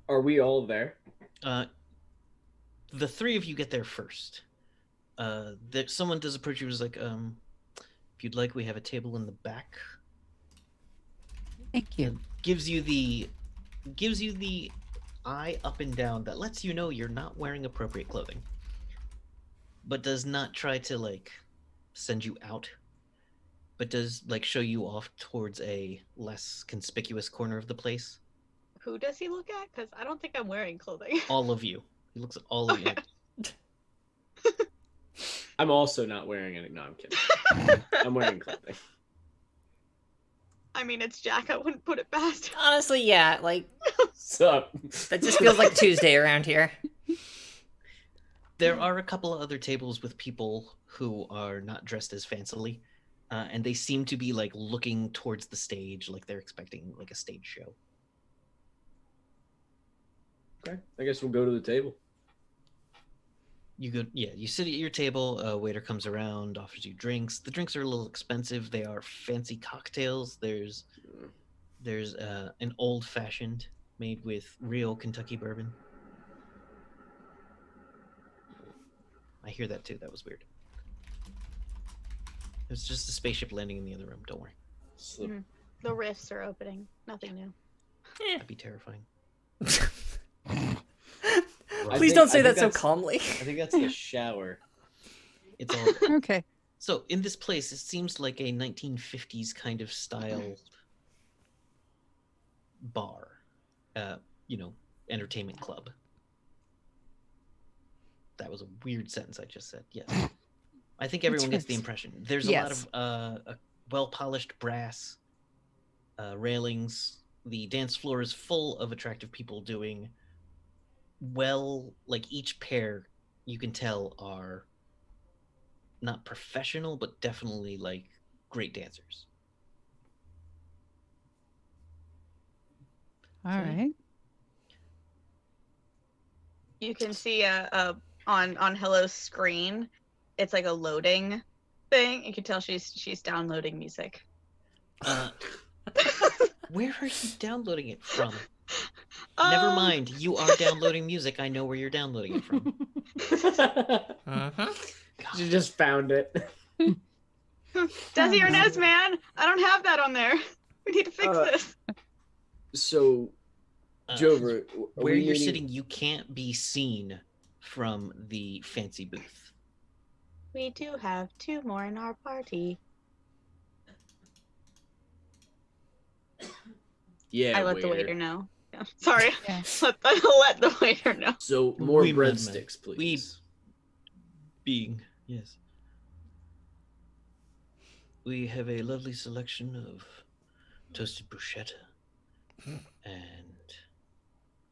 Are we all there? The three of you get there first. Someone does approach you, was like, if you'd like, we have a table in the back. Thank you. Gives you the eye up and down that lets you know you're not wearing appropriate clothing, but does not try to like send you out, but does like show you off towards a less conspicuous corner of the place. Who does he look at? Because I don't think I'm wearing clothing. All of you. He looks at all of you. I'm also not wearing any. No, I'm kidding. I'm wearing clothing. I mean, it's Jack. I wouldn't put it past him. Honestly, yeah, like Sup? that just feels like Tuesday around here. There are a couple of other tables with people who are not dressed as fancily, and they seem to be like looking towards the stage, like they're expecting like a stage show. Okay, I guess we'll go to the table. You go, yeah. You sit at your table. A waiter comes around, offers you drinks. The drinks are a little expensive. They are fancy cocktails. There's an old fashioned made with real Kentucky bourbon. I hear that too. That was weird. It's just a spaceship landing in the other room. Don't worry. Mm-hmm. The rifts are opening. Nothing new. That'd be terrifying. Please don't say that so calmly. I think that's the shower. It's all Okay. So in this place, it seems like a 1950s kind of style bar, entertainment club. That was a weird sentence I just said. Yes. I think everyone gets the impression. There's a lot of well-polished brass railings. The dance floor is full of attractive people doing well, like each pair you can tell are not professional, but definitely like great dancers. All right. You can see on Hello's screen, it's like a loading thing. You can tell she's downloading music. Where are you downloading it from? Never mind. You are downloading music. I know where you're downloading it from. She just found it. Desi Oh, no. Arnaz, man, I don't have that on there. We need to fix this. So, Uh, Jover, are Where we you're meeting- sitting, you can't be seen from the fancy booth. We do have 2 more in our party. Yeah, I let the waiter know. Yeah. Sorry. Yeah. Let the waiter know. So more Oui, madame. breadsticks, please. Yes. We have a lovely selection of toasted bruschetta and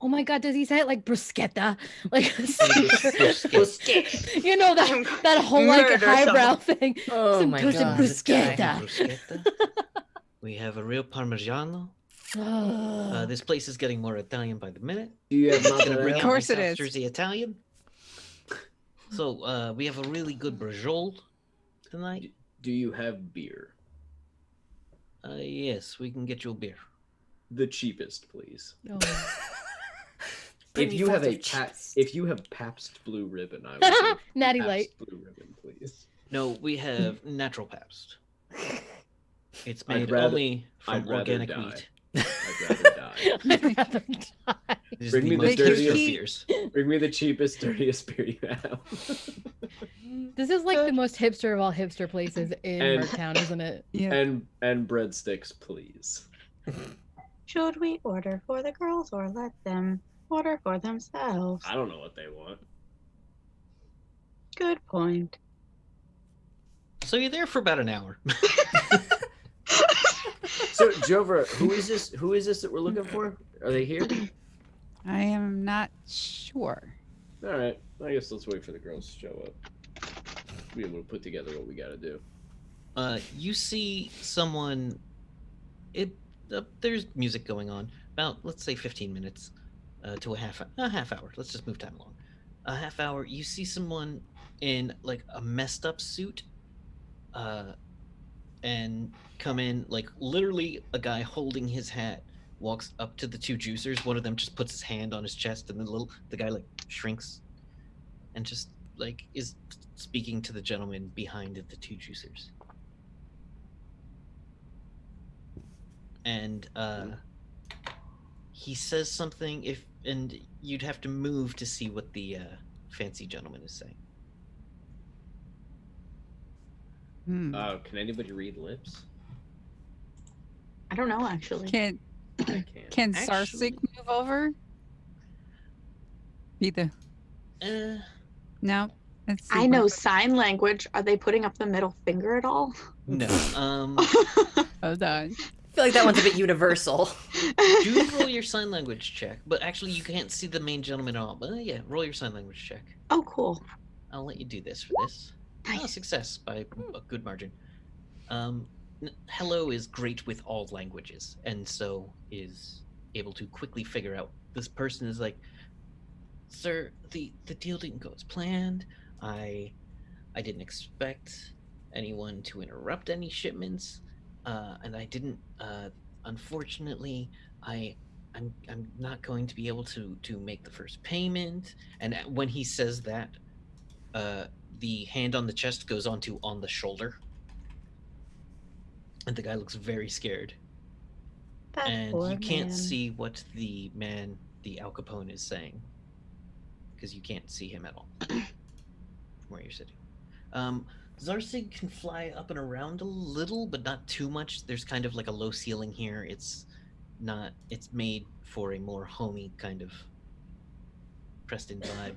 Oh my god, does he say it like bruschetta? Like Bruschetta. you know that whole like Murder highbrow thing. Oh Some my toasted God, this guy. bruschetta. bruschetta. We have a real Parmigiano. This place is getting more Italian by the minute. Do you have It's gonna bring mozzarella? out Of course my it South is. Jersey Italian. So we have a really good brajol tonight. Do you have beer? Yes, we can get you a beer. The cheapest, please. Oh. Bring If me you have a Foster's if you have Pabst Blue Ribbon, I would say Natty Pabst Light. Blue Ribbon, please. No, we have natural Pabst. It's I'd made rather- only from I'd rather organic die. wheat. I'd rather die. I'd rather die. This is Bring the me the most dirtiest- hipster beers. Bring me the cheapest, dirtiest beer you have. This is like the most hipster of all hipster places in And- Merktown, isn't it? Yeah. and breadsticks, please. Should we order for the girls or let them order for themselves? I don't know what they want. Good point. So you're there for about an hour. So, Jover, who is this? Who is this that we're looking for? Are they here? I am not sure. All right. I guess let's wait for the girls to show up. Be able to put together what we got to do. You see someone. There's music going on. About, let's say, 15 minutes to a half hour. Let's just move time along. A half hour. You see someone in like a messed up suit, and come in like literally a guy holding his hat walks up to the 2 juicers. One of them just puts his hand on his chest, and the guy like shrinks, and just like is speaking to the gentleman behind the 2 juicers. And he says something, and you'd have to move to see what the fancy gentleman is saying. Hmm. Can anybody read lips? I don't know actually. Can I can't. can Actually- Sarsig move over? Be the no. Let's see I what- know sign language. Are they putting up the middle finger at all? No. Hold on. I feel like that one's a bit universal. Do roll your sign language check, but actually you can't see the main gentleman at all. But yeah, roll your sign language check. Oh, cool. I'll let you do this for this. Oh, Nice. success by a good margin. Hello is great with all languages, and so is able to quickly figure out this person is like, sir, the deal didn't go as planned. I didn't expect anyone to interrupt any shipments, and I didn't. Unfortunately, I'm not going to be able to make the first payment. And when he says that, the hand on the chest goes on the shoulder, and the guy looks very scared. That And poor you can't man. see what the man, the Al Capone, is saying because you can't see him at all from where you're sitting. Zarsig can fly up and around a little, but not too much. There's kind of like a low ceiling here. It's made for a more homey kind of Preston vibe.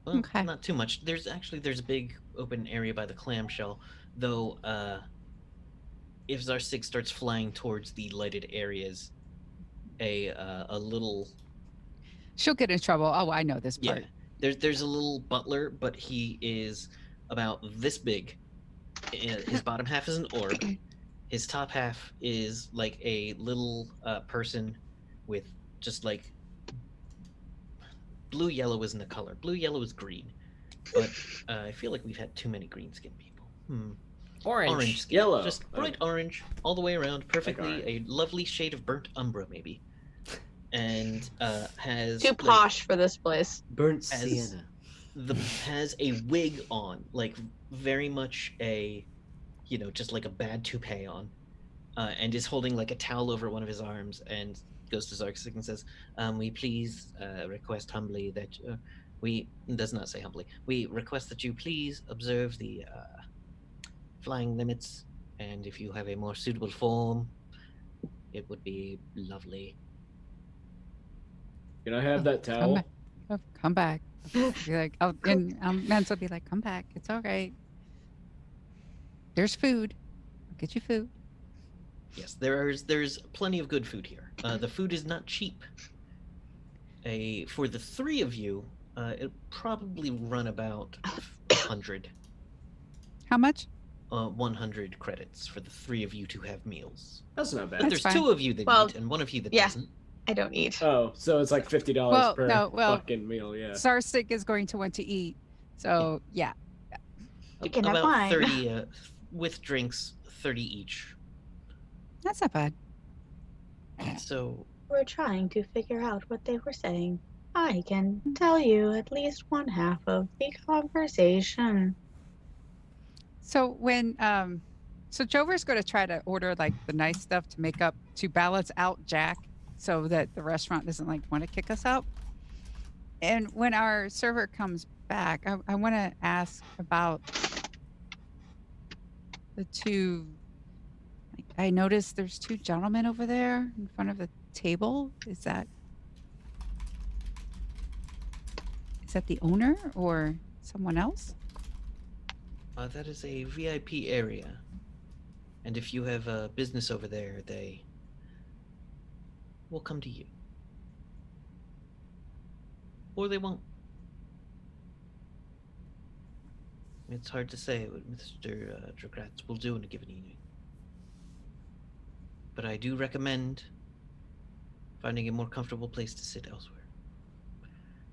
Well, Okay. not too much. There's a big open area by the clamshell, though. If Zarsig starts flying towards the lighted areas, a little She'll get in trouble. Oh, I know this part. there's a little butler, but he is about this big. His bottom half is an orb. His top half is like a little person with just like blue yellow isn't a color. Blue yellow is green, but I feel like we've had too many green skin people. Orange skin. Yellow. Just bright orange all the way around, perfectly orange. a lovely shade of burnt umbra maybe, and has Too like, posh for this place. Burnt As- sienna. has a wig on, like very much a just like a bad toupee on, and is holding like a towel over one of his arms, and goes to Zarksik and says, "We please request humbly that we does not say humbly. We request that you please observe the flying limits, and if you have a more suitable form, it would be lovely." Can I have that Come towel? back. Oh, come back. Be like, oh, and Mance will be like, come back. It's all right. There's food. I'll get you food. Yes, there's plenty of good food here. The food is not cheap. For the three of you, it'll probably run about 100. How much? 100 credits for the three of you to have meals. That's not bad. But That's there's fine. two of you that Well, eat and one of you that yeah. doesn't. I don't eat. Oh, so it's like $50 Well, per no, well, fucking meal, yeah. Sarsik is going to want to eat. So, yeah. You can have About mine. 30 with drinks, 30 each. That's not bad. So We're trying to figure out what they were saying. I can tell you at least one half of the conversation. So when so Jover's going to try to order like the nice stuff to balance out Jack so that the restaurant doesn't like want to kick us out. And when our server comes back, I want to ask about the two. Like, I noticed there's two gentlemen over there in front of the table. Is that the owner or someone else? that is a VIP area. And if you have a business over there, they will come to you. Or they won't. It's hard to say what Mr. Dragratz will do in a given evening. But I do recommend finding a more comfortable place to sit elsewhere.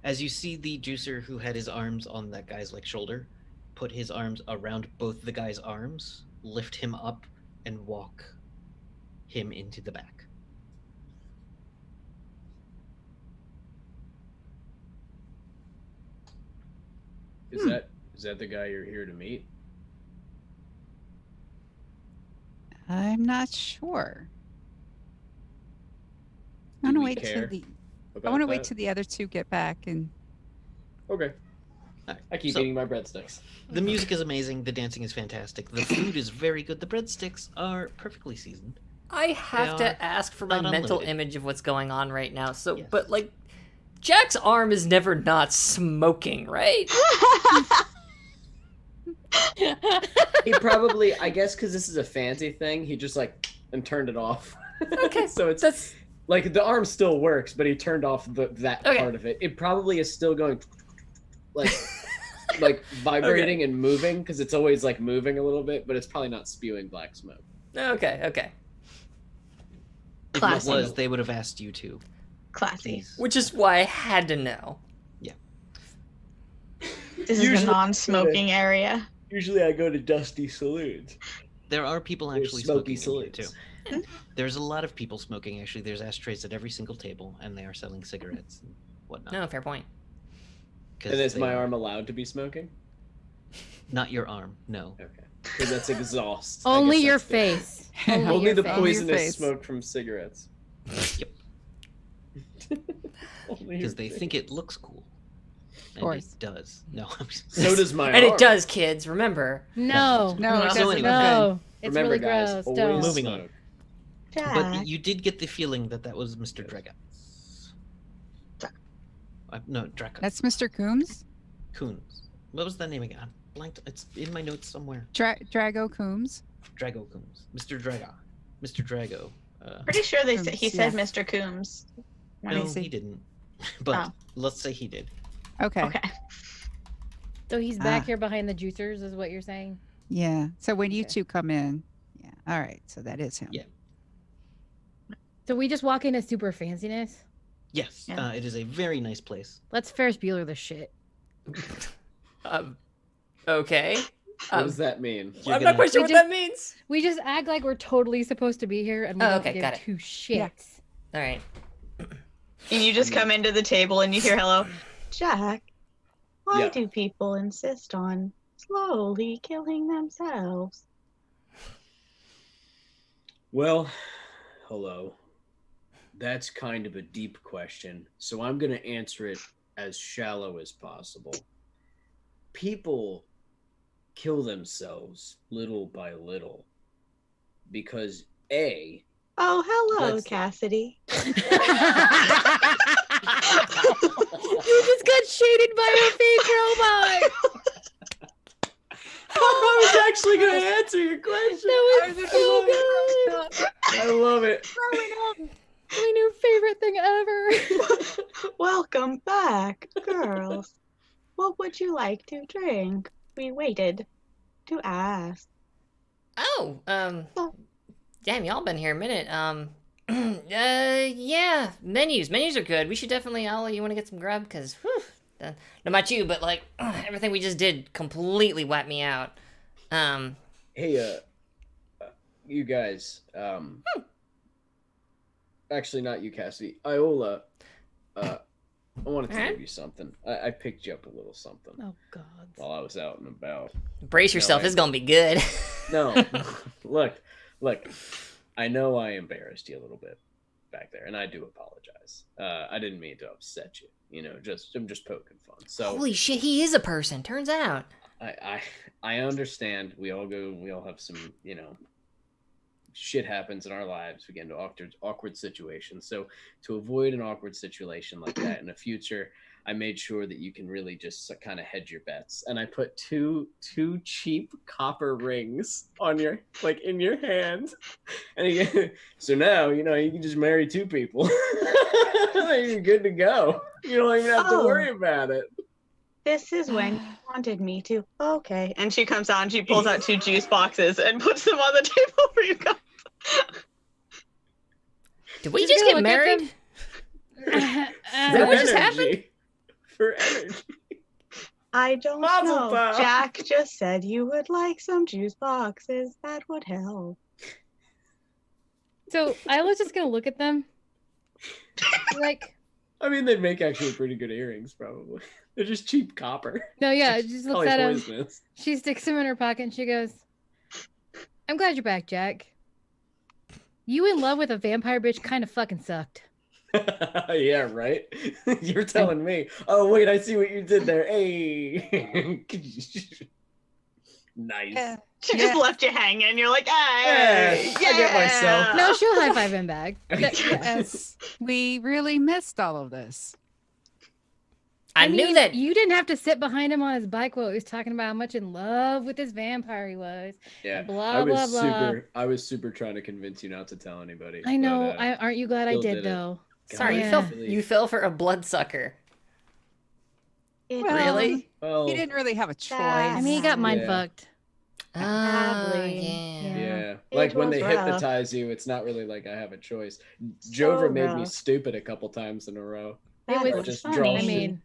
As you see the juicer who had his arms on that guy's like shoulder, put his arms around both the guy's arms, lift him up, and walk him into the back. Is that the guy you're here to meet? I'm not sure. I Do want to we wait care till about I want to wait that? till the other two get back and Okay. Alright, I keep so eating my breadsticks. the music is amazing, the dancing is fantastic, the food is very good, the breadsticks are perfectly seasoned. I have They are to ask for my not mental unlimited. image of what's going on right now. So, Yes. but like, Jack's arm is never not smoking, right? He probably, I guess, because this is a fancy thing, he just like and turned it off. Okay, So it's that's like the arm still works, but he turned off that Okay. part of it. It probably is still going like like vibrating and moving because it's always like moving a little bit, but it's probably not spewing black smoke. okay. If Classy. it was, they would have asked you to. Classy. Please. Which is why I had to know. This is a non-smoking area. Usually I go to dusty saloons. There are people There's actually smoky smoking in here, saloons. too. There's a lot of people smoking, actually. There's ashtrays at every single table, and they are selling cigarettes and whatnot. No, fair point. 'Cause And is they my are- arm allowed to be smoking? Not your arm, no. Okay. Because that's exhaust. I Only guess your that's different. face. Only your the face. poisonous face. smoke from cigarettes. Yep. Only Because your they face. think it looks cool. And course. it does. No, I'm just... So does my And arm. it does, kids. Remember. No. No, it So doesn't. anyway, No. It's Remember, really guys, gross. always Don't. Moving on. smoke. Jack, But you did get the feeling that that was Mr. Dragats. No, Draco. That's Mr. Coombs. Coons. What was that name again? I blanked. It's in my notes somewhere. Drago Coombs. Drago Coombs. Mr. Draga. Mr. Drago. Pretty sure he Coombs, said yeah. Mr. Coombs. When No, he- see. he didn't. But Oh. let's say he did. Okay. Okay. So he's back Ah. here behind the juicers, is what you're saying? Yeah. So when you Okay. two come in, yeah. All right. So that is him. Yeah. So we just walk into super fanciness? Yes, Yeah. it is a very nice place. Let's Ferris Bueller this shit. Okay. What does that mean? You're I'm gonna- not quite sure We what that means. We just act like we're totally supposed to be here and we Oh, don't okay, give got it. two shits. Yeah. All right. And you just come into the table and you hear hello. Jack, why Yeah. do people insist on slowly killing themselves? Well, hello. That's kind of a deep question, so I'm going to answer it as shallow as possible. People kill themselves little by little because A, Oh, hello, That's- Cassidy. You just got shaded by a fake robot. I was actually going to answer your question. That was so good. I love it. My new favorite thing ever. Welcome back, girls. What would you like to drink? We waited to ask. Oh, damn, y'all been here a minute. Yeah, menus are good. We should definitely, Ollie, you want to get some grub? Because, not about you, but, like, everything we just did completely wiped me out. Hey, you guys, actually not you, Cassidy. Iola, I wanted to give you something. I picked you up a little something Oh God. while I was out and about. Brace yourself, I- it's gonna be good. No, look, I know I embarrassed you a little bit back there, and I do apologize. I didn't mean to upset you. You know, I'm just poking fun. So Holy shit, he is a person, turns out. I understand. We all have some, you know, shit happens in our lives. We get into awkward situations. So to avoid an awkward situation like that in the future, I made sure that you can really just kind of hedge your bets. And I put two cheap copper rings on your, like, in your hand. And so now, you know, you can just marry two people. You're good to go. You don't even have to worry about it. This is when you wanted me to. Okay. And she comes out and she pulls out 2 juice boxes and puts them on the table for you guys. Did we Just just gonna get look at married? For what just energy. For energy. I don't Mazel know. tov. Jack just said you would like some juice boxes. That would help. So I was just gonna look at them. Like, I mean, they make actually pretty good earrings, probably. They're just cheap copper. no, yeah, it just looks Probably at him. poisonous. She sticks him in her pocket and she goes, I'm glad you're back, Jack. You in love with a vampire bitch kind of fucking sucked. Yeah, right? You're telling me. Oh, wait, I see what you did there. Hey. Nice. Yeah. She just left you hanging. You're like, Yeah, hey, I get myself. No, she'll high five him back. Yes, we really missed all of this. I knew mean, that. You didn't have to sit behind him on his bike while he was talking about how much in love with this vampire he was. Yeah, And blah, I was blah, blah. I was super trying to convince you not to tell anybody. I know. but, Aren't you glad I still did, did it. though? Sorry, Yeah. you fell for a bloodsucker. It Well, Really? Well, He didn't really have a choice. I mean, he got mind Yeah. fucked. Oh, Sadly, yeah. yeah. It Like when was they rough. hypnoptize you, it's not really like I have a choice. So Jover made me rough. stupid a couple times in a row. It That was just funny. draw I mean,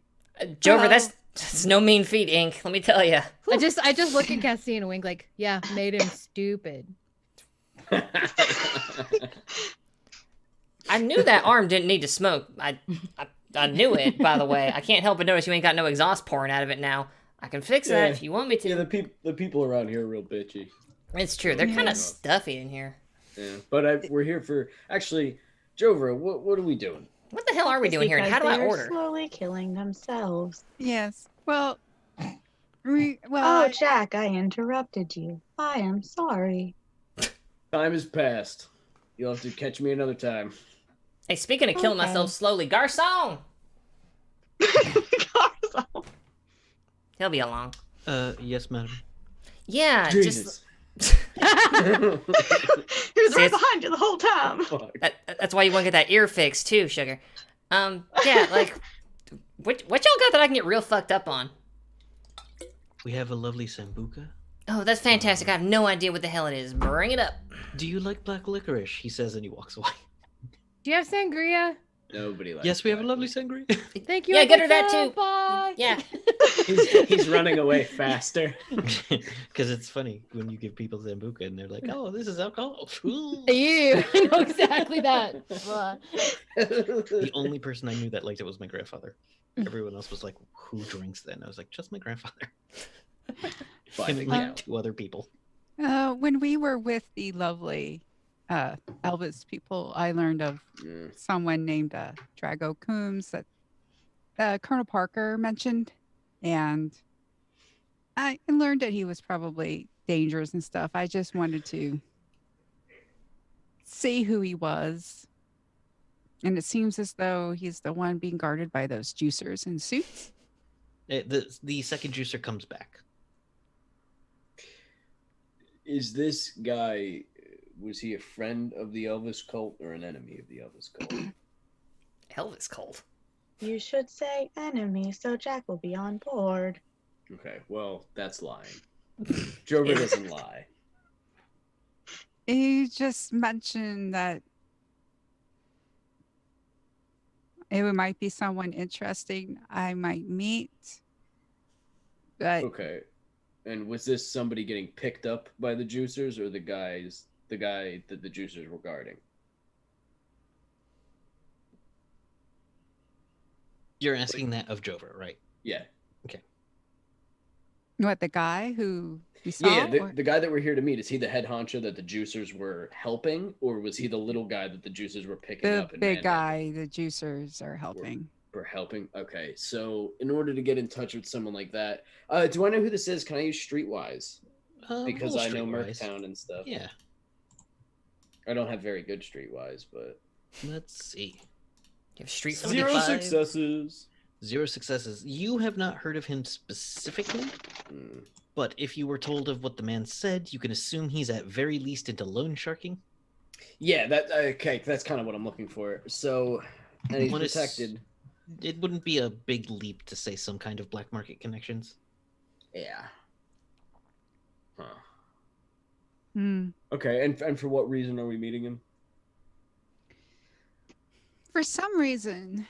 Jover, Oh. that's no mean feat, Ink. Let me tell you. I just look at Cassie and wink like, yeah, made him stupid. I knew that arm didn't need to smoke. I knew it, by the way. I can't help but notice you ain't got no exhaust pouring out of it now. I can fix that Yeah. if you want me to. Yeah, the people around here are real bitchy. It's true. They're kind Yeah. of stuffy in here. Yeah, but we're here for actually, Jover. What are we doing? What the hell are we It's doing here? And because how do I they're order? slowly killing themselves. Yes. Well, well, Oh, Jack, I interrupted you. I am sorry. Time has passed. You'll have to catch me another time. Hey, speaking of killing Okay. myself slowly, Garcon! He'll be along. Yes, madam. Yeah, Jesus. just He was See, right it's- behind you the whole time. Fuck. that's why you want to get that ear fixed too, sugar. Yeah, like what y'all got that I can get real fucked up on? We have a lovely sambuca. Oh, that's fantastic. I have no idea what the hell it is. Bring it up. Do you like black licorice? He says, and he walks away. Do you have sangria? Nobody likes. Yes, we have a black lovely liquor. sangria. Thank you. Yeah, I get her picked that up. too. Bye. Yeah. He's running away faster. Because it's funny when you give people sambuca and they're like, "Oh, this is alcohol." Ooh. You. I know exactly that. The only person I knew that liked it was my grandfather. Everyone else was like, "Who drinks that?" And I was like, "Just my grandfather." Him Finding and like out. 2 other people. when we were with the lovely Elvis people, I learned of someone named Drago Coombs that Colonel Parker mentioned, and I learned that he was probably dangerous and stuff. I just wanted to see who he was, and it seems as though he's the one being guarded by those juicers in suits. The second juicer comes back. Is this guy, was he a friend of the Elvis cult or an enemy of the Elvis cult? Elvis cult. You should say enemy so Jack will be on board. Okay, well, that's lying. Drover doesn't lie. He just mentioned that it might be someone interesting I might meet. But Okay. And was this somebody getting picked up by the juicers or the guy that the juicers were guarding? You're asking that of Jover, right? Yeah. Okay. what, the guy who we saw? Yeah, or- the guy that we're here to meet, is he the head honcho that the juicers were helping, or was he the little guy that the juicers were picking the up and big manhandling? guy, the juicers are helping. Were helping? Okay, so in order to get in touch with someone like that, do I know who this is? Can I use Streetwise? Because roll I know Streetwise. Merktown and stuff. Yeah. I don't have very good Streetwise, but Let's see. You have Street zero 45. successes. 0 successes. You have not heard of him specifically, but if you were told of what the man said, you can assume he's at very least into loan sharking. Yeah, okay. That's kind of what I'm looking for. So, and he's One is- protected. It wouldn't be a big leap to say some kind of black market connections. Yeah. Huh. Hmm. Okay, and for what reason are we meeting him? For some reason,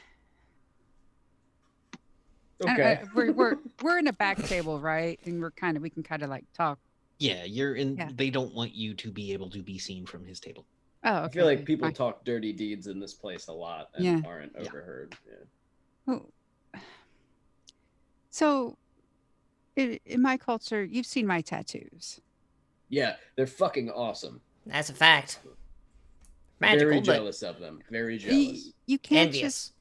Okay. we're in a back table, right? And we can kind of like talk. Yeah, you're in. Yeah. They don't want you to be able to be seen from his table. Oh, okay. I feel like good, people fine. talk dirty deeds in this place a lot and Yeah. aren't Yeah. overheard. Yeah. Oh. So, in my culture, you've seen my tattoos. Yeah, they're fucking awesome. That's a fact. Magical, Very but jealous of them. Very jealous. You can't envious. just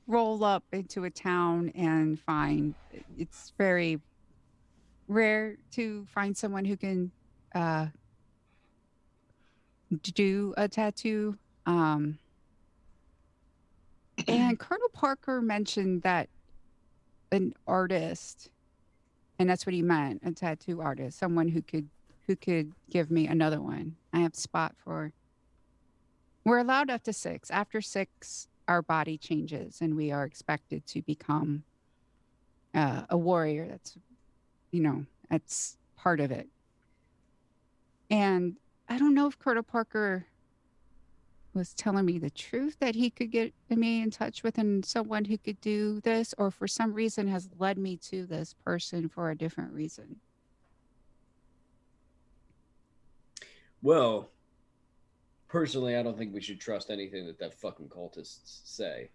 roll up into a town and find. It's very rare to find someone who can do a tattoo. And Colonel Parker mentioned that an artist, and that's what he meant, a tattoo artist, someone who could give me another one. I have spot for. We're allowed up to 6. After 6, our body changes, and we are expected to become a warrior. That's part of it. And I don't know if Colonel Parker was telling me the truth that he could get me in touch with someone who could do this, or for some reason has led me to this person for a different reason. Well, personally, I don't think we should trust anything that fucking cultists say,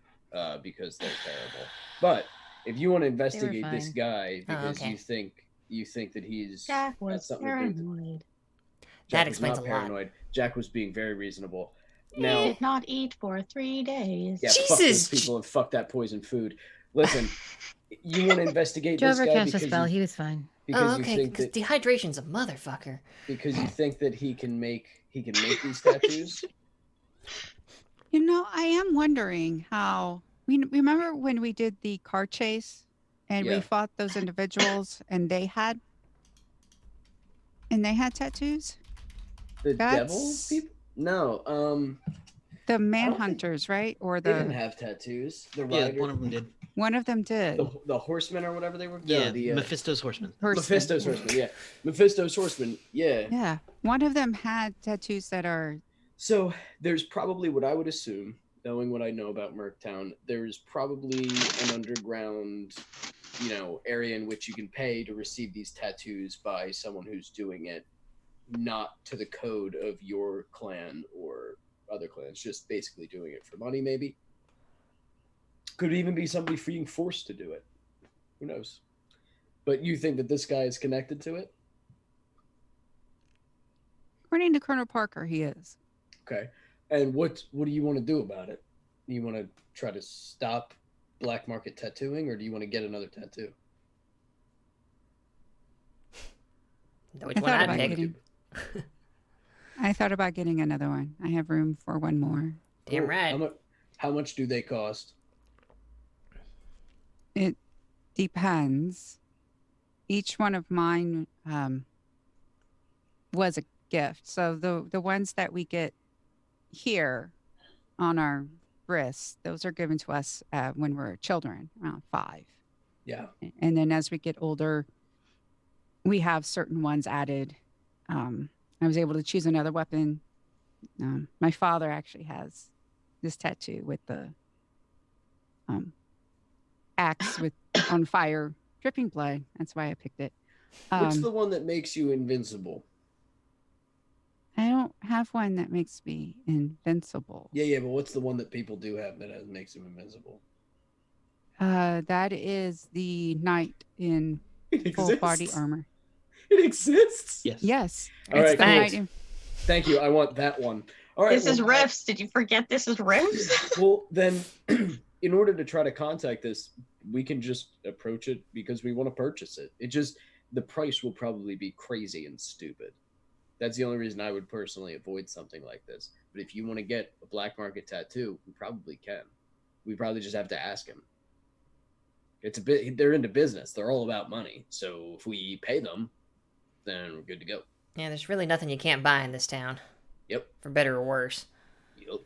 because they're terrible. But if you want to investigate this fine. guy because okay. you think that he's Jack got was something to do with it. paranoid. Jack That was explains not a lot. paranoid. Jack was being very reasonable. He Now, did not eat for 3 days. yeah, fuck those Jesus! people and fuck that poison food. Listen, you want to investigate this Jover guy cast a because spell. you, He was fine. because Oh, you okay. think Because that dehydration's a motherfucker. because you think that he can make these tattoos. I am wondering how we remember when we did the car chase and Yeah. we fought those individuals and they had tattoos. The devil That's- people? No, The think- manhunters, right? Or they didn't the have tattoos. The Yeah, rider, one of them did. one of them did. the horsemen or whatever they were. Yeah, no, the Mephisto's horseman. Horsemen. Mephisto's horsemen. Yeah, Mephisto's horsemen. Yeah. Yeah, one of them had tattoos that are. So there's probably what I would assume, knowing what I know about Merktown, there's probably an underground, area in which you can pay to receive these tattoos by someone who's doing it not to the code of your clan or other clans, just basically doing it for money, maybe. Could even be somebody being forced to do it. Who knows? But you think that this guy is connected to it? According to Colonel Parker, he is. Okay. And what do you want to do about it? You want to try to stop black market tattooing, or do you want to get another tattoo? Know which I one thought I'd about pick. getting. I thought about getting another one. I have room for one more. Damn Cool. right. How much do they cost? It depends. Each one of mine was a gift. So the ones that we get here on our wrists, those are given to us when we're children, around 5. Yeah. And then as we get older, we have certain ones added. I was able to choose another weapon. My father actually has this tattoo with the axe with on fire, dripping blood. That's why I picked it. What's the one that makes you invincible? I don't have one that makes me invincible. Yeah, but what's the one that people do have that makes them invincible? That is the knight in It full body exists? armor. It exists? Yes. Yes. All it's right, the cool. knight in- Thank you. I want that one. All right. This is riffs. Did you forget this is riffs? Well, then, in order to try to contact this, we can just approach it because we want to purchase it. The price will probably be crazy and stupid. That's the only reason I would personally avoid something like this. But if you want to get a black market tattoo, we probably can. We probably just have to ask him. They're into business. They're all about money. So if we pay them, then we're good to go. Yeah, there's really nothing you can't buy in this town. Yep. For better or worse. Yep.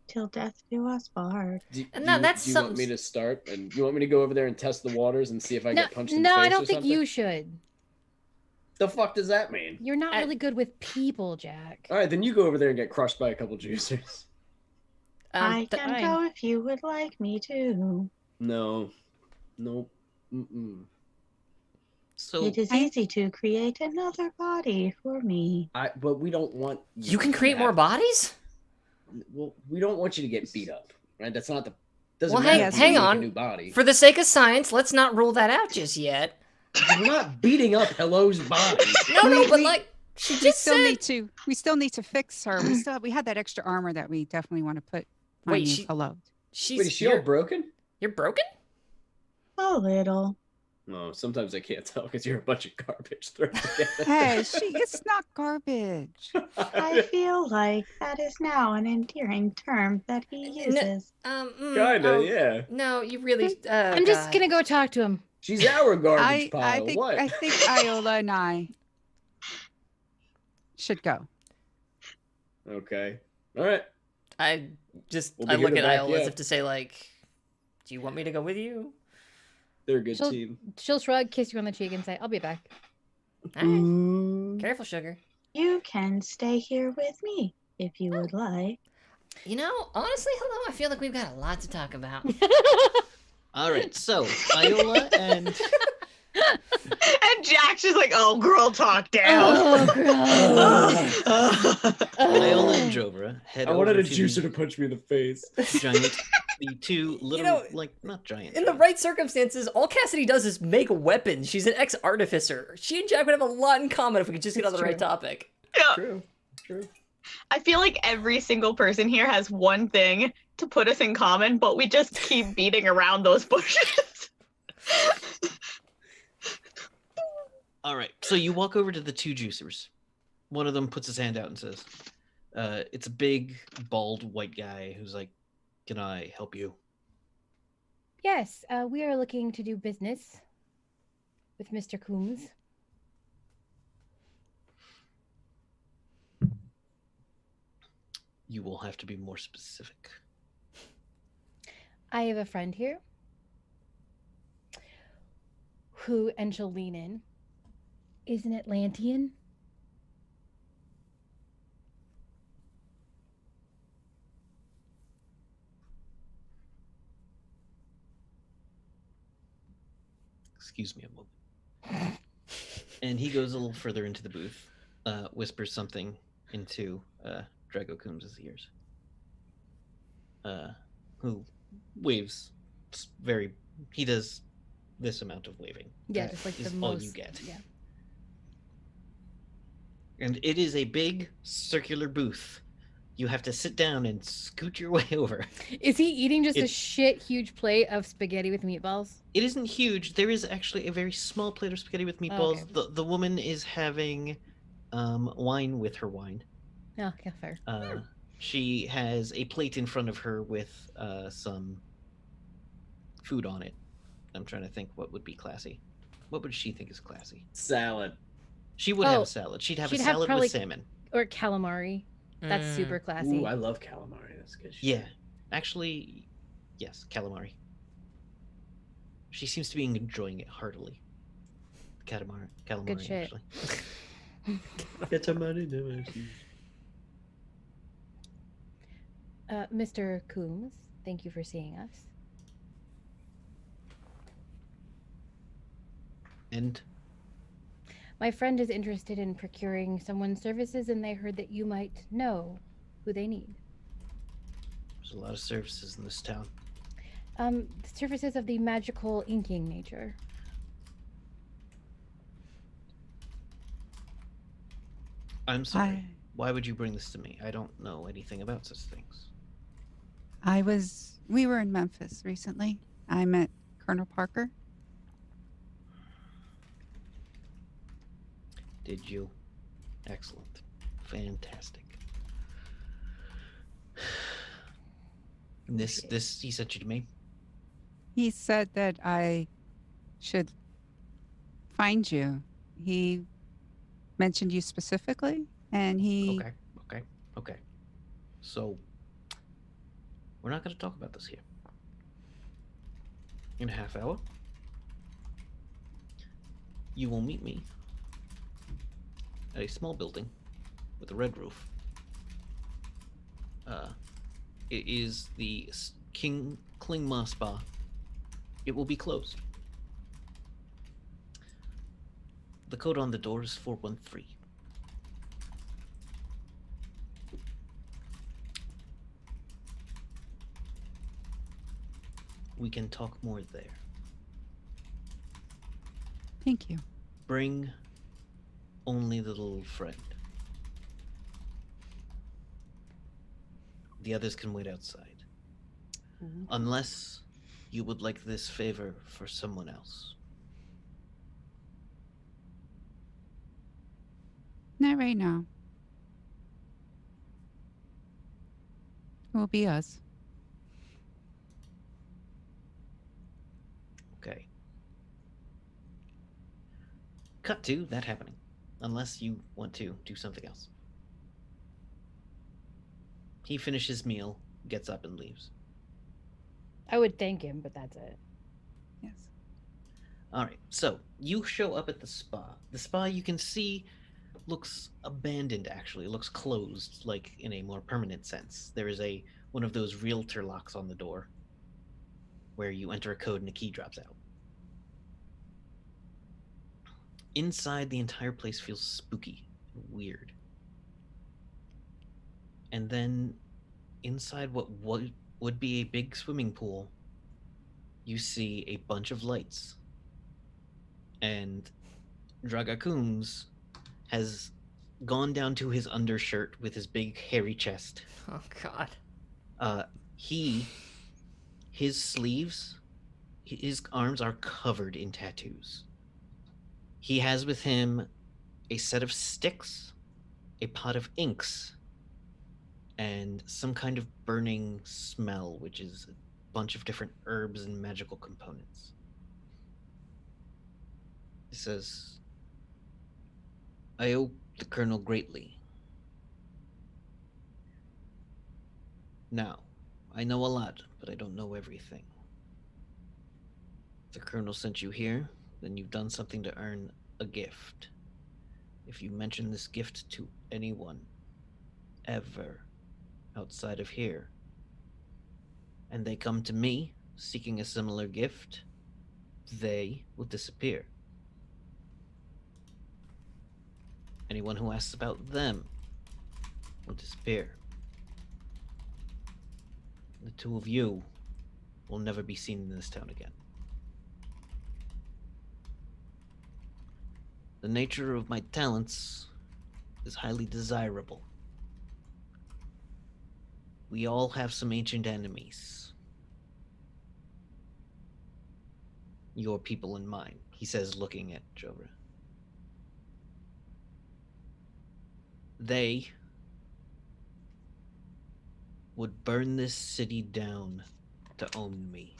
Till death do us part. Do And no, that's you want something- me to start? And you want me to go over there and test the waters and see if I No, get punched in the no, face I or don't think something? you should. The fuck does that mean? You're not really good with people, Jack. All right, then you go over there and get crushed by a couple juicers. I can fine. go if you would like me to. No. Nope. Mm-mm. So It is easy to create another body for me. But we don't want You can to create more have- bodies? Well, we don't want you to get beat up, right? That's not the. Doesn't Well, matter if you hang make on. a new body. For the sake of science, let's not rule that out just yet. We're not beating up Hello's body. No, but like she we just still said. we still need to fix her. We had that extra armor that we definitely want to put on Wait, you. Hello. Wait, is she all broken? You're broken? A little. No, sometimes I can't tell because you're a bunch of garbage thrown together. Hey, it's not garbage. I feel like that is now an endearing term that he uses. Kinda, yeah. No, you really. I'm just gonna go talk to him. She's our garbage I pile. think what? I think Iola and I should go. Okay. All right. I We'll be I here look to at back Iola you as up. if to say like, do you want me to go with you? They're a good She'll, team. she'll shrug, kiss you on the cheek, and say, "I'll be back." All right. Careful, sugar. You can stay here with me if you would like. You know, honestly, hello. I feel like we've got a lot to talk about. all right, so Iola and And Jack's just like, oh, girl, talk down. Iola and Jovra head I wanted over a to juicer the to punch me in the face. giant, the two little, know, not giant. In the right circumstances, all Cassidy does is make weapons. She's an ex-artificer. She and Jack would have a lot in common if we could just get on the right topic. Yeah. True. I feel like every single person here has one thing to put us in common, but we just keep beating around those bushes. All right, so you walk over to the two juicers. One of them puts his hand out and says, it's a big, bald, white guy who's like, can I help you? Yes, we are looking to do business with Mr. Coombs. You will have to be more specific. I have a friend here who, and she'll lean in, is an Atlantean. Excuse me a moment. And he goes a little further into the booth, whispers something into Drago Coombs' ears, who waves very. He does this amount of waving. Yeah, just like is the all most. you get. Yeah. And it is a big circular booth You have to sit down and scoot your way over. Is he eating just a It- shit huge plate of spaghetti with meatballs? It isn't huge. There is actually a very small plate of spaghetti with meatballs. Okay. The woman is having wine with her wine. Oh, yeah, fair. She has a plate in front of her with some food on it. I'm trying to think what would be classy. What would she think is classy? Salad. She would have Oh, a salad. She'd have she'd a have salad probably- with salmon. Or calamari. That's Mm. super classy. Ooh, I love calamari. That's good shit. Yeah, actually, yes, calamari. She seems to be enjoying it heartily. Calamari, Good shit. actually. Calamari. Mr. Coombs, thank you for seeing us. And My friend is interested in procuring someone's services, and they heard that you might know who they need. there's a lot of services in this town. Services of the magical inking nature. I'm sorry. Why would you bring this to me? I don't know anything about such things. We were in Memphis recently. I met Colonel Parker. Did you? Excellent. Fantastic. This he sent you to me? He said that I should find you. He mentioned you specifically, and he Okay. So we're not gonna talk about this here. In a half hour, you will meet me at a small building with a red roof. It is the King Klingma Spa. It will be closed. The code on the door is 413. We can talk more there. Thank you. Bring only the little friend. The others can wait outside. Unless you would like this favor for someone else. Not right now. It will be us. Okay. Cut to that happening. Unless you want to do something else. He finishes meal, gets up, and leaves. I would thank him, but that's it. Yes. All right, so you show up at the spa. The spa you can see looks abandoned. Actually, it looks closed, like in a more permanent sense. There is one of those realtor locks on the door, where you enter a code and a key drops out. Inside, the entire place feels spooky and weird. And then, inside what would be a big swimming pool, you see a bunch of lights. And Dragacooms has gone down to his undershirt with his big hairy chest. Oh God. His sleeves, his arms are covered in tattoos. He has with him a set of sticks, a pot of inks, and some kind of burning smell, which is a bunch of different herbs and magical components. He says, I owe the Colonel greatly. Now, I know a lot, but I don't know everything. If the Colonel sent you here, then you've done something to earn a gift. If you mention this gift to anyone, ever, outside of here, and they come to me seeking a similar gift, they will disappear. Anyone who asks about them will disappear. The two of you will never be seen in this town again. The nature of my talents is highly desirable. We all have some ancient enemies. Your people and mine, he says, looking at Jovra. They would burn this city down to own me,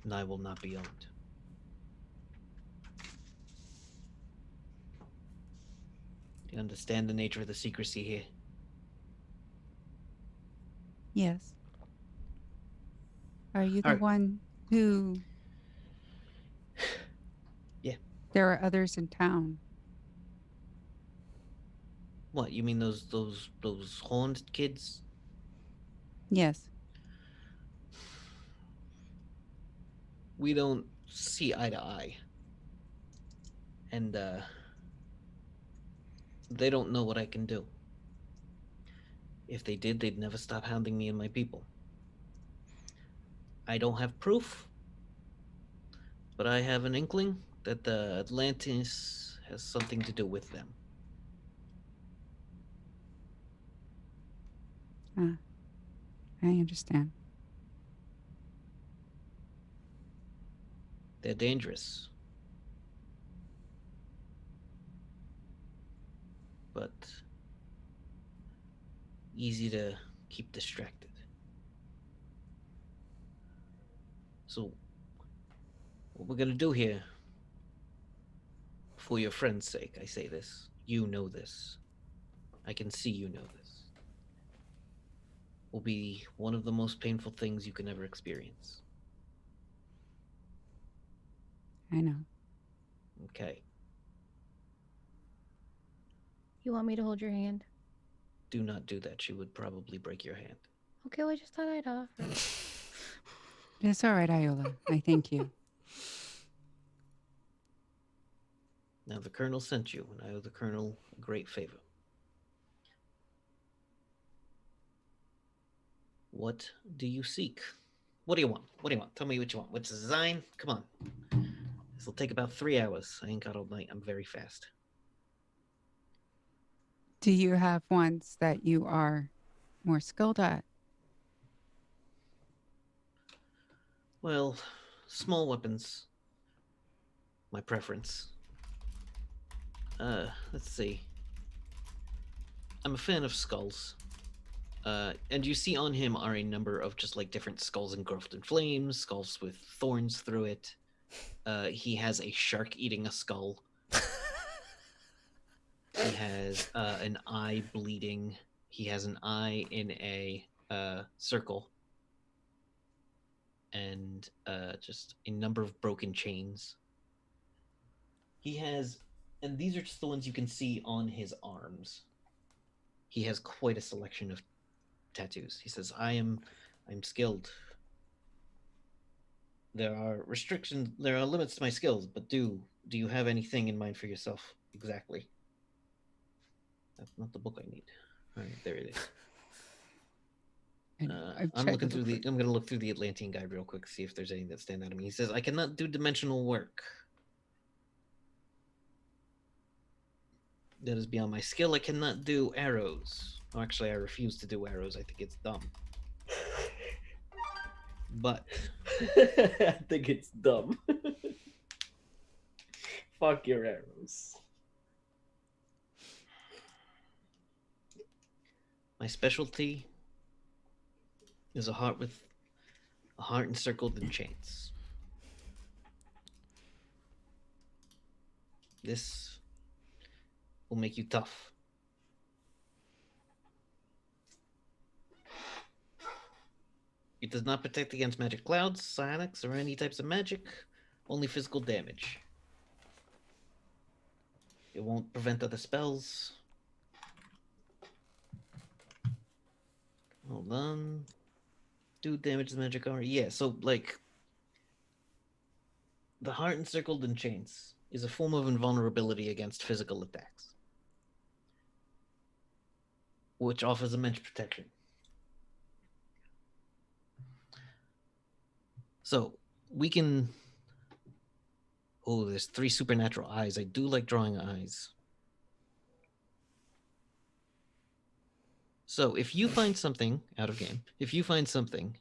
and I will not be owned. You understand the nature of the secrecy here? Yes. Are you the Alright. one who? Yeah. There are others in town. What, you mean those horned kids? Yes. We don't see eye to eye. And they don't know what I can do. If they did, they'd never stop hounding me and my people. I don't have proof, but I have an inkling that the Atlantis has something to do with them. I understand. They're dangerous. But easy to keep distracted. So, what we're gonna do here, for your friend's sake, I say this. You know this. I can see you know this. Will be one of the most painful things you can ever experience. I know. Okay. You want me to hold your hand? Do not do that. She would probably break your hand. Okay, well, I just thought I'd offer. It's all right, Iola. I thank you. Now, the Colonel sent you, and I owe the Colonel a great favor. What do you seek? What do you want? What do you want? Tell me what you want. What's the design? Come on. This will take about 3 hours. I ain't got all night. I'm very fast. Do you have ones that you are more skilled at? Well, small weapons. My preference. Let's see. I'm a fan of skulls. And you see on him are a number of just like different skulls engulfed in flames, skulls with thorns through it. He has a shark eating a skull. He has an eye bleeding. He has an eye in a circle. And just a number of broken chains. He has, and these are just the ones you can see on his arms. He has quite a selection of tattoos. He says, I'm skilled. There are restrictions, there are limits to my skills, but do you have anything in mind for yourself exactly? That's not the book I need. All right, there it is. I'm looking through the. I'm gonna look through the Atlantean guide real quick, see if there's anything that stand out to me. He says, "I cannot do dimensional work. That is beyond my skill. I cannot do arrows. Oh, actually, I refuse to do arrows. I think it's dumb. But I think it's dumb. Fuck your arrows. my specialty is a heart encircled in chains. This will make you tough. It does not protect against magic clouds, psionics, or any types of magic, only physical damage. It won't prevent other spells. Hold on. Do damage to magic armor. Yeah, so, like, the heart encircled in chains is a form of invulnerability against physical attacks, which offers immense protection. So, we can... Oh, there's 3 supernatural eyes. I do like drawing eyes. So if you find something out of game, if you find something,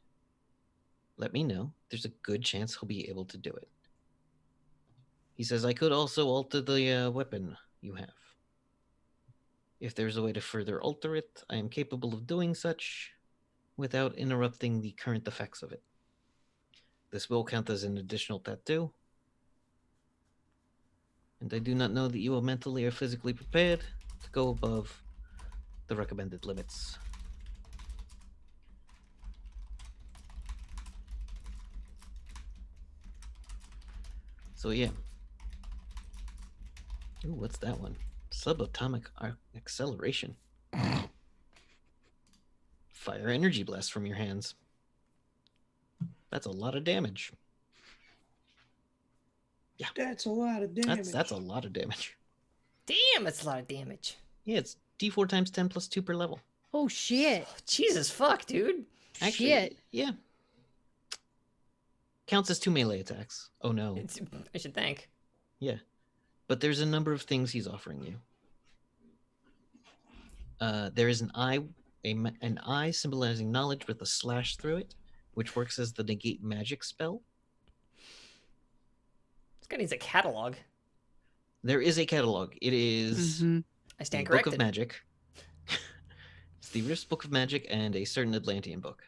let me know. There's a good chance he'll be able to do it. He says, I could also alter the weapon you have. If there's a way to further alter it, I am capable of doing such without interrupting the current effects of it. This will count as an additional tattoo. And I do not know that you are mentally or physically prepared to go above the recommended limits. So yeah. Ooh, what's that one? Subatomic acceleration. Fire energy blast from your hands. That's a lot of damage. Yeah. That's a lot of damage. That's a lot of damage. Damn, that's a lot of damage. Yeah, it's D4 times 10 plus 2 per level. Oh shit. Jesus fuck, dude. Actually, Shit. yeah. Counts as 2 melee attacks. Oh no. I should think. Yeah. But there's a number of things he's offering you. There is an eye symbolizing knowledge with a slash through it, which works as the negate magic spell. This guy needs a catalog. There is a catalog. It is I stand the Book corrected. of Magic. It's the Rift's Book of Magic and a certain Atlantean book.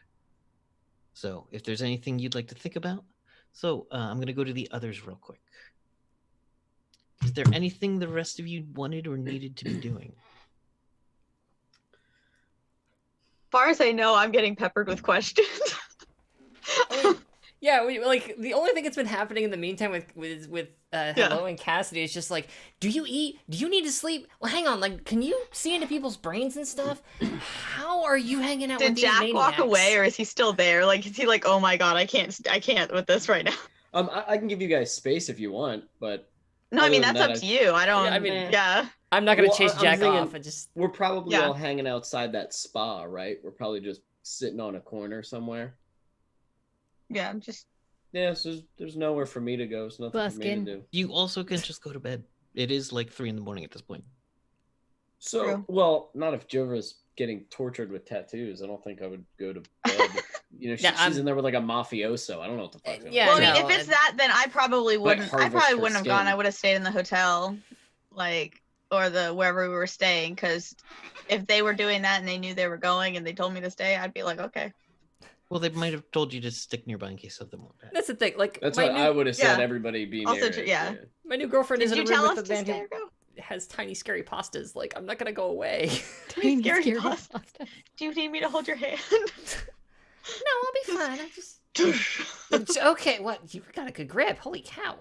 So if there's anything you'd like to think about. So I'm going to go to the others real quick. Is there anything the rest of you wanted or needed to be doing? Far as I know, I'm getting peppered with questions. I mean, yeah, like the only thing that's been happening in the meantime with Hello and Cassidy is just like, do you eat? Do you need to sleep? Well, hang on, like, can you see into people's brains and stuff? How are you hanging out Did with these Jack maniacs? walk away, or is he still there? Like, is he like, oh my god, I can't with this right now? I can give you guys space if you want, but No, I mean other that's than up that, to you. I don't. Yeah, I mean, yeah. I'm not gonna Well, chase I'm Jack thinking- off. I just we're probably Yeah. all hanging outside that spa, right? We're probably just sitting on a corner somewhere. Yeah, just Yeah, so there's nowhere for me to go. There's nothing for me Buskin'. to do. You also can just go to bed. It is like 3 a.m. at this point. So, True. well, not if Jova's getting tortured with tattoos. I don't think I would go to bed. You know, Yeah, she's I'm- in there with like a mafioso. I don't know what the fuck. Yeah, well, I no, mean, if it's that, then I probably wouldn't. I harvest probably her wouldn't have gone. skin. I would have stayed in the hotel, like, or the wherever we were staying. Because if they were doing that and they knew they were going and they told me to stay, I'd be like, okay. Well, they might have told you to stick nearby in case something went bad. that's the thing. Like That's my what new, I would have said. Yeah. Everybody be Also near true, it. yeah. my new girlfriend is Did in you a room tell with us a to man stay who or go? has tiny scary pastas. Like, I'm not gonna go away. Tiny Scary scary pasta. pasta. Do you need me to hold your hand? No, I'll be fine. I just It's okay. What, you got a good grip? Holy cow!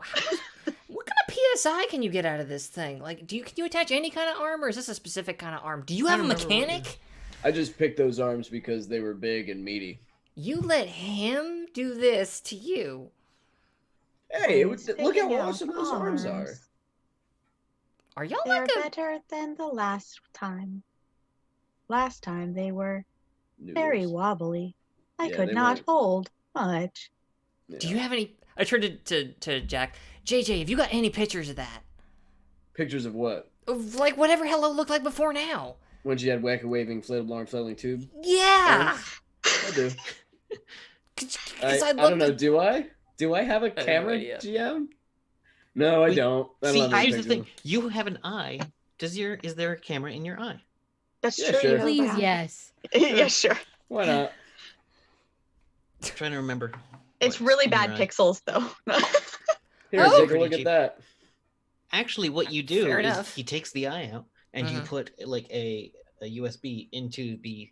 What kind of PSI can you get out of this thing? Like, can you attach any kind of arm, or is this a specific kind of arm? Do you I have a don't remember what you- mechanic? I just picked those arms because they were big and meaty. You let him do this to you. Hey, He's look how picking out awesome those arms are. Are y'all They're like a? better than the last time. Last time they were very Noodles. wobbly. I Yeah, could they not weren't- hold much. Do you have any? I turned to Jack. JJ, have you got any pictures of that? Pictures of what? Of like whatever Hello looked like before now. When she had wacky waving inflatable arm flailing tube? Yeah. I do. 'Cause I I'd don't love know. to- Do I? Do I have a no camera, idea. GM? No, I Wait, don't. I don't See, have any here's the pictures. thing. You have an eye. Is there a camera in your eye? That's Yeah, true. sure. You have Please, that. yes. Yeah, sure. Why not? I'm trying to remember. It's what's really in bad your eye. pixels, though. Here, Oh! take a Pretty look cheap. at that. Actually, what you do Fair is enough. he takes the eye out and you Mhm. put like a USB into the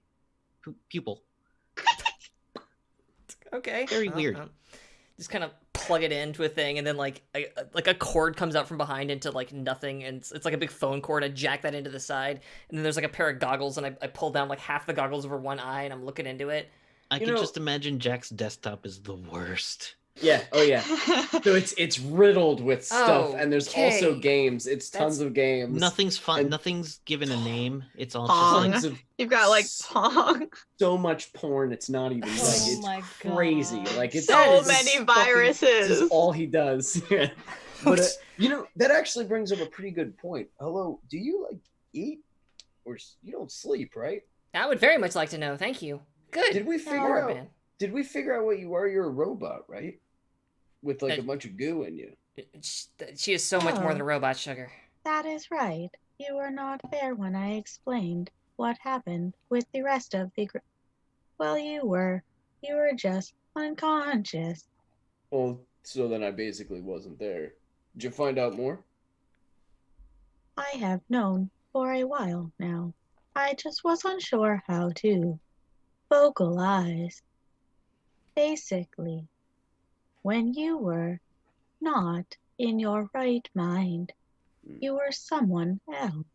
pupil. Okay. Very weird. Just kind of plug it into a thing, and then like a cord comes out from behind into like nothing, and it's like a big phone cord. I jack that into the side, and then there's like a pair of goggles, and I pull down like half the goggles over one eye, and I'm looking into it. I You can know- just imagine Jack's desktop is the worst. Yeah. Oh yeah. So it's riddled with stuff, and there's also Okay. games. It's tons That's- of games. Nothing's fun. And- Nothing's given a name. It's all Pong. just Tons of You've got like Pong. so much porn. It's not even like Oh it's my crazy. God. Like it's So it's many fucking- viruses. This is all he does. Yeah. But you know that actually brings up a pretty good point. Hello, do you like eat or you don't sleep, right? I would very much like to know. Thank you. Good. Did we More figure out? Ben. Did we figure out what you are? You're a robot, right? With like Uh, a bunch of goo in you. She is so much more than a Oh. robot, Sugar. That is right. You were not there when I explained what happened with the rest of the group. Well, you were. You were just unconscious. Well, so then I basically wasn't there. Did you find out more? I have known for a while now. I just was unsure how to vocalize. Basically, when you were not in your right mind, you were someone else,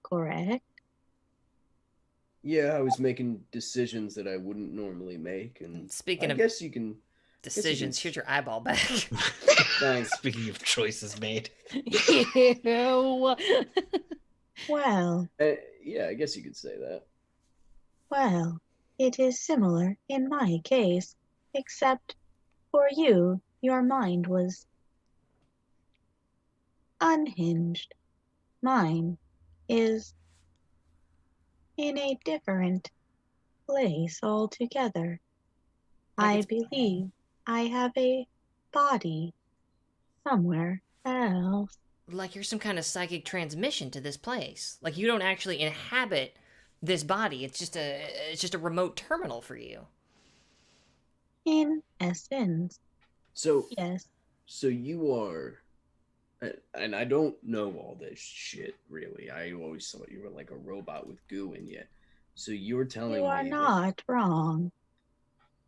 correct? Yeah, I was making decisions that I wouldn't normally make, and Speaking I of guess you can. decisions, here's your eyeball back. Thanks. Speaking of choices made. Ew. Well, Yeah, I guess you could say that. well, it is similar in my case, except for you, your mind was unhinged. Mine is in a different place altogether. Like I it's- believe I have a body somewhere else. Like you're some kind of psychic transmission to this place. Like you don't actually inhabit this body. It's just a remote terminal for you. In essence, So, yes, so you are, and I don't know all this shit really. I always thought you were like a robot with goo in you. So you're telling you are me that, not wrong.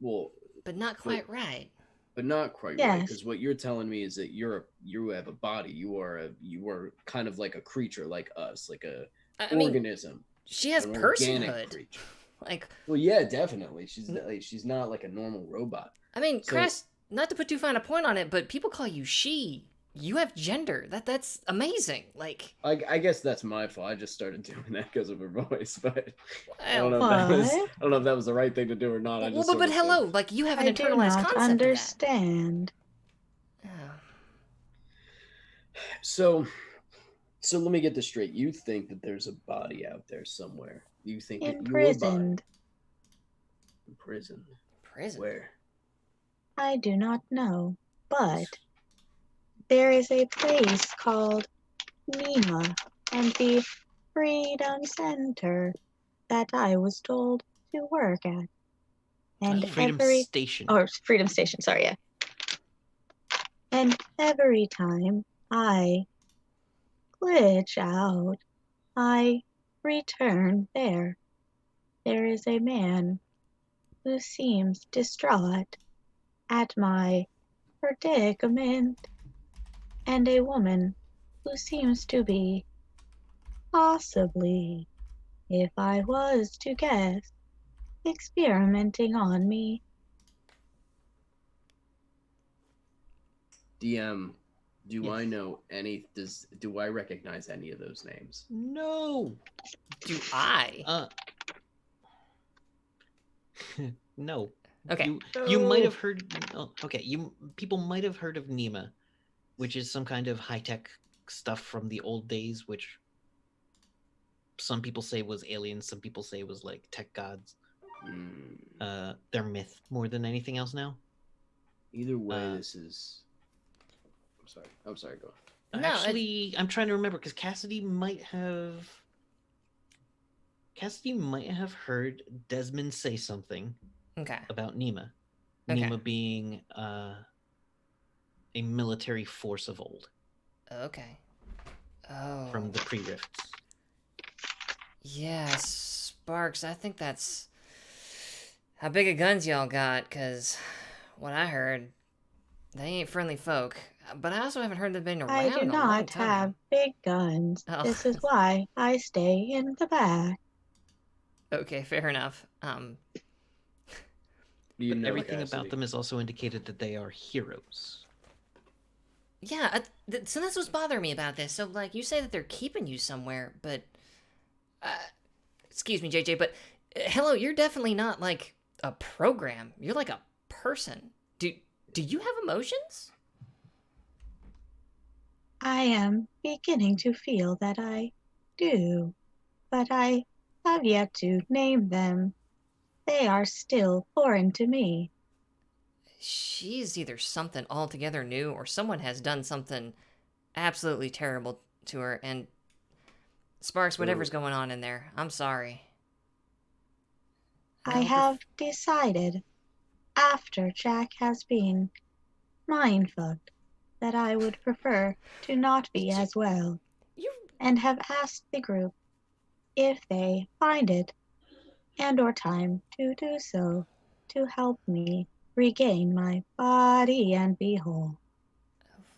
well, But not quite right. but not quite right, Yes. because what you're telling me is that you have a body. You are kind of like a creature like us, like a I mean, organism. she has an organic personhood. creature. Like, Well, yeah, definitely. She's not like a normal robot. I mean, So- Crest, not to put too fine a point on it, but people call you she. You have gender. That's amazing. Like, I guess that's my fault. I just started doing that because of her voice, but I don't know well, if that was What? I don't know if that was the right thing to do or not. I well, just but sort of said- hello, like you have an I do internalized not concept understand. of that. So let me get this straight. You think that there's a body out there somewhere? You think that Imprisoned. Imprisoned? Prison. Where? I do not know, but there is a place called Nima and the Freedom Center that I was told to work at. And Freedom every Station. or Freedom Station, sorry, yeah. And every time I glitch out, I return there. There is a man who seems distraught at my predicament, and a woman who seems to be, possibly, if I was to guess, experimenting on me. DM, do I Yes. know any? Do I recognize any of those names? No. Do I? No. Okay. You might have heard. Oh, okay, people might have heard of Nima, which is some kind of high tech stuff from the old days, which some people say was aliens, some people say was like tech gods. They're myth more than anything else now. Either way, Uh, this is. I'm sorry. Go on. No, Actually, I'm trying to remember because Cassidy might have heard Desmond say something Okay. about Nima. Okay. Nima being a military force of old Okay. Oh. from the pre-rifts. Yeah, Sparks, I think that's how big of guns y'all got, cause what I heard, they ain't friendly folk. But I also haven't heard they've been around I do in a long not time. have big guns. Oh. This is why I stay in the back. Okay, fair enough. You But know, everything Cassidy. about them is also indicated that they are heroes. Yeah, so that's what's bothering me about this. So, like, you say that they're keeping you somewhere, but, excuse me, JJ, but, hello, you're definitely not, like, a program. You're like a person. Do you have emotions? I am beginning to feel that I do, but I have yet to name them. They are still foreign to me. She's either something altogether new or someone has done something absolutely terrible to her. And Sparks, whatever's going on in there, I'm sorry. I have decided, after Jack has been mind-fucked, that I would prefer to not be as well, and have asked the group if they find it and or time to do so, to help me regain my body and be whole.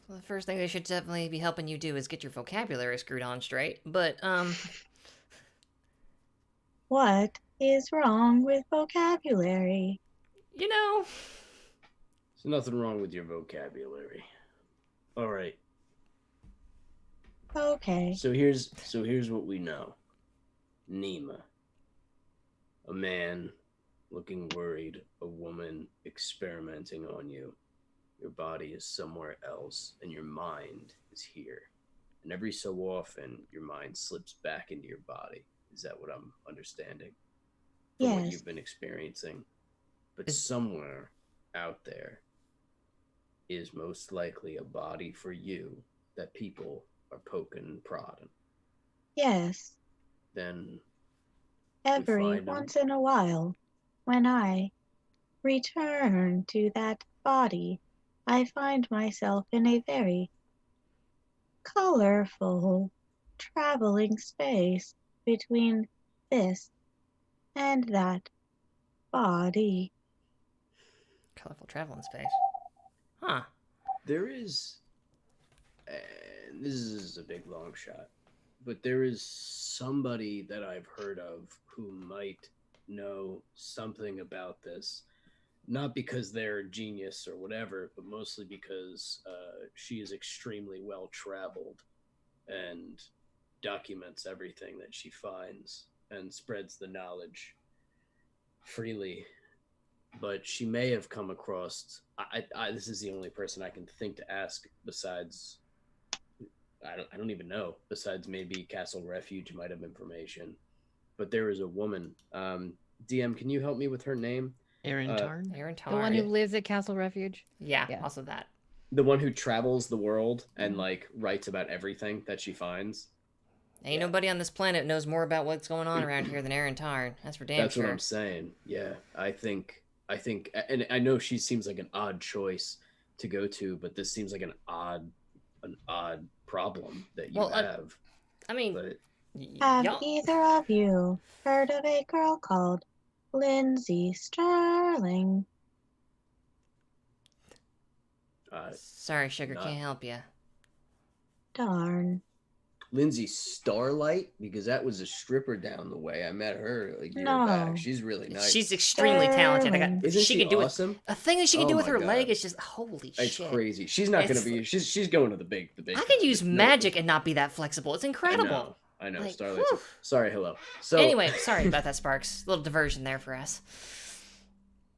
Well, the first thing they should definitely be helping you do is get your vocabulary screwed on straight. But, What is wrong with vocabulary? you know... There's nothing wrong with your vocabulary. All right. Okay. So here's what we know. Nima. A man looking worried, a woman experimenting on you. Your body is somewhere else and your mind is here. And every so often your mind slips back into your body. Is that what I'm understanding? From Yes. what you've been experiencing. But somewhere out there is most likely a body for you that people are poking and prodding. Yes. Then Every find 'em. once in a while, when I return to that body, I find myself in a very colorful traveling space between this and that body. Colorful traveling space. Huh. there is, and this is a big long shot, but there is somebody that I've heard of who might know something about this. Not because they're a genius or whatever, but mostly because she is extremely well traveled and documents everything that she finds and spreads the knowledge freely. But she may have come across. This is the only person I can think to ask besides. I don't even know. Besides maybe Castle Refuge might have information. But there is a woman. DM, can you help me with her name? Erin Tarn? Erin Tarn. The one who lives at Castle Refuge. Yeah, also that. The one who travels the world and like writes about everything that she finds. Ain't nobody on this planet knows more about what's going on around here than Erin Tarn. That's for damn That's sure. what I'm saying. Yeah, I think, and I know she seems like an odd choice to go to, but this seems like an odd problem that you have. I mean, but Have either of you heard of a girl called Lindsay Sterling? Sorry, Sugar, can't help you. Darn. Lindsay Starlight, because that was a stripper down the way. I met her like a year No. back. She's really nice. She's extremely talented. Isn't she can do awesome? A thing that she can Oh do with my her God. leg is just holy It's shit. crazy. She's not going to be. She's going to the big. I could use magic and not be that flexible. It's incredible. I know. Like, Starlight. whew. Sorry. Hello. So Anyway, sorry about that, Sparks. A little diversion there for us.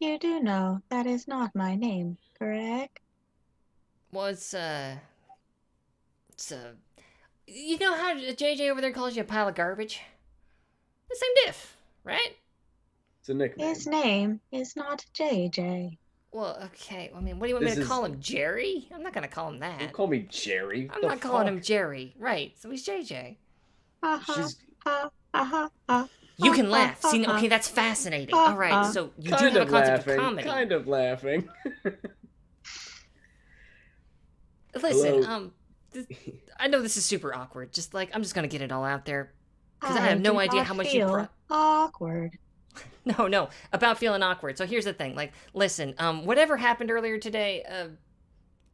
You do know that is not my name, correct? Well, you know how JJ over there calls you a pile of garbage? The same diff, right? It's a nickname. His name is not JJ. Well, okay. I mean, what do you want me to call him? Jerry? I'm not gonna call him that. Don't call me Jerry. I'm not calling him Jerry. Right. So he's JJ. You can laugh. See, okay, that's fascinating. All right, so you do have a concept of comedy. Kind of laughing. Listen, I know this is super awkward. Just like I'm just gonna get it all out there because I have no idea how much you. Awkward. No, about feeling awkward. So here's the thing. Like, listen, whatever happened earlier today,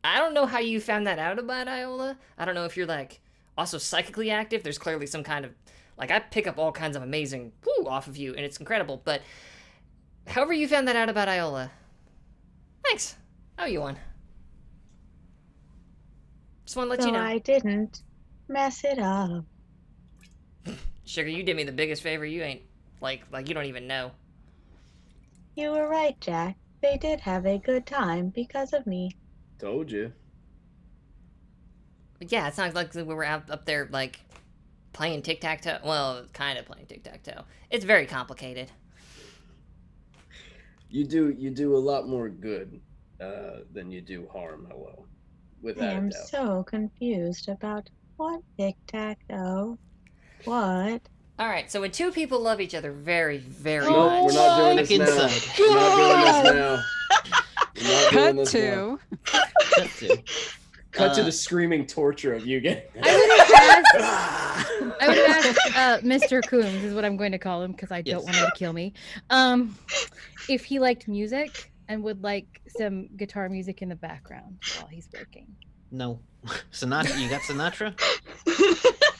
I don't know how you found that out about Iola. I don't know if you're like also psychically active. There's clearly some kind of like I pick up all kinds of amazing woo off of you, and it's incredible. But however you found that out about Iola, thanks. I owe you one. Just want to let you know. I didn't mess it up. Sugar, you did me the biggest favor. You ain't like you don't even know. You were right, Jack. They did have a good time because of me. Told you. But yeah, it's not like we were up there like playing tic-tac-toe. Well, kind of playing tic-tac-toe. It's very complicated. You do a lot more good than you do harm. Hello, I without a am doubt. so confused about what tic-tac-toe. What? All right, so when two people love each other very, very Nope, much. we're not doing Back this now. inside. We're not doing this now. We're not doing Cut this now. to. Cut to. Cut to the screaming torture of you getting. I would have asked Mr. Coombs, is what I'm going to call him because I don't Yes. want him to kill me. If he liked music and would like some guitar music in the background while he's working. No. Sinatra. You got Sinatra?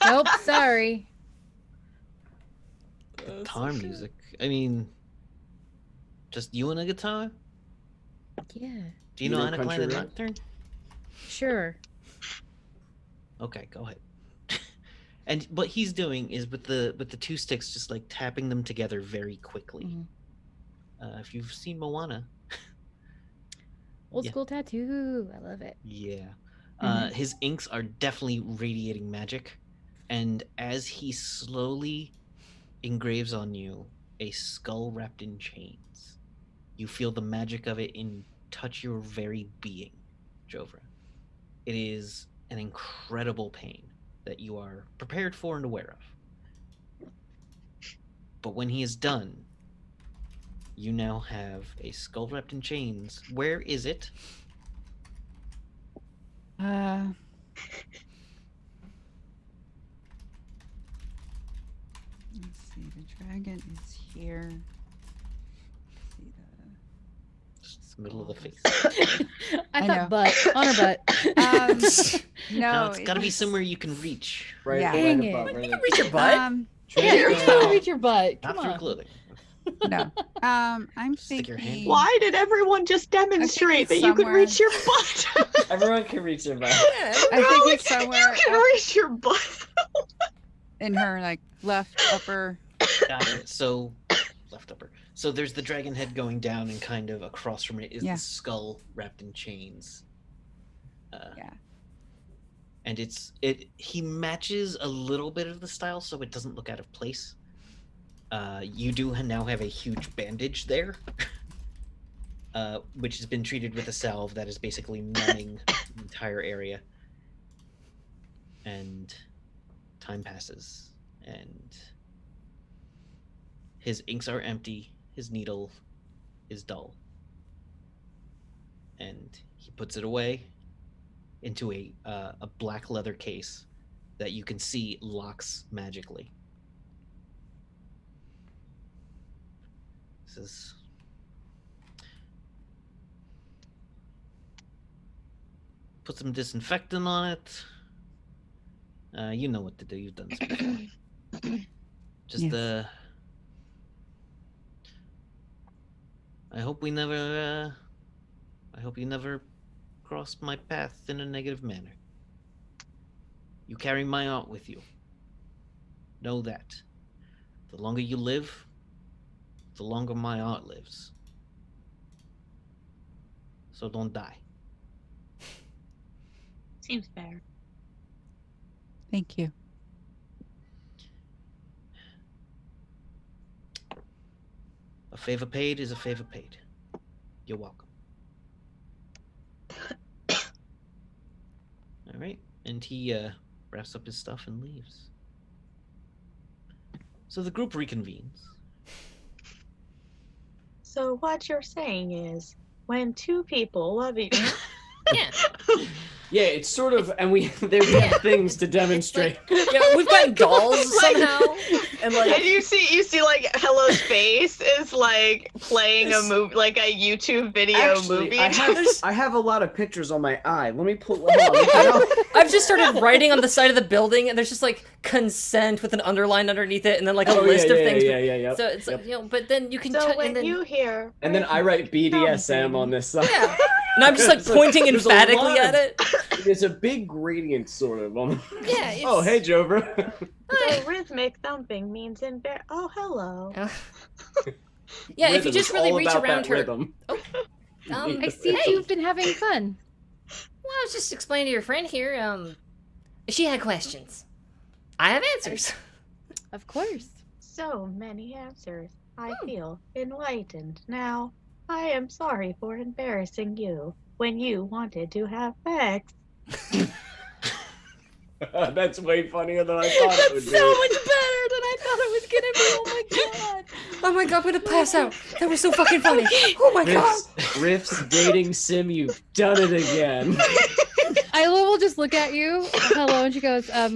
Nope, sorry. Guitar music. I mean, just you and a guitar? Yeah, Do you You know know how to play the country road? nocturne? sure. Okay, go ahead. And what he's doing is with the two sticks, just like tapping them together very quickly. Mhm. If you've seen Moana, Old Yeah. school tattoo. I love it. yeah, Mhm. his inks are definitely radiating magic, and as he slowly engraves on you a skull wrapped in chains, you feel the magic of it touch your very being, Jovra. It is an incredible pain that you are prepared for and aware of. But when he is done, you now have a skull wrapped in chains. Where is it? Let's see. The dragon is here. Let's see Just the middle of the face. I I thought know. butt on her butt. No, No, it's got to be it's- somewhere you can reach. Right, Yeah. right Dang above. it. Right You can reach your butt. Yeah, you're trying to reach your butt. Not Come through on. clothing. No. I'm Stick your hand. thinking. Why did everyone just demonstrate that it's you could somewhere- reach your butt? Everyone can reach their butt. I think No, it's somewhere You can up reach your butt. in her like left upper. Gotcha. So, left upper. So there's the dragon head going down, and kind of across from it is Yeah. the skull wrapped in chains. Yeah. And he matches a little bit of the style, so it doesn't look out of place. You do now have a huge bandage there, which has been treated with a salve that is basically numbing the entire area. And time passes, and his inks are empty, his needle is dull. And he puts it away into a black leather case that you can see locks magically. Says, put some disinfectant on it. You know what to do. You've done this before. Just Yes. I hope we never. I hope you never cross my path in a negative manner. You carry my art with you. Know that. The longer you live, the longer my art lives. So don't die. Seems fair. Thank you. A favor paid is a favor paid. You're welcome. All right, and he wraps up his stuff and leaves. So the group reconvenes. So what you're saying is, when two people love each other, Yeah. Yeah, it's sort of, and we have things to demonstrate. Yeah, we've gotten dolls somehow, and And like you see like Hello's face is like playing a movie, like a YouTube video Actually, movie. I have a lot of pictures on my eye. Let me pull. Hold on, let me- I've just started writing on the side of the building, and there's just like consent with an underline underneath it, and then like a Oh, list yeah, of yeah, things. yeah, yeah, yeah. So it's like, Yep. but then you can. so and when then, you hear, And then I write BDSM on this side. Yeah. And I'm just like So pointing there's a emphatically lot at of- it. There's a big gradient, sort of. On... Yeah. It's, Oh, hey, Jover. so rhythmic thumping means oh hello. Yeah, if Rhythm, you just it's really all reach about around that her. rhythm. I see hey. you've been having fun. Well, I was just explaining to your friend here. She had questions. I have answers. Of course. So many answers. I feel enlightened now. I am sorry for embarrassing you when you wanted to have sex. That's way funnier than I thought it would That's be. so much better than I thought it was gonna be. Oh my god. Oh my god, I'm gonna pass out. That was so fucking funny. Oh my god. Riff's dating sim, you've done it again. Isla will just look at you, hello, and she goes, I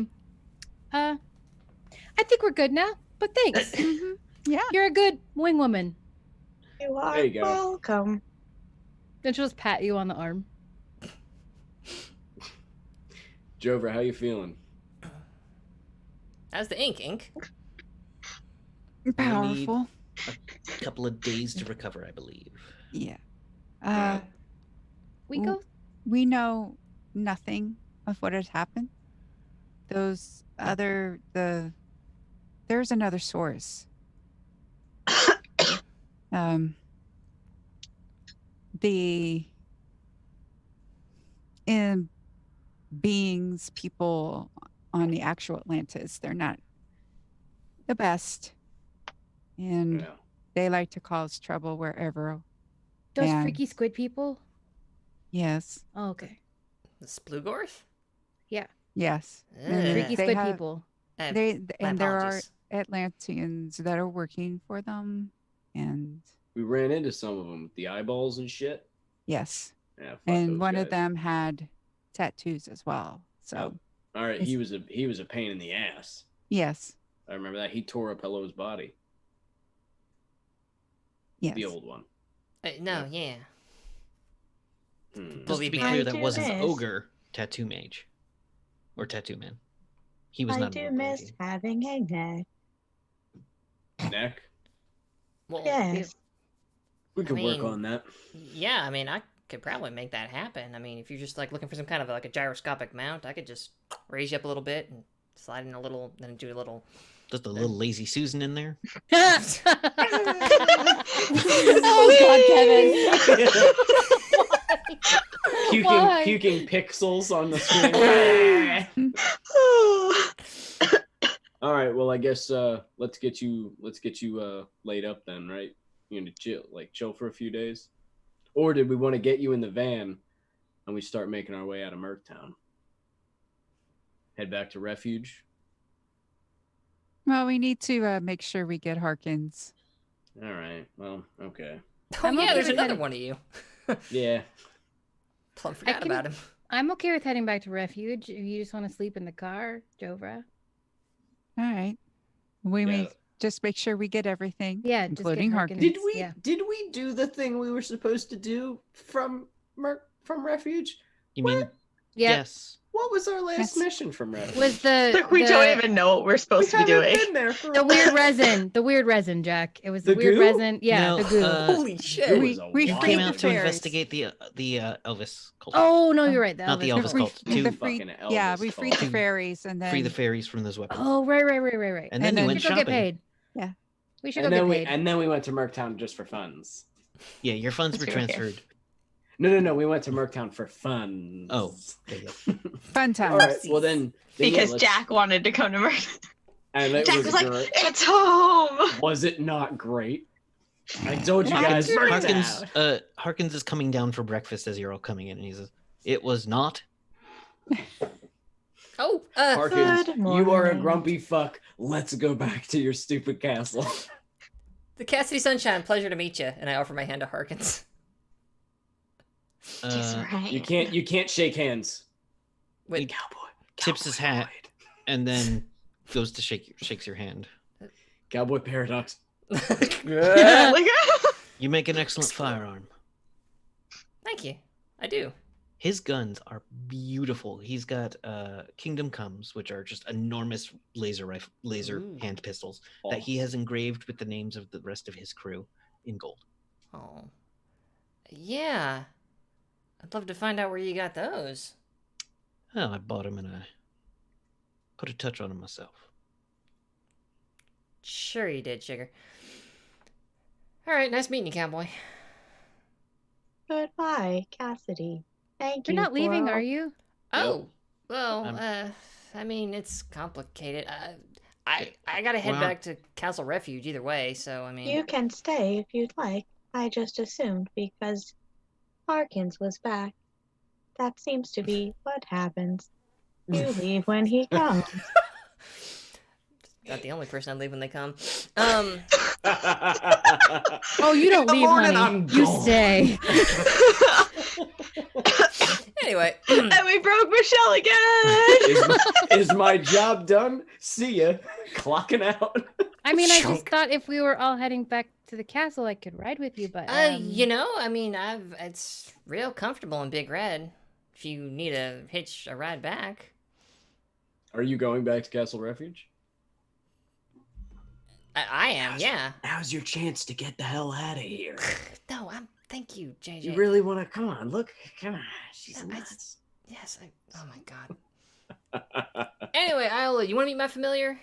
think we're good now, but thanks. Yeah. You're a good wing woman. You are There you go. welcome. Then she'll just pat you on the arm. Jover, how you feeling? How's the ink? Powerful. A couple of days to recover, I believe. Yeah. We go. We know nothing of what has happened. There's another source. The beings, people on the actual Atlantis, they're not the best. And Yeah. they like to cause trouble wherever. Those And- freaky squid people? Yes. Oh, okay. The Splugorth? Yeah. Yes. And Ugh. Freaky they squid have- people. They My and there are apologies. Atlanteans that are working for them, and We ran into some of them with the eyeballs and shit. yes, Yeah, fuck and those one of guys. them had tattoos as well. So Oh. All right, it's- he was a pain in the ass. yes, I remember that. He tore up Hello's body. yes, The old one. No, yeah. Just to Believe be me, clear, I that do wasn't miss- ogre tattoo mage or tattoo man. He was I not. do an ogre miss indeed. having a neck. Neck. Well, Yes. We could work mean- on that. yeah, I mean, I could probably make that happen. I mean, if you're just like looking for some kind of like a gyroscopic mount, I could just raise you up a little bit and slide in a little, then do a little. Just a little lazy Susan in there. Oh God, Kevin. Why? Puking pixels on the screen. All right, well, I guess let's get you laid up then, right? You gonna chill for a few days, or did we want to get you in the van and we start making our way out of Merktown? Head back to Refuge. Well, we need to make sure we get Harkins. All right. Well, okay. Oh I'm yeah, okay there's with another heading- one of you. Yeah. Plum forgot can- about him. I'm okay with heading back to refuge if you just want to sleep in the car, Jovra. All right, we Yeah. may just make sure we get everything. Yeah, just get including Harkins. Harkins. Did we do the thing we were supposed to do from Refuge? You mean Yeah. yes? What was our last Yes. mission from Refuge? Was the We the, don't even know what we're supposed to be doing. been there for the weird resin, Jack? It was the The weird goo? resin. Yeah, No, the goo. Holy shit! It we- was a we You while came freed out the to fairies. investigate the Elvis cult. Oh no, you're right. The Not the Elvis. Elvis We- cult. the To free- fucking yeah, Elvis we freed the cult. fairies and then free the fairies from those weapons. Oh right. And then you we went should go shopping. get paid. Yeah. We should and go then get paid. we went to Merktown just for funds. Yeah, your funds were That's right. transferred. No. We went to Merktown for funds. Oh, okay, yeah. fun times. All right. Well then, Because let's- Jack wanted to come to Merc. and it Jack was was like, great. "It's home." Was it not great? I told you Harkins- guys. Harkins, Merktown. Harkins is coming down for breakfast as you're all coming in, and he says, "It was not." Oh, Harkins, Good you are a morning. grumpy fuck. Let's go back to your stupid castle. the Cassidy Sunshine. Pleasure to meet you. And I offer my hand to Harkins. He's Uh, right. You can't shake hands. Wait, Cowboy. tips his hat and then goes to shakes your hand. Cowboy paradox. Like, You make an excellent firearm. thank you. I do. His guns are beautiful. He's got Kingdom Comes, which are just enormous laser Ooh. hand pistols that he has engraved with the names of the rest of his crew in gold. Oh, yeah. I'd love to find out where you got those. Oh, I bought him and I put a touch on him myself. Sure you did, Sugar. All right, nice meeting you, cowboy. Goodbye, Cassidy. Thank You're you. not leaving, for are all- you? Oh, well, I'm- I mean, it's complicated. I gotta head Well- back to Castle Refuge either way, so I mean. You can stay if you'd like. I just assumed because Harkins was back. That seems to be what happens. You leave when he comes. Not the only person I leave when they come. Oh, you don't the leave, morning honey. I'm You gone. stay. Anyway, And we broke Michelle again. Is my job done? See ya. Clocking out. I mean, I just Chunk. thought if we were all heading back to the castle, I could ride with you, but you know, I mean, it's real comfortable in Big Red. If you need a hitch a ride back. Are you going back to Castle Refuge? I am, yeah. Now's your chance to get the hell out of here. No, thank you, JJ. You really want to? Come on, look. Come on. She's I nuts. Yes, oh my god. Anyway, Iola, you want to meet my familiar?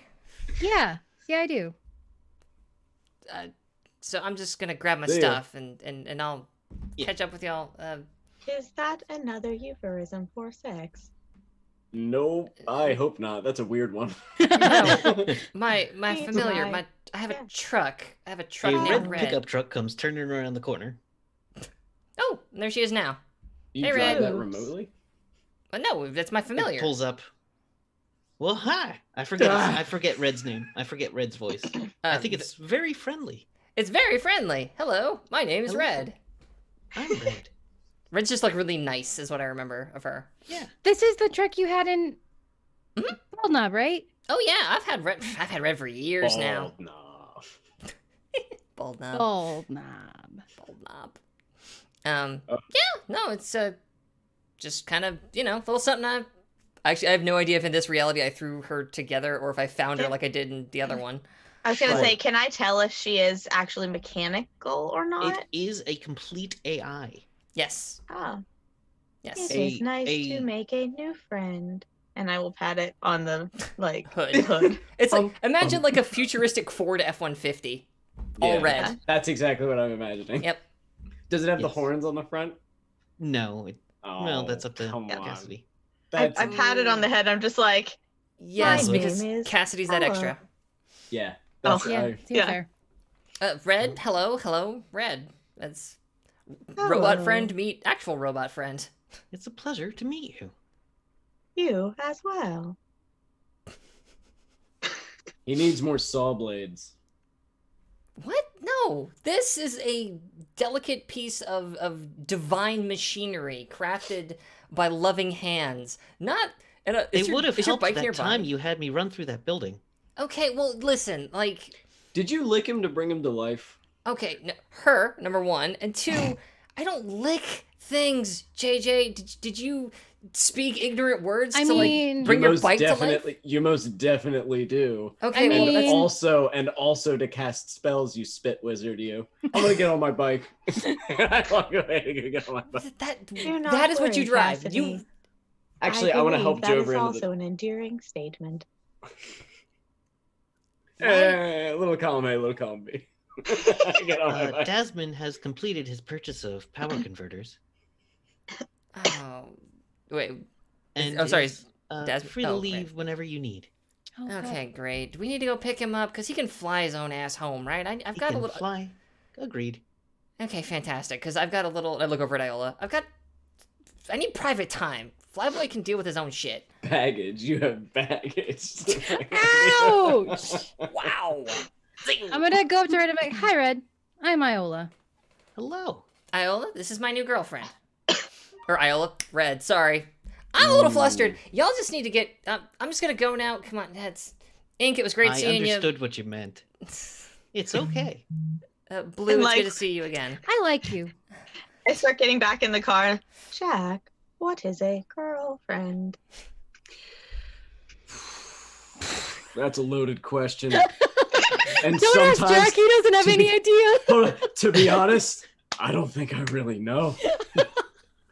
yeah, I do. So I'm just gonna grab my See ya. stuff and I'll catch up with y'all. Is that another euphemism for sex? No, I hope not. That's a weird one. No, my It's familiar, fine. I have a Yeah. truck. I have a truck A named red pickup truck comes turning around the corner. Oh, and there she is now. You Hey, drive Red. that remotely? No, that's my It familiar. pulls up. Well, hi. I forget Red's name. I forget Red's voice. I think it's very friendly. It's very friendly. Hello, my name is Hello. Red. I'm Red. Red's just like really nice, is what I remember of her. Yeah. This is the truck you had in Bald Knob, right? Oh yeah, I've had Red for years now. No. Bald knob. Bald Knob. Bald knob. Yeah, no, it's just kind of, you know, a little something I have no idea if in this reality I threw her together or if I found her like I did in the other one. I was gonna But- say, can I tell if she is actually mechanical or not? It is a complete AI. Yes. Oh, Yes. it is nice a- to make a new friend. And I will pat it on the Hood. hood. It's like imagine like a futuristic Ford F-150. All Yeah, red. That's exactly what I'm imagining. Yep. Does it have the Yes. horns on the front? No. Well, that's up to come on. Cassidy. I That's, pat it on the head. I'm just like, Yes, My because name is Cassidy's that Ella. extra. yeah. Oh. That's, Yeah, I- seems yeah. fair. Red, hello, Red. That's Hello. robot friend meet actual robot friend. It's a pleasure to meet you. You as well. he needs more saw blades. What? No. This is a delicate piece of divine machinery crafted by loving hands. Not. And It would have is your helped bike that nearby? time you had me run through that building. Okay, well, listen. Like, Did you lick him to bring him to life? okay, her number one, and two. I don't lick things. JJ, did you speak ignorant words I to mean- like bring you your most bike definitely, You most definitely do. to life? Okay, I well, mean- that's Also to cast spells, you spit wizard. You. I'm gonna get on my bike. I want to get on my bike. Do not that is what you worry, drive. Cassidy. You Actually, I want to believe help that Jover is into also an endearing statement. a little column A, little column B. Get on my bike. Dasman has completed his purchase of power converters. Oh, wait. And oh, sorry, is, Dasman- free to oh, leave whenever you need. Oh, God. Okay, great. Do we need to go pick him up? Because he can fly his own ass home, right? I've He got a can little. fly. Agreed. Okay, fantastic. Because I've got a little. I look over at Iola. I need private time. Flyboy can deal with his own shit. Baggage. You have baggage. Ouch! Wow. I'm gonna go up to Red and be like, "Hi, Red. I'm Iola." Hello. Iola, this is my new girlfriend. Or Iola, Red, sorry. I'm a little flustered. Y'all just need to get. I'm just gonna go now. Come on, that's. Ink, it was great I seeing understood what you meant. It's okay. you. Blue, And, it's like- good to see you again. I like you. I start getting back in the car. Jack, what is a girlfriend? That's a loaded question. And Don't ask sometimes, Jack. He doesn't have to any be- idea. Hold on, to be honest, I don't think I really know.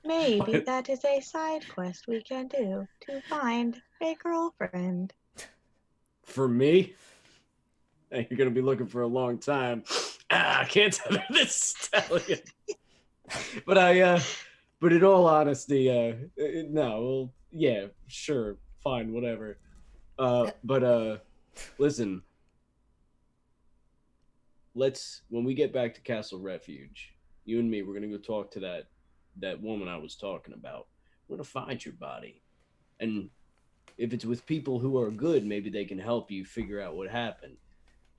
Maybe What? that is a side quest we can do to find a girlfriend. For me, hey, you're gonna be looking for a long time. I can't tell this stallion. But but in all honesty, no, well, yeah, sure, fine, whatever. Listen. When we get back to Castle Refuge, you and me, we're gonna go talk to that woman I was talking about. We're gonna find your body, and if it's with people who are good, maybe they can help you figure out what happened.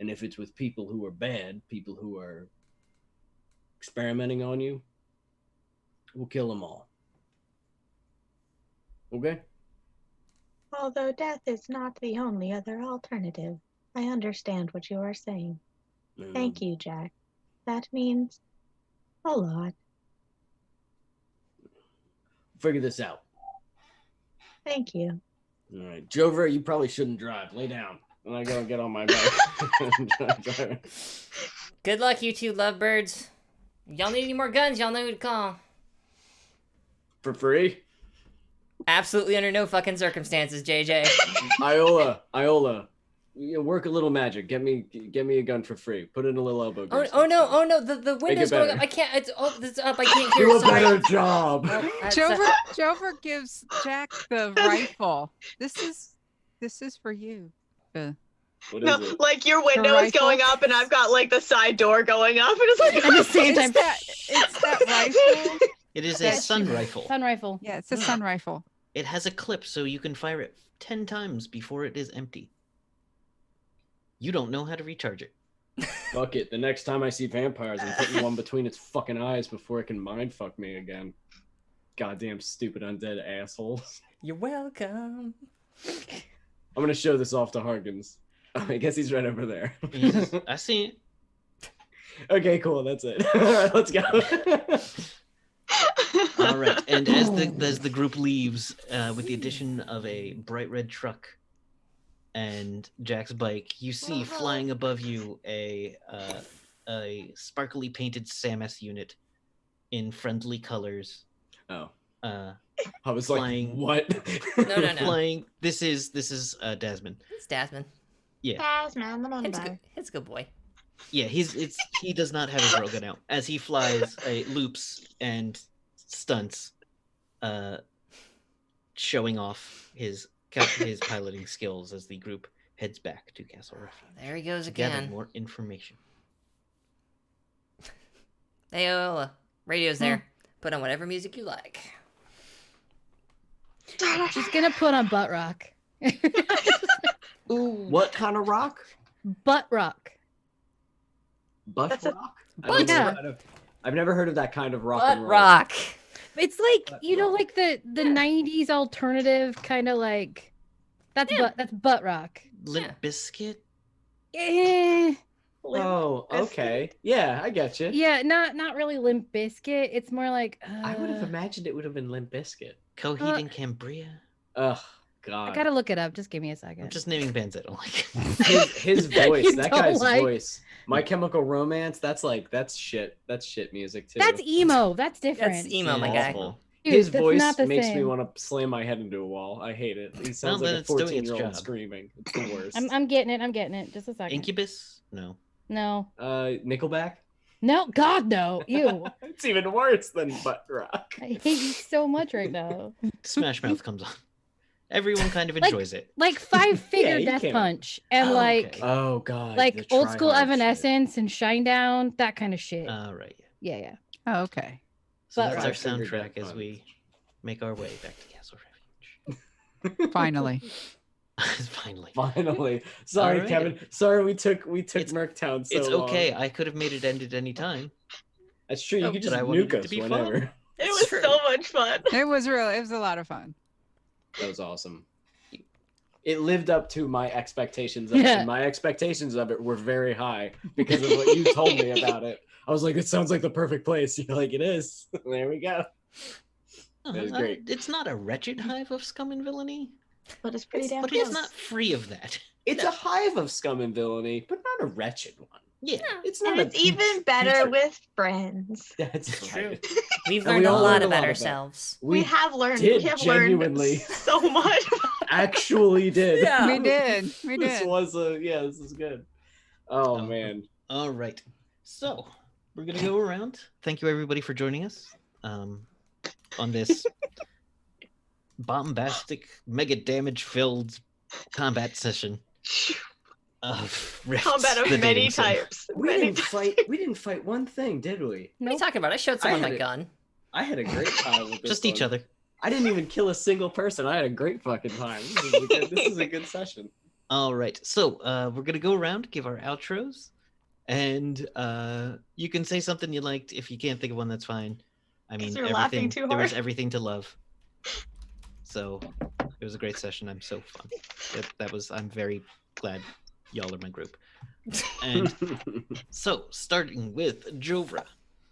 And if it's with people who are bad, people who are experimenting on you, we'll kill them all. Okay? Although death is not the only other alternative, I understand what you are saying. Thank you, Jack. That means a lot. Figure this out. Thank you. All right. Jover, you probably shouldn't drive. Lay down. And I go and get on my bike. Good luck, you two lovebirds. Y'all need any more guns, y'all know who to call. For free? Absolutely under no fucking circumstances, JJ. Iola. Work a little magic. Get me a gun for free. Put in a little elbow grease. Oh no, the window's going up. I can't, it's up, I can't hear. Do a Sorry. better job. Jover gives Jack the rifle. This is for you. What No, is it? like your window is rifle? going up and I've got like the side door going up and it's like At the same time. It's that rifle. It is a sun rifle. Sun rifle. Yeah, it's a sun rifle. It has a clip so you can fire it 10 times before it is empty. You don't know how to recharge it. Fuck it. The next time I see vampires, I'm putting one between its fucking eyes before it can mind fuck me again. Goddamn stupid undead assholes. You're welcome. I'm gonna show this off to Harkins. I guess he's right over there. I see it. Okay, cool. That's it. All right, let's go. All right, and as the group leaves, with the addition of a bright red truck and Jack's bike, you see flying above you a sparkly painted SAMS unit in friendly colors. Oh. I was flying, like, what? No. Flying. This is Dasman. It's Dasman. Yeah. Dasman, the member. It's a good boy. Yeah, he does not have his railgun out as he flies loops and stunts, showing off his piloting skills as the group heads back to Castle Refuge. There he goes to gather again. more information. Hey, Ola. Radio's there. Put on whatever music you like. She's gonna put on butt rock. Ooh. What kind of rock? Butt rock. Butt rock? Yeah. I've never heard of that kind of rock Butt and roll. rock. It's like, you know, like the 90s alternative kind of like that's butt rock. Limp Bizkit? Eh. Oh, okay. Yeah, I get you. Yeah, not really Limp Bizkit. It's more like I would have imagined it would have been Limp Bizkit. Coheed and Cambria? Ugh, God. I gotta look it up. Just give me a second. I'm just naming bands I don't like. His voice, You that don't guy's like- voice. My Chemical Romance, that's shit. That's shit music too. That's emo. That's different. That's emo, my guy. Awful. Dude, His that's voice not the makes me same. want to slam my head into a wall. I hate it. He sounds then like a it's doing its 14-year-old job. screaming. It's the worst. I'm getting it. Just a second. Incubus? No. No. Nickelback? No. God no. Ew. It's even worse than butt rock. I hate you so much right now. Smash Mouth comes on. Everyone kind of enjoys it. Like 5-figure you Death can. Punch and like Oh God. like the old school try-hard Evanescence and Shinedown, that kind of shit. All right. Yeah. Oh, okay. So But that's our right. soundtrack Figured as that we make our way back to Castle Refuge. Finally. Finally. Finally. Sorry, All right. Kevin. Sorry, we took It's- Merktown so It's long. okay. I could have made it end at any time. That's true. You Oh, could but just I wanted nuke it us to be fun. whenever. it was True. so much fun. It was a lot of fun. That was awesome. It lived up to my expectations of it. Yeah. And my expectations of it were very high because of what you told me about it. I was like, it sounds like the perfect place. You're like, it is. There we go. That was great. It's not a wretched hive of scum and villainy, But it's pretty damn but close. it's not free of that. It's a hive of scum and villainy, but not a wretched one. Yeah. It's And not it's even better future- with friends. That's True. right. We've And learned we a all lot learned a about lot about- ourselves. We have learned. did We have genuinely. learned so much. Actually did. Yeah. We did. We This did. was this is good. Oh man. All right. So we're gonna go around. Thank you everybody for joining us on this bombastic, mega damage filled combat session of Rifts, Combat of the many dating sim. types. We Many didn't types. fight. We didn't fight one thing, did we? What are you Nope. talking about? I showed someone had my it. gun. I had a great time with this Just each one. other. I didn't even kill a single person. I had a great fucking time. This is a good session. All right, so we're gonna go around, give our outros, and you can say something you liked. If you can't think of one, that's fine. I mean, you're laughing everything. too There was hard. everything to love. So it was a great session. I'm so fun. That was. I'm very glad y'all are my group. And so, starting with Jovra.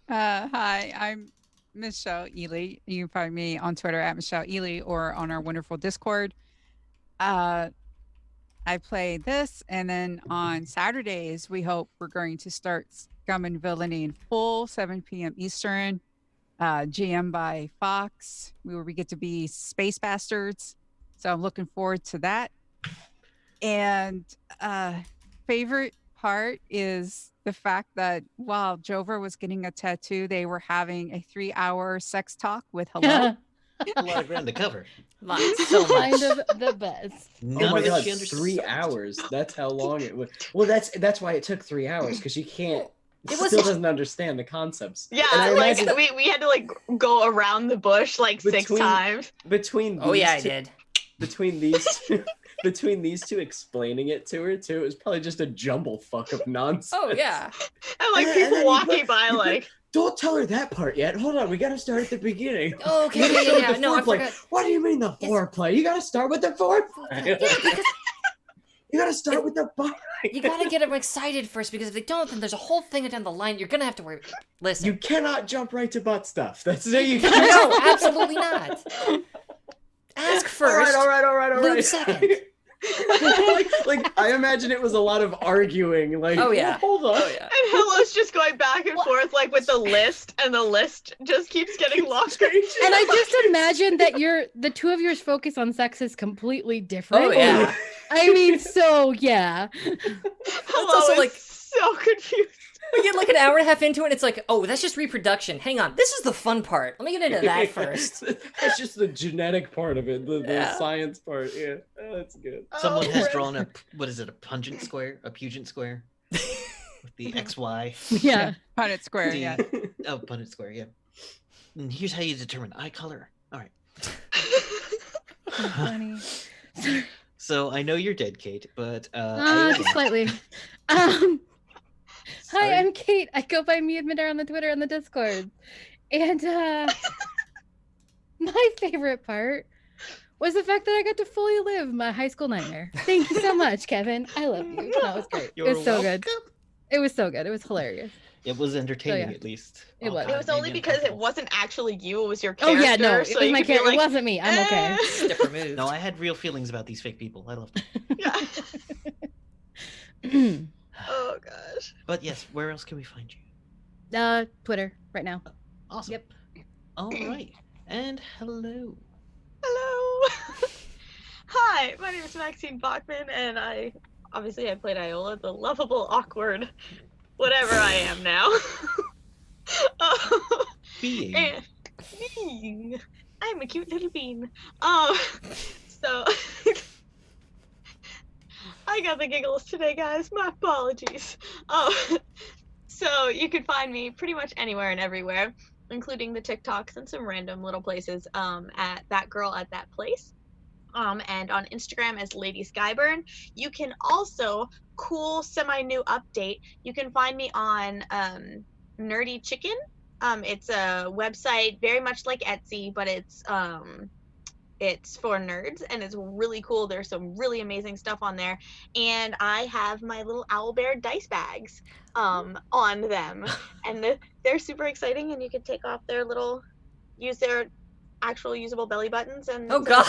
Hi, I'm Michelle Ely. You can find me on Twitter at Michelle Ely or on our wonderful Discord. I play this, and then on Saturdays, we hope we're going to start Scum and Villainy in full, 7 p.m. Eastern, GM by Fox, where we get to be space bastards. So I'm looking forward to that. And favorite part is the fact that while Jover was getting a tattoo, they were having a 3-hour sex talk with Hello. A lot of ground to cover. So much. Kind of the best. None Oh my of it god, she understood. 3 hours. That's how long it was. Well, that's why it took 3 hours, because she can't. It was- Still doesn't understand the concepts. Yeah, And I like imagine we had to like go around the bush like 6 Between- times. between Oh these yeah, I two, did. between these two explaining it to her too, it was probably just a jumble fuck of nonsense. Oh yeah. And like And people then you walking put- by you put- like Don't tell her that part yet. Hold on, we gotta start at the beginning. Oh, okay, We gotta start yeah. with the No, I foreplay. forgot. What do you mean the Yes. foreplay? You gotta start with the foreplay. Yeah, because You gotta start with the body. you gotta get them excited first, because if they don't, then there's a whole thing down the line. You're gonna have to worry. Listen. You cannot jump right to butt stuff. That's you. No, absolutely not. Ask first. All right. Lube second. like I imagine it was a lot of arguing. Like, Oh, yeah. hold on. Oh yeah. and Hello's just going back and forth like with the list, and the list just keeps getting longer. And I just imagine that the two of yours focus on sex is completely different. Oh yeah. I mean, so yeah. Hello also, is like- so confused. We get like an hour and a half into it, and it's like, oh, that's just reproduction. Hang on, this is the fun part. Let me get into that first. That's just the genetic part of it, the Yeah. science part. Yeah, oh, that's good. Someone has Chris. drawn a what is it? A pungent square? A pugent square? With the XY. Yeah. Punnett Square, D. yeah. Oh, Punnett square. Yeah. And here's how you determine eye color. All right. Funny. So I know you're dead, Kate, but Just slightly. Hi, I'm Kate. I go by me admitter on the Twitter and the Discord. And my favorite part was the fact that I got to fully live my high school nightmare. Thank you so much, Kevin. I love you. That was great. You're It was so good. welcome. It was so good. It was hilarious. It was entertaining yeah. at least. It was. It was only because it wasn't actually you, it was your Oh character. yeah, no, it so was you my could be character. like, It wasn't me. I'm okay. "Eh." Step removed. No, I had real feelings about these fake people. I loved them. Yeah. Oh gosh. But yes, where else can we find you? Twitter right now. Awesome. Yep. All right. And hello. Hello. Hi, my name is Maxine Bachman, and I played Iola, the lovable, awkward, whatever I am now. Being. And being. I'm a cute little bean. So I got the giggles today, guys. My apologies. So you can find me pretty much anywhere and everywhere, including the TikToks and some random little places at that girl at that place. And on Instagram as Lady Skyburn. You can also, cool semi-new update, you can find me on Nerdy Chicken. It's a website very much like Etsy, but it's for nerds, and it's really cool. There's some really amazing stuff on there, and I have my little owlbear dice bags on them, and they're super exciting, and you can take off use their actual usable belly buttons, and Oh, it's God.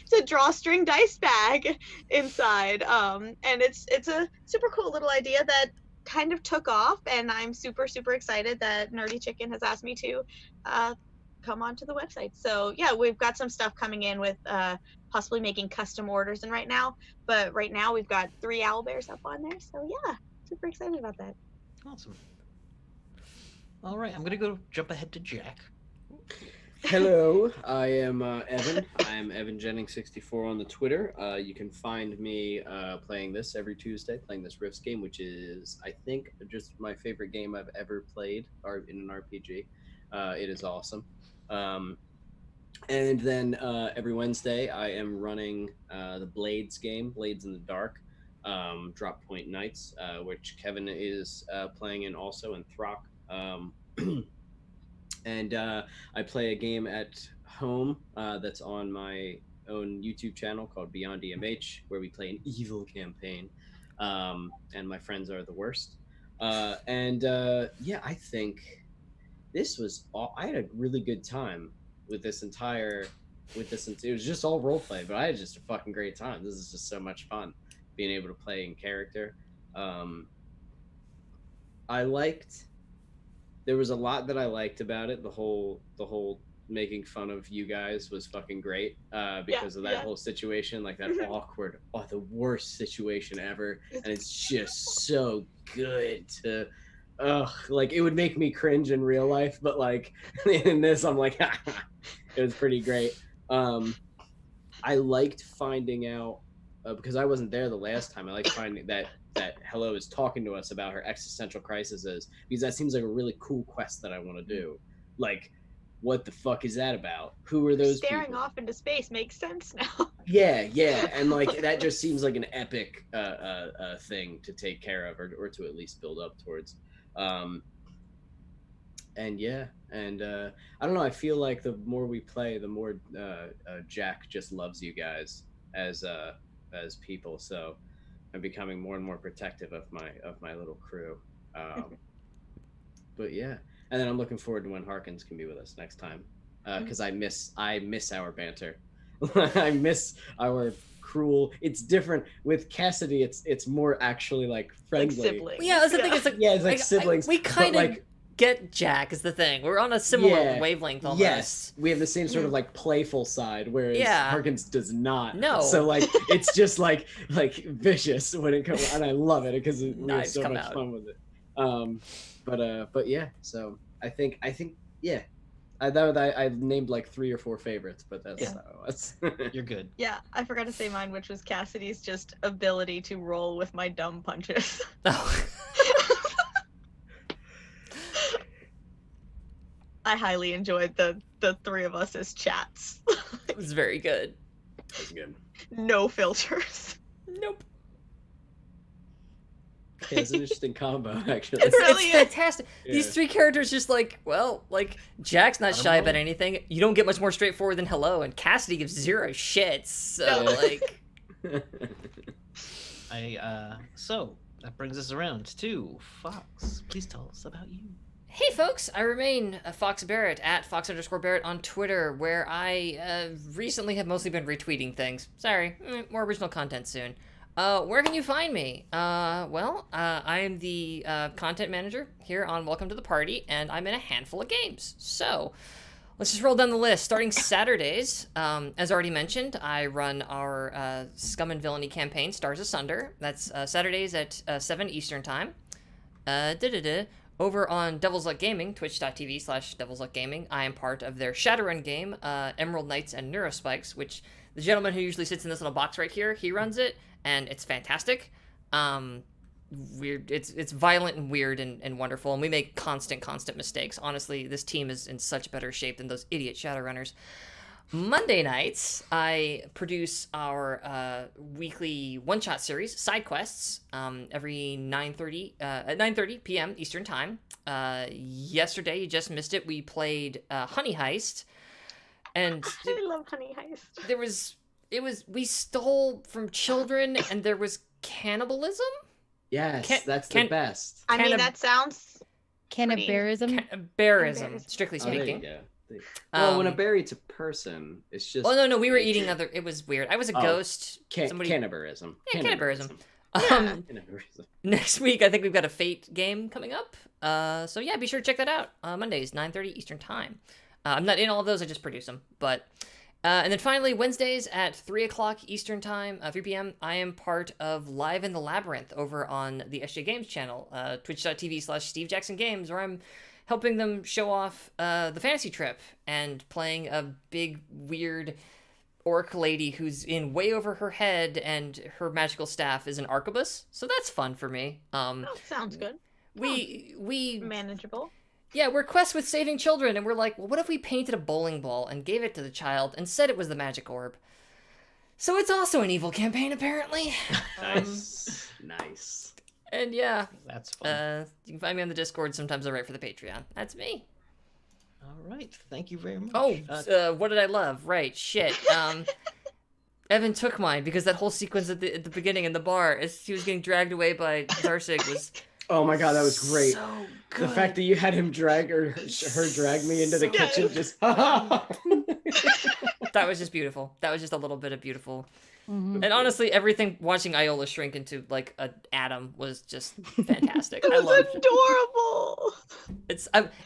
it's a drawstring dice bag inside, and it's a super cool little idea that kind of took off, and I'm super excited that Nerdy Chicken has asked me to come onto the website. So yeah, we've got some stuff coming in with possibly making custom orders, and right now we've got 3 owlbears up on there, so yeah, super excited about that. Awesome. All right, I'm gonna go jump ahead to Jack. Hello, I am Evan. I am Evan Jennings64 on the Twitter. You can find me playing this every Tuesday, playing this Rifts game, which is, I think, just my favorite game I've ever played or in an RPG. It is awesome. And then every Wednesday, I am running the Blades game, Blades in the Dark, Drop Point Nights, which Kevin is playing in also, and Throck. And I play a game at home that's on my own YouTube channel called Beyond EMH, where we play an evil campaign, and my friends are the worst. Yeah, I think this was all. I had a really good time with this entire. It was just all role play, but I had just a fucking great time. This is just so much fun being able to play in character. I liked there was a lot that I liked about it. The whole making fun of you guys was fucking great because of that whole situation, like that awkward, the worst situation ever, and it's just so good to. Like it would make me cringe in real life, but like in this, I'm like, it was pretty great. I liked finding out because I wasn't there the last time. I liked finding that Hello is talking to us about her existential crises, because that seems like a really cool quest that I want to do. Like, what the fuck is that about? Who are those Staring people? off into space makes sense now. Yeah, and like that just seems like an epic thing to take care of, or to at least build up towards. And yeah, and I don't know. I feel like the more we play, the more Jack just loves you guys as people. So I'm becoming more and more protective of my little crew. But yeah, and then I'm looking forward to when Harkins can be with us next time, because I miss our banter. I miss our cruel. It's different with Cassidy. It's more actually like friendly. Like siblings. Yeah, that's the thing. It's like Yeah, it's like siblings. we kind of like get Jack is the thing. We're on a similar wavelength almost. Yes, we have the same sort of like playful side, whereas Harkins does not. No. So like it's just like vicious when it comes, and I love it because we have so much fun with it. But yeah. So I think yeah. I named like 3 or 4 favorites, but that's how it was. You're good. Yeah, I forgot to say mine, which was Cassidy's just ability to roll with my dumb punches. Oh. I highly enjoyed the 3 of us as chats. It was very good. That was good. No filters. Nope. Yeah, it's an interesting combo, actually. It's fantastic. Yeah. These 3 characters just like Jack's not shy about anything. You don't get much more straightforward than Hello, and Cassidy gives 0 shits. So like so that brings us around to Fox. Please tell us about you. Hey folks, I remain Fox Barrett at Fox_Barrett on Twitter, where I recently have mostly been retweeting things. Sorry, more original content soon. Where can you find me? I am the content manager here on Welcome to the Party, and I'm in a handful of games. So let's just roll down the list. Starting Saturdays, as already mentioned, I run our Scum and Villainy campaign, Stars Asunder. That's Saturdays at 7 Eastern Time. Over on Devil's Luck Gaming, twitch.tv/Devil's Luck Gaming, I am part of their Shadowrun game, Emerald Knights and Neurospikes, which the gentleman who usually sits in this little box right here, he runs it, and it's fantastic. Weird. It's violent and weird and wonderful, and we make constant mistakes. Honestly, this team is in such better shape than those idiot Shadowrunners. Monday nights, I produce our weekly one-shot series, Side Quests, every 9:30 at 9:30 p.m. Eastern Time. Yesterday, you just missed it, we played Honey Heist, and I love Honey Heist. We stole from children, and there was cannibalism. Yes, that's the best. I mean, that sounds Cannibarism. Cannibarism, strictly speaking. There you go. Well, when a berry's a person, it's just. Oh no, we were eating other. It was weird. I was a ghost. Cannibarism. Yeah, cannibarism. Cannibarism. Next week, I think we've got a Fate game coming up. So yeah, be sure to check that out. Mondays, 9:30 Eastern Time. I'm not in all of those. I just produce them. But And then finally, Wednesdays at 3 o'clock Eastern Time, 3 p.m., I am part of Live in the Labyrinth over on the SJ Games channel, twitch.tv/Steve Jackson Games, where I'm helping them show off the fantasy trip and playing a big, weird orc lady who's in way over her head, and her magical staff is an arquebus. So that's fun for me. Oh, sounds good. We Manageable. yeah, we're quest with saving children, and we're like, well, what if we painted a bowling ball and gave it to the child and said it was the magic orb? So it's also an evil campaign, apparently. Nice. Nice. And yeah, That's fun. you can find me on the Discord. Sometimes I write for the Patreon. That's me. All right. Thank you very much. Oh, what did I love? Right, shit. Evan took mine because that whole sequence at the beginning in the bar, as he was getting dragged away by Zarsig, was Oh my god, that was great. so good. The fact that you had him drag her drag me into the So kitchen, good. just That was just beautiful. That was just a little bit of beautiful. Mhm. And honestly, everything watching Iola shrink into like an atom was just fantastic. It I was loved it. adorable.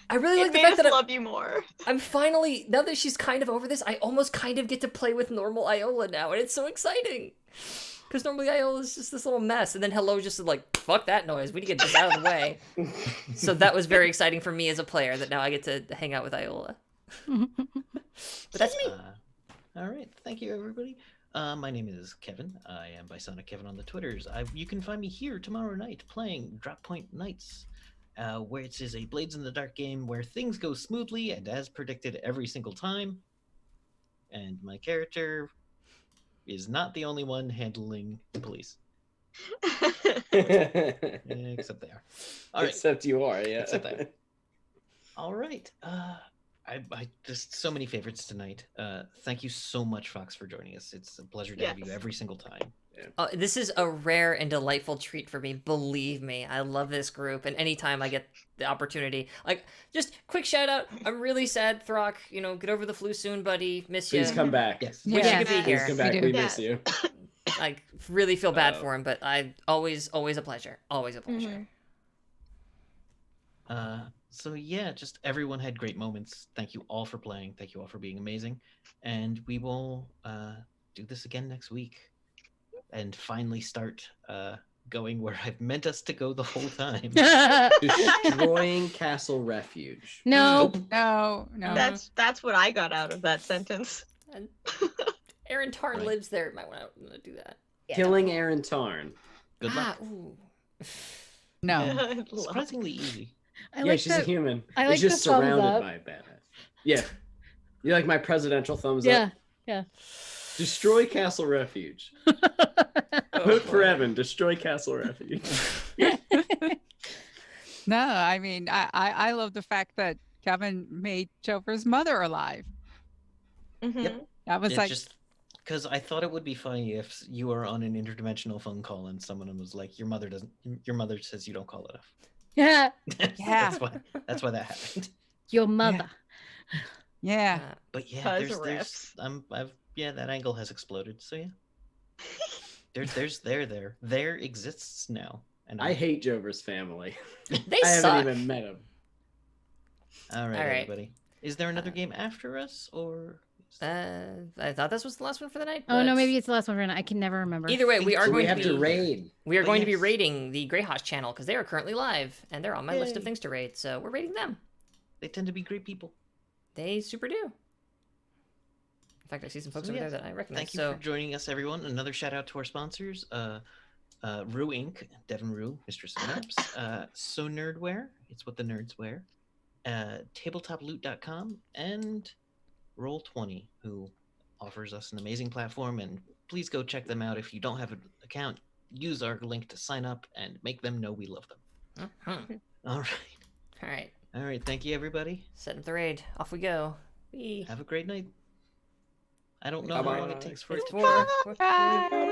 I really It like the made fact us that love you more. I'm finally, now that she's kind of over this, I almost kind of get to play with normal Iola now, and it's so exciting. Because normally Iola is just this little mess, and then Hello just like, fuck that noise, we need to get this out of the way. So that was very exciting for me as a player, that now I get to hang out with Iola. But that's me. All right. Thank you, everybody. My name is Kevin. I am Bisonic Kevin on the Twitters. You can find me here tomorrow night playing Drop Point Nights, where it is a Blades in the Dark game where things go smoothly and as predicted every single time. And my character is not the only one handling the police, except they are. All right. Except you are, yeah. Except that. All right. I just so many favorites tonight. Thank you so much, Fox, for joining us. It's a pleasure to have you Yes. every single time. This is a rare and delightful treat for me. Believe me, I love this group, and anytime I get the opportunity, like, just quick shout out. I'm really sad, Throck. Get over the flu soon, buddy. Miss you. Please come back. Yes. Wish Yeah. you could be Please here. come back. We We do. miss you. I really feel bad Uh-oh. for him, but I always a pleasure. Always a pleasure. So yeah, just everyone had great moments. Thank you all for playing. Thank you all for being amazing. And we will do this again next week and finally start going where I've meant us to go the whole time. Destroying Castle Refuge. No. No. That's what I got out of that sentence. And Aaron Tarn Right. lives there. Might want to do that. Killing Aaron Tarn. Good luck. Ooh. No. I love- Surprisingly easy. I Yeah, like she's a the, human. I like He's just the thumbs surrounded up. by badass. Yeah. You like my presidential thumbs Yeah. up? Yeah. Destroy Castle Refuge. Oh, Vote for boy. Evan. Destroy Castle Refuge. No, I mean, I love the fact that Kevin made Jover's mother alive. Mhm. That was It's like, just because I thought it would be funny if you were on an interdimensional phone call and someone was like, your mother says you don't call enough. Yeah. Yeah. That's why that happened. Your mother. yeah. But yeah, Cause there's that angle has exploded. So yeah, there exists now, and I hate Jover's family. They I suck. haven't even met him. All right, All right. everybody. Is there another game after us, or? I thought this was the last one for the night. Oh no, but maybe it's the last one for now. I can never remember. Either way, we are So going we have to to be raid. we are But going to be yes. raiding the Greyhawk channel because they are currently live and they're on my list of Yay. things to raid. So we're raiding them. They tend to be great people. They super do. In fact, I see some folks So over yes, there that I recognize. Thank you So for joining us, everyone. Another shout out to our sponsors, Rue Inc., Devin Rue, Mistress of Maps, So Nerdwear, it's what the nerds wear, tabletoploot.com, and Roll20, who offers us an amazing platform. And please go check them out. If you don't have an account, use our link to sign up and make them know we love them. Mhm. All right. all right, All right. Thank you, everybody. setting up the raid. Off we go. Whee. Have a great night. I don't know how Bye-bye. long it takes for it It's to four. Bye.